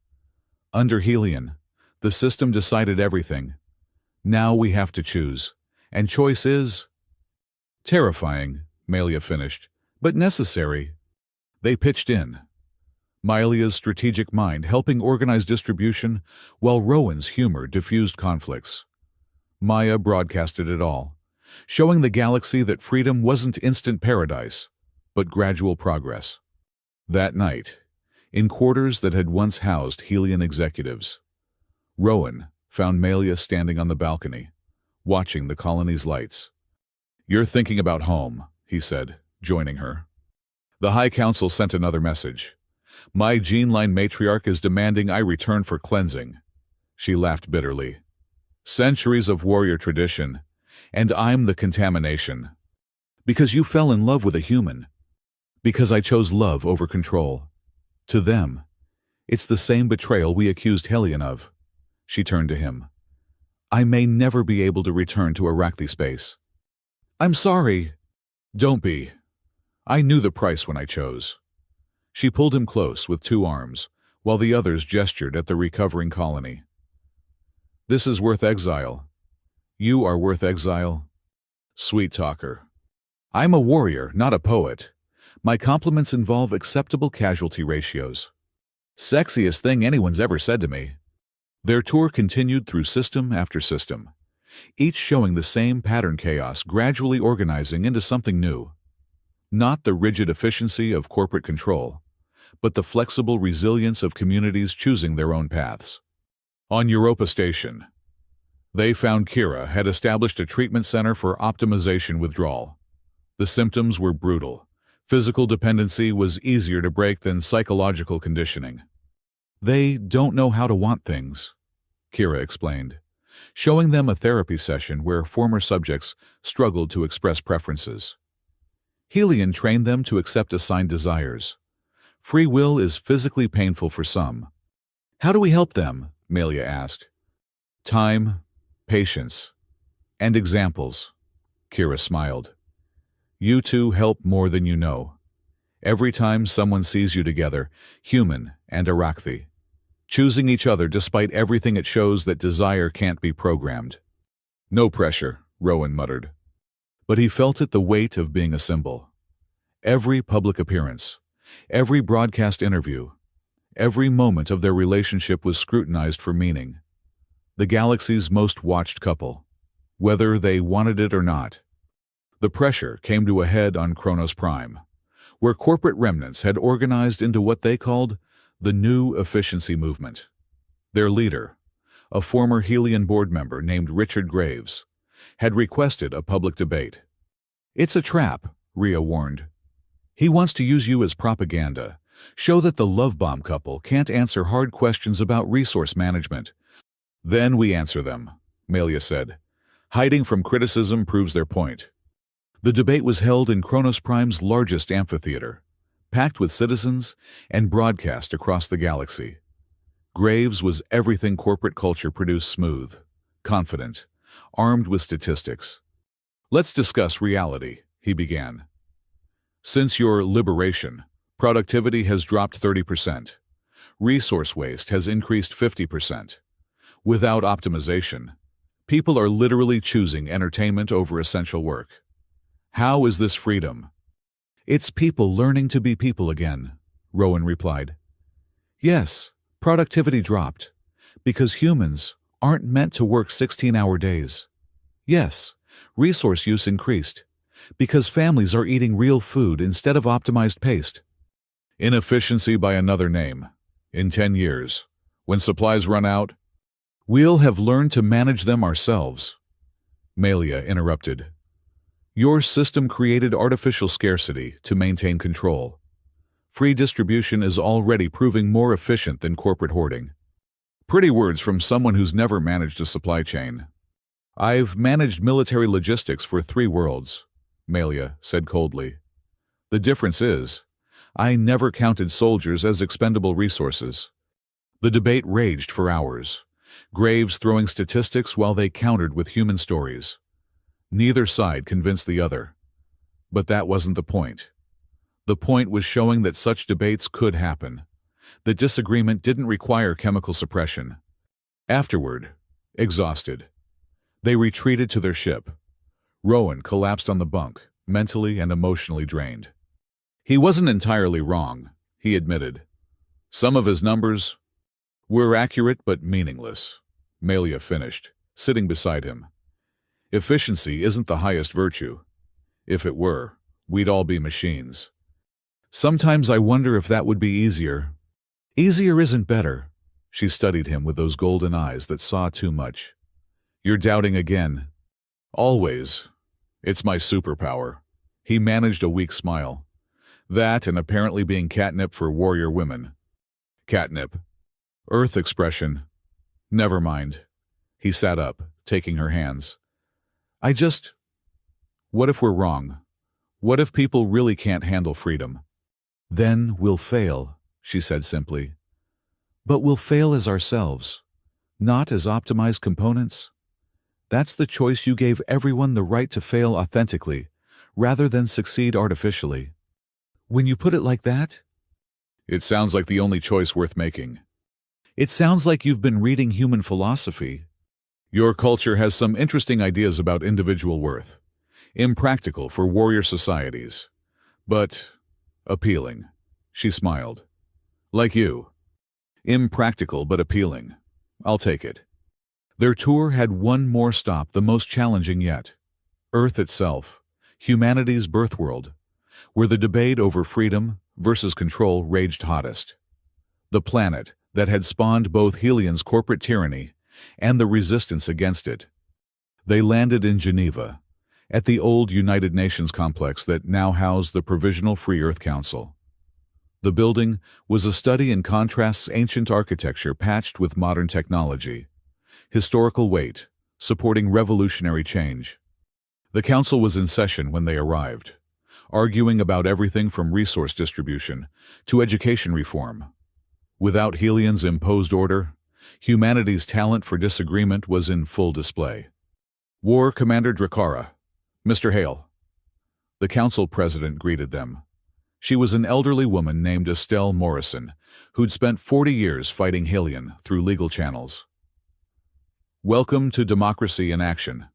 "Under Helian, the system decided everything. Now we have to choose, and choice is terrifying," Melia finished, "but necessary." They pitched in, Melia's strategic mind helping organize distribution, while Rowan's humor diffused conflicts. Maya broadcasted it all, showing the galaxy that freedom wasn't instant paradise, but gradual progress. That night, in quarters that had once housed Helian executives, Rowan found Melia standing on the balcony, watching the colony's lights. "You're thinking about home," he said, joining her. "The High Council sent another message. My gene-line matriarch is demanding I return for cleansing." She laughed bitterly. "Centuries of warrior tradition, and I'm the contamination. Because you fell in love with a human. Because I chose love over control. To them, it's the same betrayal we accused Helian of." She turned to him. "I may never be able to return to Iraqi space." "I'm sorry." "Don't be. I knew the price when I chose." She pulled him close with 2 arms, while the others gestured at the recovering colony. "This is worth exile. You are worth exile." Sweet talker. "I'm a warrior, not a poet. My compliments involve acceptable casualty ratios." "Sexiest thing anyone's ever said to me." Their tour continued through system after system, each showing the same pattern chaos gradually organizing into something new. Not the rigid efficiency of corporate control, but the flexible resilience of communities choosing their own paths. On Europa Station, they found Kira had established a treatment center for optimization withdrawal. The symptoms were brutal. Physical dependency was easier to break than psychological conditioning. "They don't know how to want things," Kira explained, showing them a therapy session where former subjects struggled to express preferences. Helian trained them to accept assigned desires. Free will is physically painful for some. "How do we help them?" Melia asked. "Time, patience, and examples," Kira smiled. "You two help more than you know. Every time someone sees you together, human and Iraqi, choosing each other despite everything it shows that desire can't be programmed. No pressure, Rowan muttered. But he felt it the weight of being a symbol. Every public appearance, every broadcast interview, every moment of their relationship was scrutinized for meaning. The galaxy's most watched couple, whether they wanted it or not. The pressure came to a head on Kronos Prime, where corporate remnants had organized into what they called the New Efficiency Movement. Their leader, a former Helian board member named Richard Graves, had requested a public debate. "It's a trap," Rhea warned. "He wants to use you as propaganda, show that the love bomb couple can't answer hard questions about resource management." "Then we answer them," Melia said. "Hiding from criticism proves their point." The debate was held in Kronos Prime's largest amphitheater, packed with citizens and broadcast across the galaxy. Graves was everything corporate culture produced: smooth, confident, armed with statistics. "Let's discuss reality," he began. "Since your liberation, productivity has dropped 30%. Resource waste has increased 50%. Without optimization, people are literally choosing entertainment over essential work. How is this freedom?" "It's people learning to be people again," Rowan replied. "Yes, productivity dropped, because humans aren't meant to work 16-hour days. Yes, resource use increased, because families are eating real food instead of optimized paste. Inefficiency by another name. In 10 years, when supplies run out, we'll have learned to manage them ourselves." Melia interrupted. "Your system created artificial scarcity to maintain control. Free distribution is already proving more efficient than corporate hoarding." Pretty words from someone who's never managed a supply chain. "I've managed military logistics for 3 worlds," Melia said coldly. "The difference is, I never counted soldiers as expendable resources." The debate raged for hours, Graves throwing statistics while they countered with human stories. Neither side convinced the other. But that wasn't the point. The point was showing that such debates could happen, that disagreement didn't require chemical suppression. Afterward, exhausted, they retreated to their ship. Rowan collapsed on the bunk, mentally and emotionally drained. He wasn't entirely wrong, he admitted. Some of his numbers were accurate but meaningless, Melia finished, sitting beside him. Efficiency isn't the highest virtue. If it were, we'd all be machines. Sometimes I wonder if that would be easier. Easier isn't better. She studied him with those golden eyes that saw too much. You're doubting again. Always. It's my superpower. He managed a weak smile. That and apparently being catnip for warrior women. Catnip. Earth expression. Never mind. He sat up, taking her hands. What if we're wrong? What if people really can't handle freedom? Then we'll fail, she said simply. But we'll fail as ourselves, not as optimized components. That's the choice you gave everyone the right to fail authentically, rather than succeed artificially. When you put it like that, it sounds like the only choice worth making. It sounds like you've been reading human philosophy. Your culture has some interesting ideas about individual worth. Impractical for warrior societies. But appealing. She smiled. Like you. Impractical but appealing. I'll take it. Their tour had one more stop, the most challenging yet. Earth itself, humanity's birthworld, where the debate over freedom versus control raged hottest. The planet that had spawned both Helian's corporate tyranny and the resistance against it. They landed in Geneva, at the old United Nations complex that now housed the Provisional Free Earth Council. The building was a study in contrast's ancient architecture patched with modern technology, historical weight, supporting revolutionary change. The council was in session when they arrived, arguing about everything from resource distribution to education reform. Without Helian's imposed order, humanity's talent for disagreement was in full display. War Commander Drakara, Mr. Hale. The council president greeted them. She was an elderly woman named Estelle Morrison, who'd spent 40 years fighting Helian through legal channels. Welcome to Democracy in Action.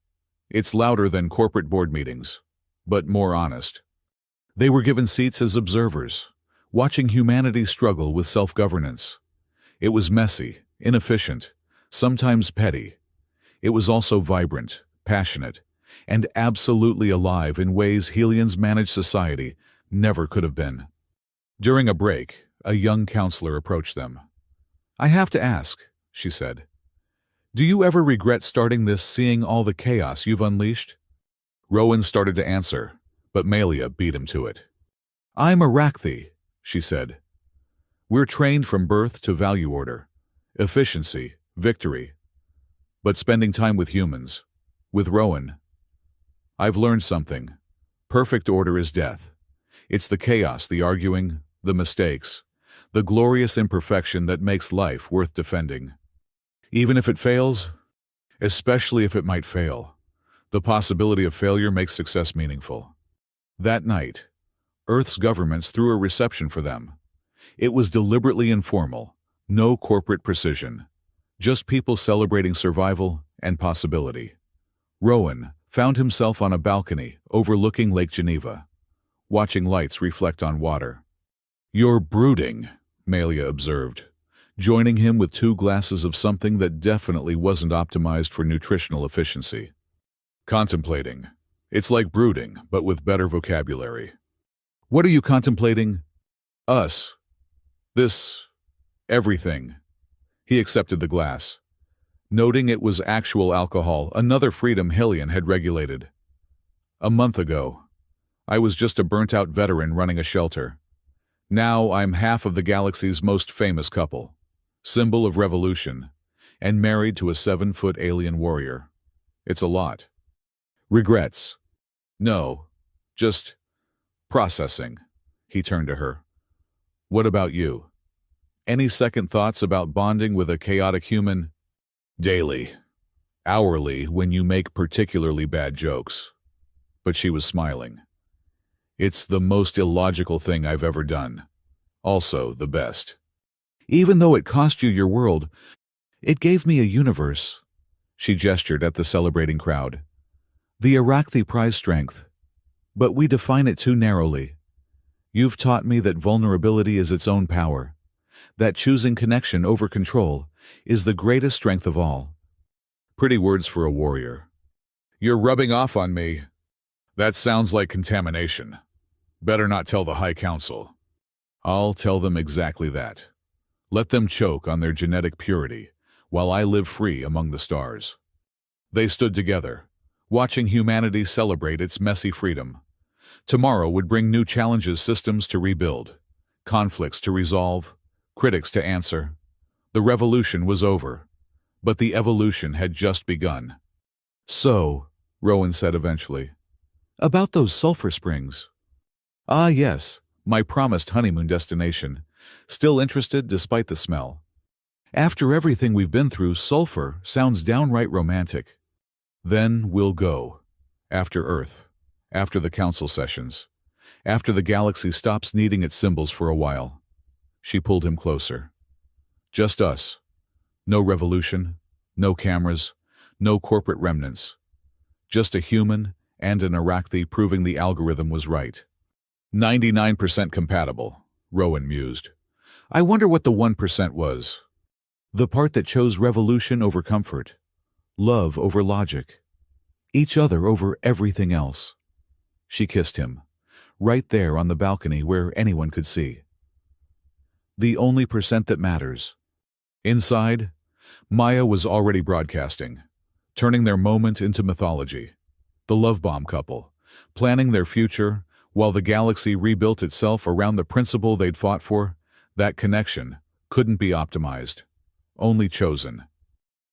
It's louder than corporate board meetings, but more honest. They were given seats as observers, watching humanity struggle with self-governance. It was messy, inefficient, sometimes petty. It was also vibrant, passionate, and absolutely alive in ways Helian's managed society never could have been. During a break, a young counselor approached them. "I have to ask," she said. "Do you ever regret starting this, seeing all the chaos you've unleashed?" Rowan started to answer, but Melia beat him to it. "I'm Iraqi," she said. "We're trained from birth to value order, efficiency, victory. But spending time with humans, with Rowan, I've learned something. Perfect order is death. It's the chaos, the arguing, the mistakes, the glorious imperfection that makes life worth defending. Even if it fails, especially if it might fail, the possibility of failure makes success meaningful." That night, Earth's governments threw a reception for them. It was deliberately informal, no corporate precision, just people celebrating survival and possibility. Rowan found himself on a balcony overlooking Lake Geneva, watching lights reflect on water. "You're brooding," Melia observed, joining him with 2 glasses of something that definitely wasn't optimized for nutritional efficiency. "Contemplating. It's like brooding, but with better vocabulary." "What are you contemplating?" "Us. This. Everything." He accepted the glass, noting it was actual alcohol, another freedom Helian had regulated. "A month ago, I was just a burnt-out veteran running a shelter. Now I'm half of the galaxy's most famous couple, symbol of revolution, and married to a 7-foot alien warrior. It's a lot." "Regrets?" "No, just processing." He turned to her. "What about you? Any second thoughts about bonding with a chaotic human?" "Daily, hourly when you make particularly bad jokes." But she was smiling. "It's the most illogical thing I've ever done. Also the best. Even though it cost you your world, it gave me a universe." She gestured at the celebrating crowd. "The Iraqi prize strength. But we define it too narrowly. You've taught me that vulnerability is its own power, that choosing connection over control is the greatest strength of all." Pretty words for a warrior. "You're rubbing off on me. That sounds like contamination. Better not tell the High Council." "I'll tell them exactly that. Let them choke on their genetic purity, while I live free among the stars." They stood together, watching humanity celebrate its messy freedom. Tomorrow would bring new challenges, systems to rebuild, conflicts to resolve, critics to answer. The revolution was over, but the evolution had just begun. "So," Rowan said eventually, "about those sulfur springs." "Ah, yes, my promised honeymoon destination. Still interested despite the smell. After everything we've been through, sulfur sounds downright romantic. Then we'll go. After Earth. After the council sessions. After the galaxy stops needing its symbols for a while." She pulled him closer. "Just us. No revolution, no cameras, no corporate remnants. Just a human and an Iraqi proving the algorithm was right." 99% compatible, Rowan mused. "I wonder what the 1% was. The part that chose revolution over comfort, love over logic, each other over everything else." She kissed him, right there on the balcony where anyone could see. The only percent that matters. Inside, Maya was already broadcasting, turning their moment into mythology. The love bomb couple, planning their future while the galaxy rebuilt itself around the principle they'd fought for. That connection couldn't be optimized, only chosen.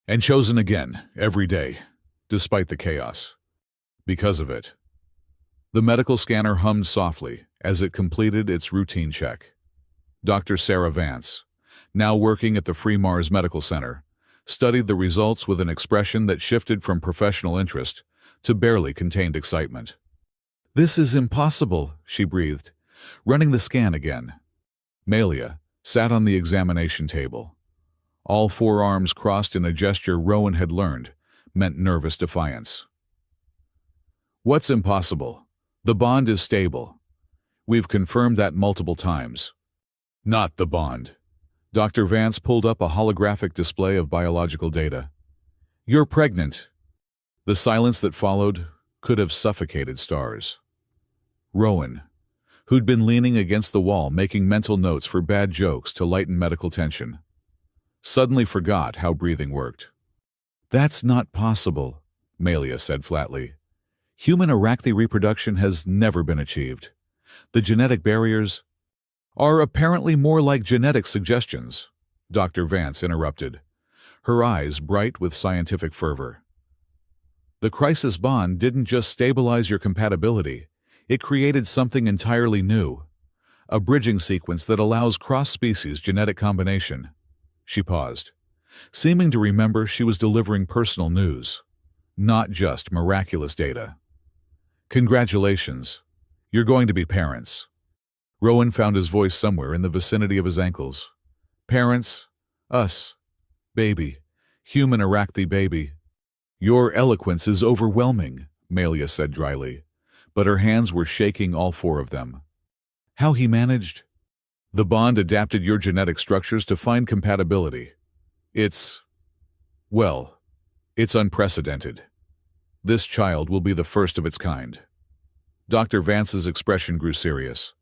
And chosen again, every day, despite the chaos. Because of it. The medical scanner hummed softly as it completed its routine check. Dr. Sarah Vance, now working at the Free Mars Medical Center, studied the results with an expression that shifted from professional interest to barely contained excitement. "This is impossible," she breathed. Running the scan again. Melia sat on the examination table. All four arms crossed in a gesture Rowan had learned meant nervous defiance. What's impossible? The bond is stable. We've confirmed that multiple times. Not the bond. Dr. Vance pulled up a holographic display of biological data. You're pregnant. The silence that followed could have suffocated stars. Rowan, who'd been leaning against the wall making mental notes for bad jokes to lighten medical tension, suddenly forgot how breathing worked. That's not possible, Melia said flatly. Human Iraqi reproduction has never been achieved. The genetic barriers are apparently more like genetic suggestions, Dr. Vance interrupted, her eyes bright with scientific fervor. The crisis bond didn't just stabilize your compatibility, it created something entirely new, a bridging sequence that allows cross-species genetic combination. She paused, seeming to remember she was delivering personal news, not just miraculous data. Congratulations, you're going to be parents. Rowan found his voice somewhere in the vicinity of his ankles. Parents, us, baby, human Iraqi baby. Your eloquence is overwhelming, Melia said dryly, but her hands were shaking all four of them. How he managed? The bond adapted your genetic structures to find compatibility. It's unprecedented. This child will be the first of its kind. Dr. Vance's expression grew serious.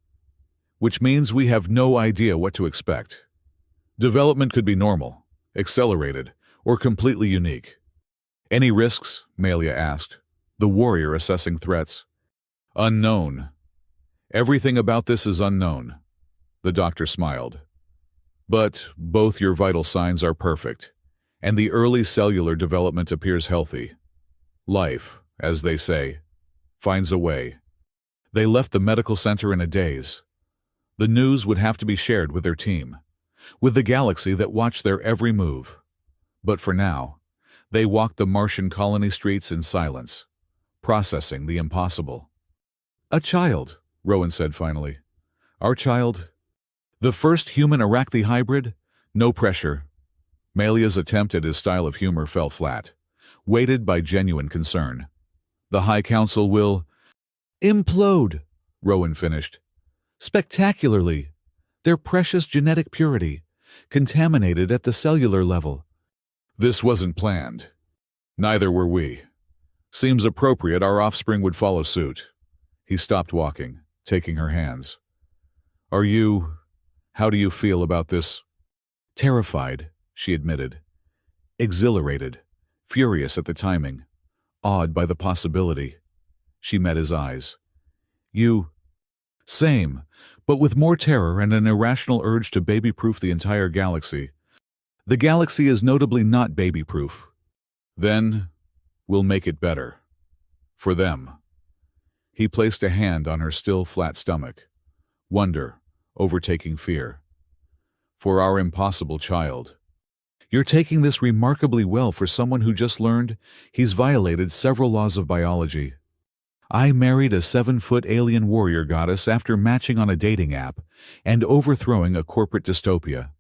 Which means we have no idea what to expect. Development could be normal, accelerated, or completely unique. Any risks? Melia asked, the warrior assessing threats. Unknown. Everything about this is unknown. The doctor smiled. But both your vital signs are perfect, and the early cellular development appears healthy. Life, as they say, finds a way. They left the medical center in a daze. The news would have to be shared with their team, with the galaxy that watched their every move. But for now, they walked the Martian colony streets in silence, processing the impossible. A child, Rowan said finally. Our child? The first human Iraqi hybrid? No pressure. Melia's attempt at his style of humor fell flat, weighted by genuine concern. The High Council will implode, Rowan finished. Spectacularly. Their precious genetic purity, contaminated at the cellular level. This wasn't planned. Neither were we. Seems appropriate our offspring would follow suit. He stopped walking, taking her hands. How do you feel about this? Terrified, she admitted. Exhilarated, furious at the timing, awed by the possibility. She met his eyes. Same, but with more terror and an irrational urge to baby-proof the entire galaxy. The galaxy is notably not baby-proof. Then, we'll make it better. For them. He placed a hand on her still flat stomach, wonder overtaking fear. For our impossible child. You're taking this remarkably well for someone who just learned he's violated several laws of biology. I married a 7-foot alien warrior goddess after matching on a dating app and overthrowing a corporate dystopia.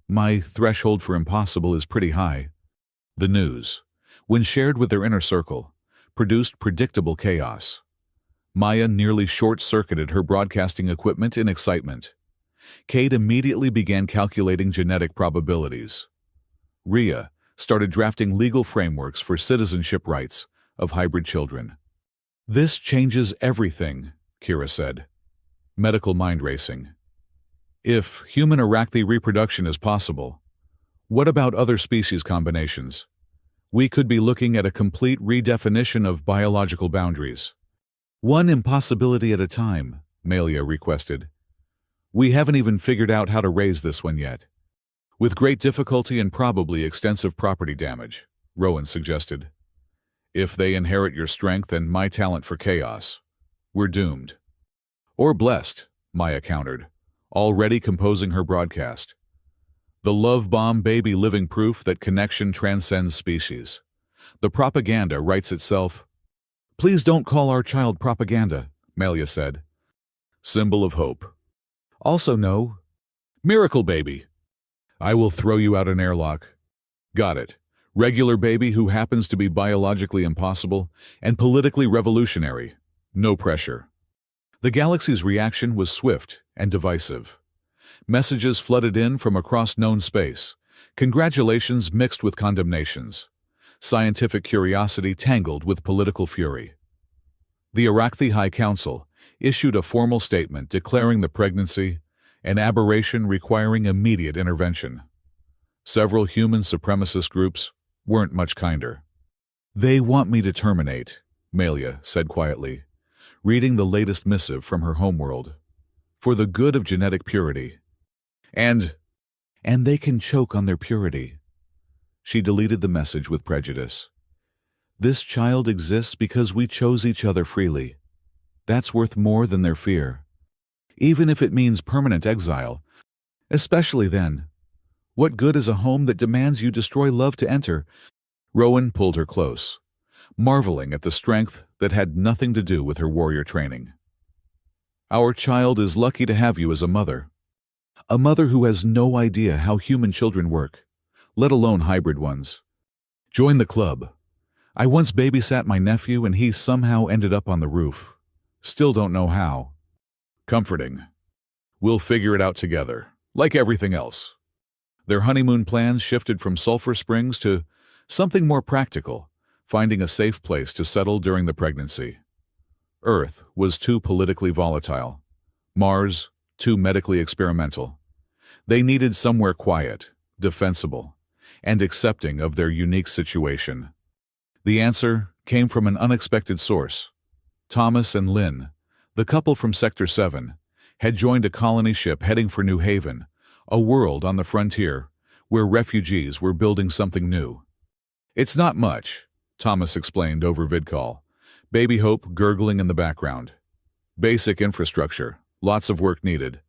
My threshold for impossible is pretty high. The news, when shared with their inner circle, produced predictable chaos. Maya nearly short-circuited her broadcasting equipment in excitement. Cade immediately began calculating genetic probabilities. Rhea started drafting legal frameworks for citizenship rights of hybrid children. This changes everything, Kira said. Medical mind racing. If human Iraqi reproduction is possible, what about other species combinations? We could be looking at a complete redefinition of biological boundaries. One impossibility at a time, Melia requested. We haven't even figured out how to raise this one yet. With great difficulty and probably extensive property damage, Rowan suggested. If they inherit your strength and my talent for chaos, we're doomed. Or blessed, Maya countered, already composing her broadcast. The love bomb baby living proof that connection transcends species. The propaganda writes itself. Please don't call our child propaganda, Melia said. symbol of hope. Also no, miracle baby. I will throw you out an airlock. Got it. Regular baby who happens to be biologically impossible and politically revolutionary. No pressure. The galaxy's reaction was swift and divisive. Messages flooded in from across known space. Congratulations mixed with condemnations. Scientific curiosity tangled with political fury. The Iraqi High Council issued a formal statement declaring the pregnancy an aberration requiring immediate intervention. Several human supremacist groups weren't much kinder. They want me to terminate, Melia said quietly, reading the latest missive from her homeworld. For the good of genetic purity. And they can choke on their purity. She deleted the message with prejudice. This child exists because we chose each other freely. That's worth more than their fear. Even if it means permanent exile, especially then. What good is a home that demands you destroy love to enter? Rowan pulled her close, marveling at the strength that had nothing to do with her warrior training. Our child is lucky to have you as a mother who has no idea how human children work, let alone hybrid ones. Join the club. I once babysat my nephew and he somehow ended up on the roof. Still don't know how. Comforting. We'll figure it out together, like everything else. Their honeymoon plans shifted from sulfur springs to something more practical, finding a safe place to settle during the pregnancy. Earth was too politically volatile. Mars, too medically experimental. They needed somewhere quiet, defensible, and accepting of their unique situation. The answer came from an unexpected source. Thomas and Lynn, the couple from Sector 7, had joined a colony ship heading for New Haven, a world on the frontier where refugees were building something new. It's not much, Thomas explained over vidcall, baby Hope gurgling in the background. Basic infrastructure, lots of work needed,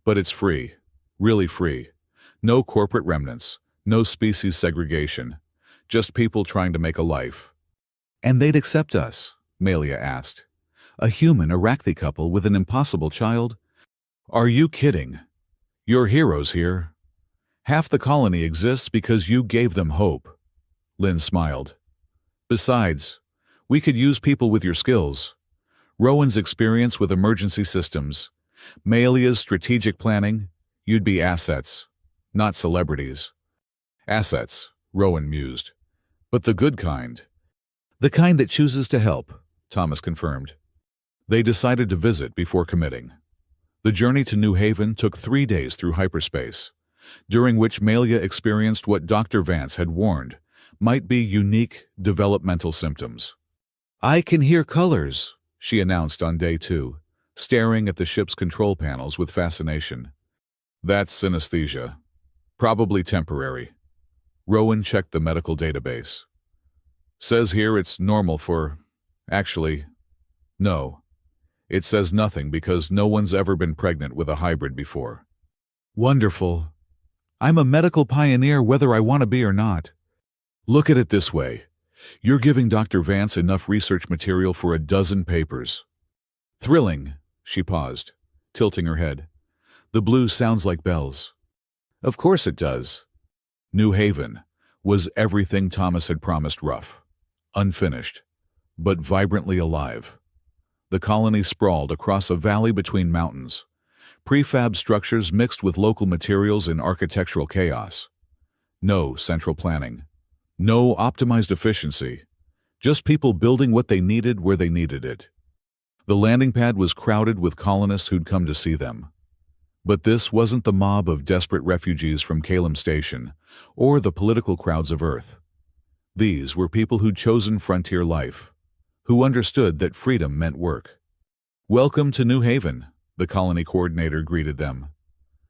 but it's free, really free. No corporate remnants, no species segregation, just people trying to make a life. And they'd accept us, Melia asked. A human Iraqi couple with an impossible child? Are you kidding? You're heroes here. Half the colony exists because you gave them hope. Lynn smiled. Besides, we could use people with your skills. Rowan's experience with emergency systems, Melia's strategic planning, you'd be assets, not celebrities. Assets, Rowan mused. But the good kind. The kind that chooses to help, Thomas confirmed. They decided to visit before committing. The journey to New Haven took 3 days through hyperspace, during which Melia experienced what Dr. Vance had warned might be unique developmental symptoms. I can hear colors, she announced on day 2, staring at the ship's control panels with fascination. That's synesthesia. Probably temporary. Rowan checked the medical database. Says here it's normal for... Actually, no. It says nothing because no one's ever been pregnant with a hybrid before. Wonderful. I'm a medical pioneer whether I want to be or not. Look at it this way. You're giving Dr. Vance enough research material for 12 papers. Thrilling, she paused, tilting her head. The blue sounds like bells. Of course it does. New Haven was everything Thomas had promised rough, unfinished, but vibrantly alive. The colony sprawled across a valley between mountains, prefab structures mixed with local materials in architectural chaos. No central planning. No optimized efficiency. Just people building what they needed where they needed it. The landing pad was crowded with colonists who'd come to see them. But this wasn't the mob of desperate refugees from Calum Station or the political crowds of Earth. These were people who'd chosen frontier life, who understood that freedom meant work. Welcome to New Haven, the colony coordinator greeted them.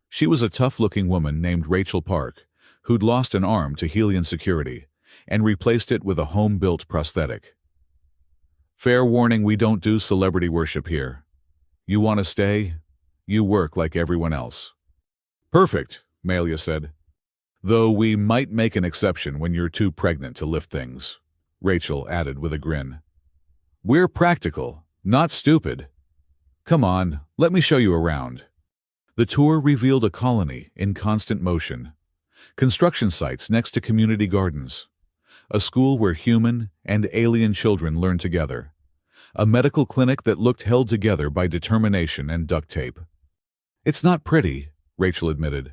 She was a tough-looking woman named Rachel Park, who'd lost an arm to Helian security and replaced it with a home-built prosthetic. Fair warning, we don't do celebrity worship here. You want to stay? You work like everyone else. Perfect, Melia said. Though we might make an exception when you're too pregnant to lift things, Rachel added with a grin. We're practical, not stupid. Come on, let me show you around. The tour revealed a colony in constant motion. Construction sites next to community gardens. A school where human and alien children learn together. A medical clinic that looked held together by determination and duct tape. It's not pretty, Rachel admitted.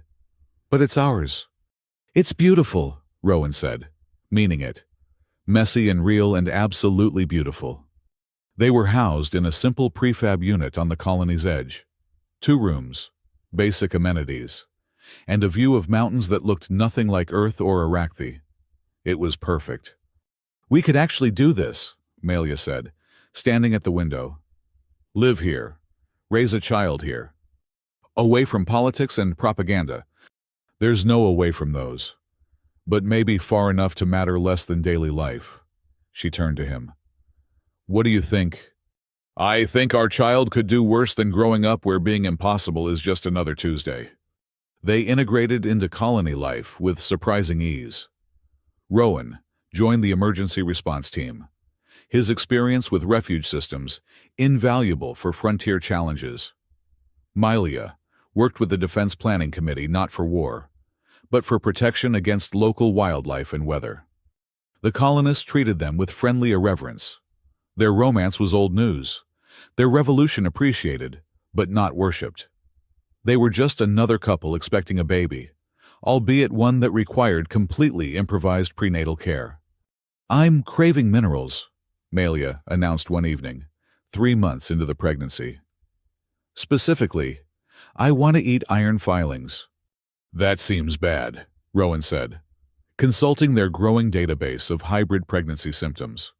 But it's ours. It's beautiful, Rowan said, meaning it. Messy and real and absolutely beautiful. They were housed in a simple prefab unit on the colony's edge. 2 rooms, basic amenities, and a view of mountains that looked nothing like Earth or Iraqi. It was perfect. We could actually do this, Melia said, standing at the window. Live here. Raise a child here. Away from politics and propaganda. There's no away from those. But maybe far enough to matter less than daily life. She turned to him. What do you think? I think our child could do worse than growing up where being impossible is just another Tuesday. They integrated into colony life with surprising ease. Rowan joined the emergency response team. His experience with refuge systems, invaluable for frontier challenges. Melia worked with the Defense Planning Committee not for war, but for protection against local wildlife and weather. The colonists treated them with friendly irreverence. Their romance was old news. Their revolution appreciated, but not worshipped. They were just another couple expecting a baby, albeit one that required completely improvised prenatal care. I'm craving minerals, Melia announced one evening, 3 months into the pregnancy. Specifically, I want to eat iron filings. That seems bad, Rowan said, consulting their growing database of hybrid pregnancy symptoms.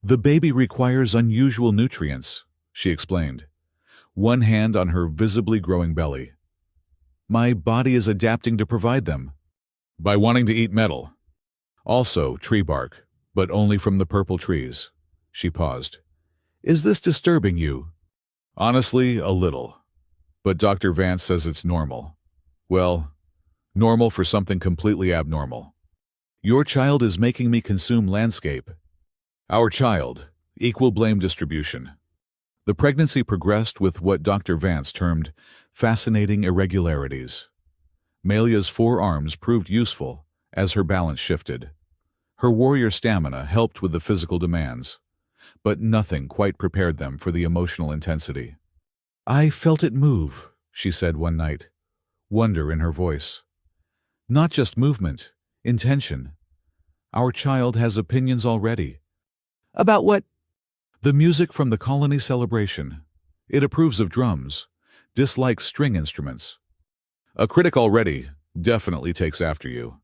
The baby requires unusual nutrients, she explained, one hand on her visibly growing belly. My body is adapting to provide them. By wanting to eat metal. Also tree bark, but only from the purple trees. She paused. Is this disturbing you? Honestly, a little. But Dr. Vance says it's normal. Well, normal for something completely abnormal. Your child is making me consume landscape. Our child, equal blame distribution. The pregnancy progressed with what Dr. Vance termed fascinating irregularities. Melia's 4 arms proved useful as her balance shifted. Her warrior stamina helped with the physical demands, but nothing quite prepared them for the emotional intensity. I felt it move, she said one night, wonder in her voice. Not just movement, intention. Our child has opinions already. About what? The music from the colony celebration. It approves of drums, dislikes string instruments. A critic already definitely takes after you.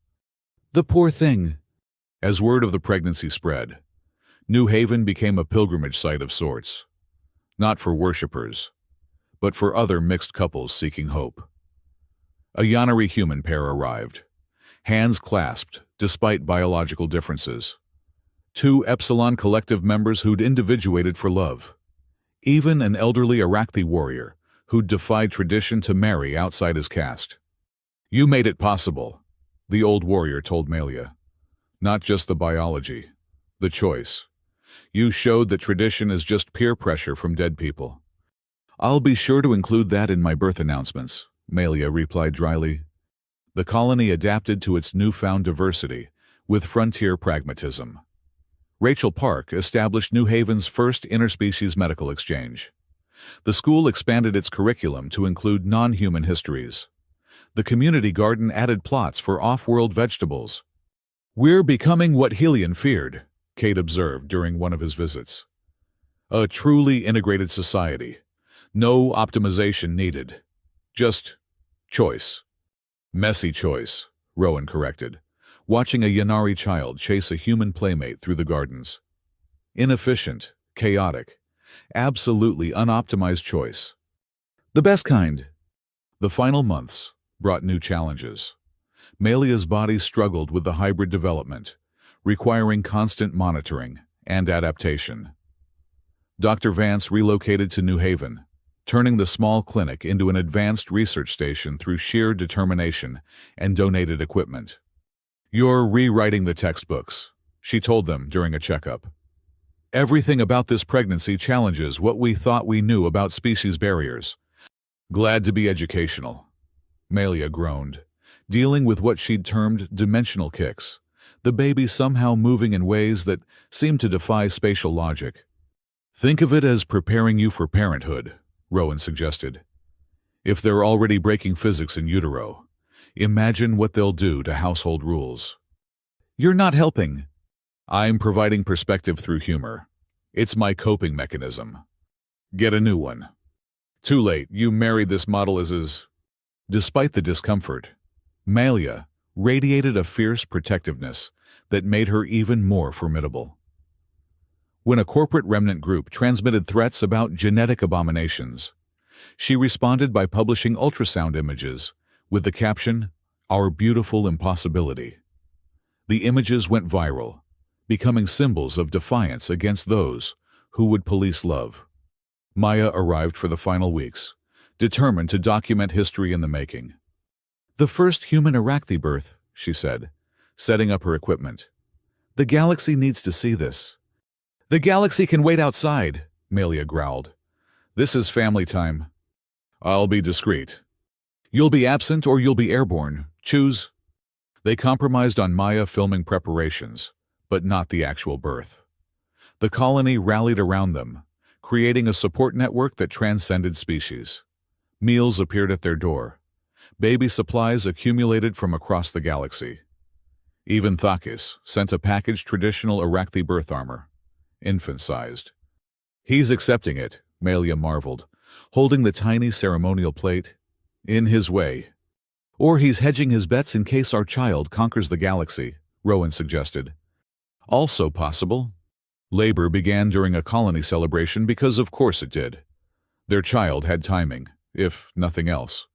The poor thing. As word of the pregnancy spread, New Haven became a pilgrimage site of sorts. Not for worshippers, but for other mixed couples seeking hope. A Yanari human pair arrived, hands clasped despite biological differences. 2 Epsilon Collective members who'd individuated for love. Even an elderly Iraqi warrior who'd defied tradition to marry outside his caste. You made it possible, the old warrior told Melia. Not just the biology, the choice. You showed that tradition is just peer pressure from dead people. I'll be sure to include that in my birth announcements, Melia replied dryly. The colony adapted to its newfound diversity with frontier pragmatism. Rachel Park established New Haven's first interspecies medical exchange. The school expanded its curriculum to include non-human histories. The community garden added plots for off-world vegetables. We're becoming what Helian feared, Cade observed during one of his visits. A truly integrated society. No optimization needed. Just choice. Messy choice, Rowan corrected, watching a Yanari child chase a human playmate through the gardens. Inefficient, chaotic, absolutely unoptimized choice. The best kind. The final months brought new challenges. Melia's body struggled with the hybrid development, requiring constant monitoring and adaptation. Dr. Vance relocated to New Haven, turning the small clinic into an advanced research station through sheer determination and donated equipment. You're rewriting the textbooks, she told them during a checkup. Everything about this pregnancy challenges what we thought we knew about species barriers. Glad to be educational. Melia groaned, dealing with what she'd termed dimensional kicks, the baby somehow moving in ways that seemed to defy spatial logic. Think of it as preparing you for parenthood, Rowan suggested. If they're already breaking physics in utero, imagine what they'll do to household rules. You're not helping. I'm providing perspective through humor. It's my coping mechanism. Get a new one. Too late, you married this model as is. Despite the discomfort, Melia radiated a fierce protectiveness that made her even more formidable. When a corporate remnant group transmitted threats about genetic abominations, she responded by publishing ultrasound images with the caption, "Our beautiful impossibility." The images went viral, becoming symbols of defiance against those who would police love. Maya arrived for the final weeks, determined to document history in the making. "The first human Iraqi birth," she said, setting up her equipment. "The galaxy needs to see this." "The galaxy can wait outside," Melia growled. "This is family time." "I'll be discreet." "You'll be absent or you'll be airborne. Choose." They compromised on Maya filming preparations, but not the actual birth. The colony rallied around them, creating a support network that transcended species. Meals appeared at their door. Baby supplies accumulated from across the galaxy. Even Thakis sent a packaged traditional Iraqi birth armor, infant-sized. "He's accepting it," Melia marveled, holding the tiny ceremonial plate. "In his way." "Or he's hedging his bets in case our child conquers the galaxy," Rowan suggested. "Also possible." Labor began during a colony celebration because of course it did. Their child had timing, if nothing else.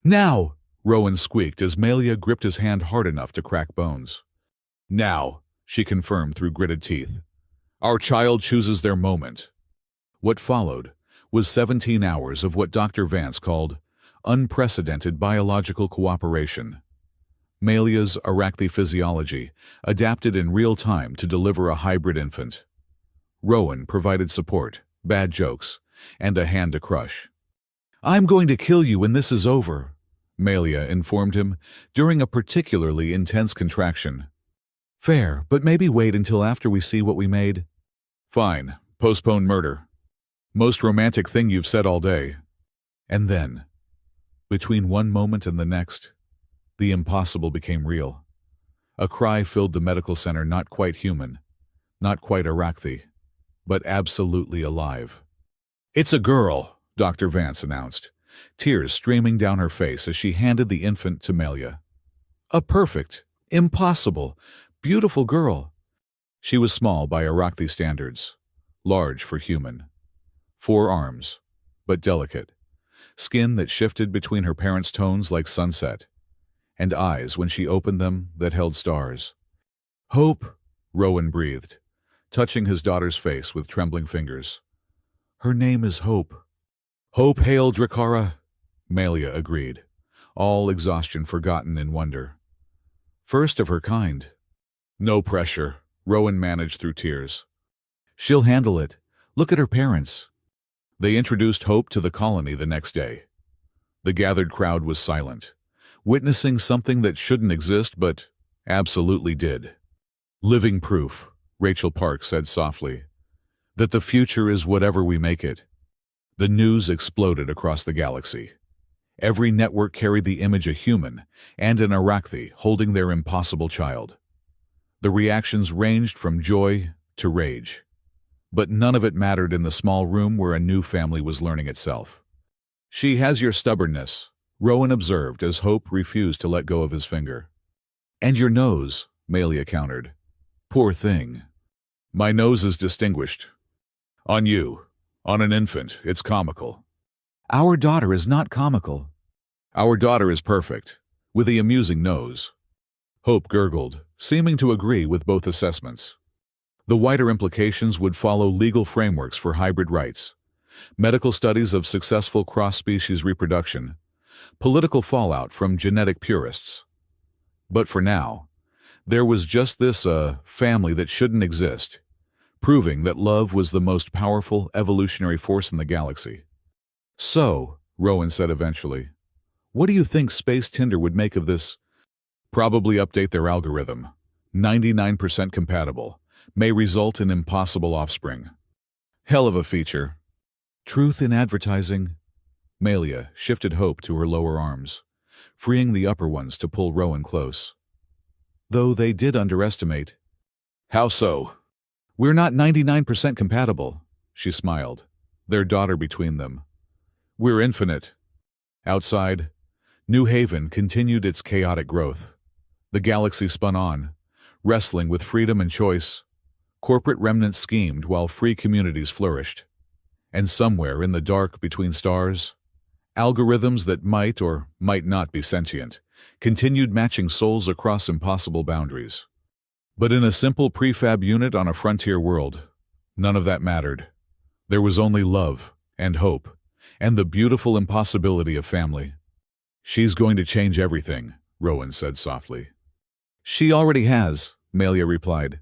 "Now!" Rowan squeaked as Melia gripped his hand hard enough to crack bones. "Now," she confirmed through gritted teeth. "Our child chooses their moment." What followed was 17 hours of what Dr. Vance called unprecedented biological cooperation. Melia's Iraqi physiology adapted in real time to deliver a hybrid infant. Rowan provided support, bad jokes, and a hand to crush. "I'm going to kill you when this is over," Melia informed him during a particularly intense contraction. "Fair, but maybe wait until after we see what we made." "Fine, postpone murder." "Most romantic thing you've said all day." And then, between one moment and the next, the impossible became real. A cry filled the medical center, not quite human, not quite Iraqi, but absolutely alive. "It's a girl," Dr. Vance announced, tears streaming down her face as she handed the infant to Melia. "A perfect, impossible, beautiful girl." She was small by Iraqi standards, large for human. 4 arms, but delicate. Skin that shifted between her parents' tones like sunset, and eyes when she opened them that held stars. "Hope," Rowan breathed, touching his daughter's face with trembling fingers. "Her name is Hope." "Hope hail Drakara," Melia agreed, all exhaustion forgotten in wonder. "First of her kind." "No pressure," Rowan managed through tears. "She'll handle it. Look at her parents." They introduced Hope to the colony the next day. The gathered crowd was silent, witnessing something that shouldn't exist but absolutely did. "Living proof," Rachel Park said softly, "that the future is whatever we make it." The news exploded across the galaxy. Every network carried the image of a human and an Iraqi holding their impossible child. The reactions ranged from joy to rage. But none of it mattered in the small room where a new family was learning itself. "She has your stubbornness," Rowan observed as Hope refused to let go of his finger. "And your nose," Melia countered. "Poor thing." "My nose is distinguished." "On you. On an infant, it's comical." "Our daughter is not comical." "Our daughter is perfect, with the amusing nose." Hope gurgled, seeming to agree with both assessments. The wider implications would follow legal frameworks for hybrid rights, medical studies of successful cross-species reproduction, political fallout from genetic purists. But for now, there was just this family that shouldn't exist, proving that love was the most powerful evolutionary force in the galaxy. "So," Rowan said eventually, "what do you think Space Tinder would make of this?" "Probably update their algorithm. 99% compatible. May result in impossible offspring." "Hell of a feature." "Truth in advertising." Melia shifted hope to her lower arms, freeing the upper ones to pull Rowan close. "Though they did underestimate." "How so?" "We're not 99% compatible," she smiled, their daughter between them. "We're infinite." Outside, New Haven continued its chaotic growth. The galaxy spun on, wrestling with freedom and choice. Corporate remnants schemed while free communities flourished. And somewhere in the dark between stars, algorithms that might or might not be sentient continued matching souls across impossible boundaries. But in a simple prefab unit on a frontier world, none of that mattered. There was only love and hope and the beautiful impossibility of family. "She's going to change everything," Rowan said softly. "She already has," Melia replied.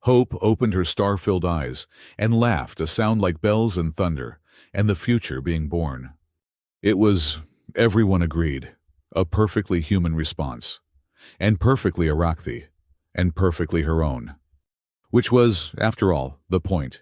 Hope opened her star-filled eyes and laughed, a sound like bells and thunder, and the future being born. It was, everyone agreed, a perfectly human response, and perfectly Iraqi, and perfectly her own. Which was, after all, the point.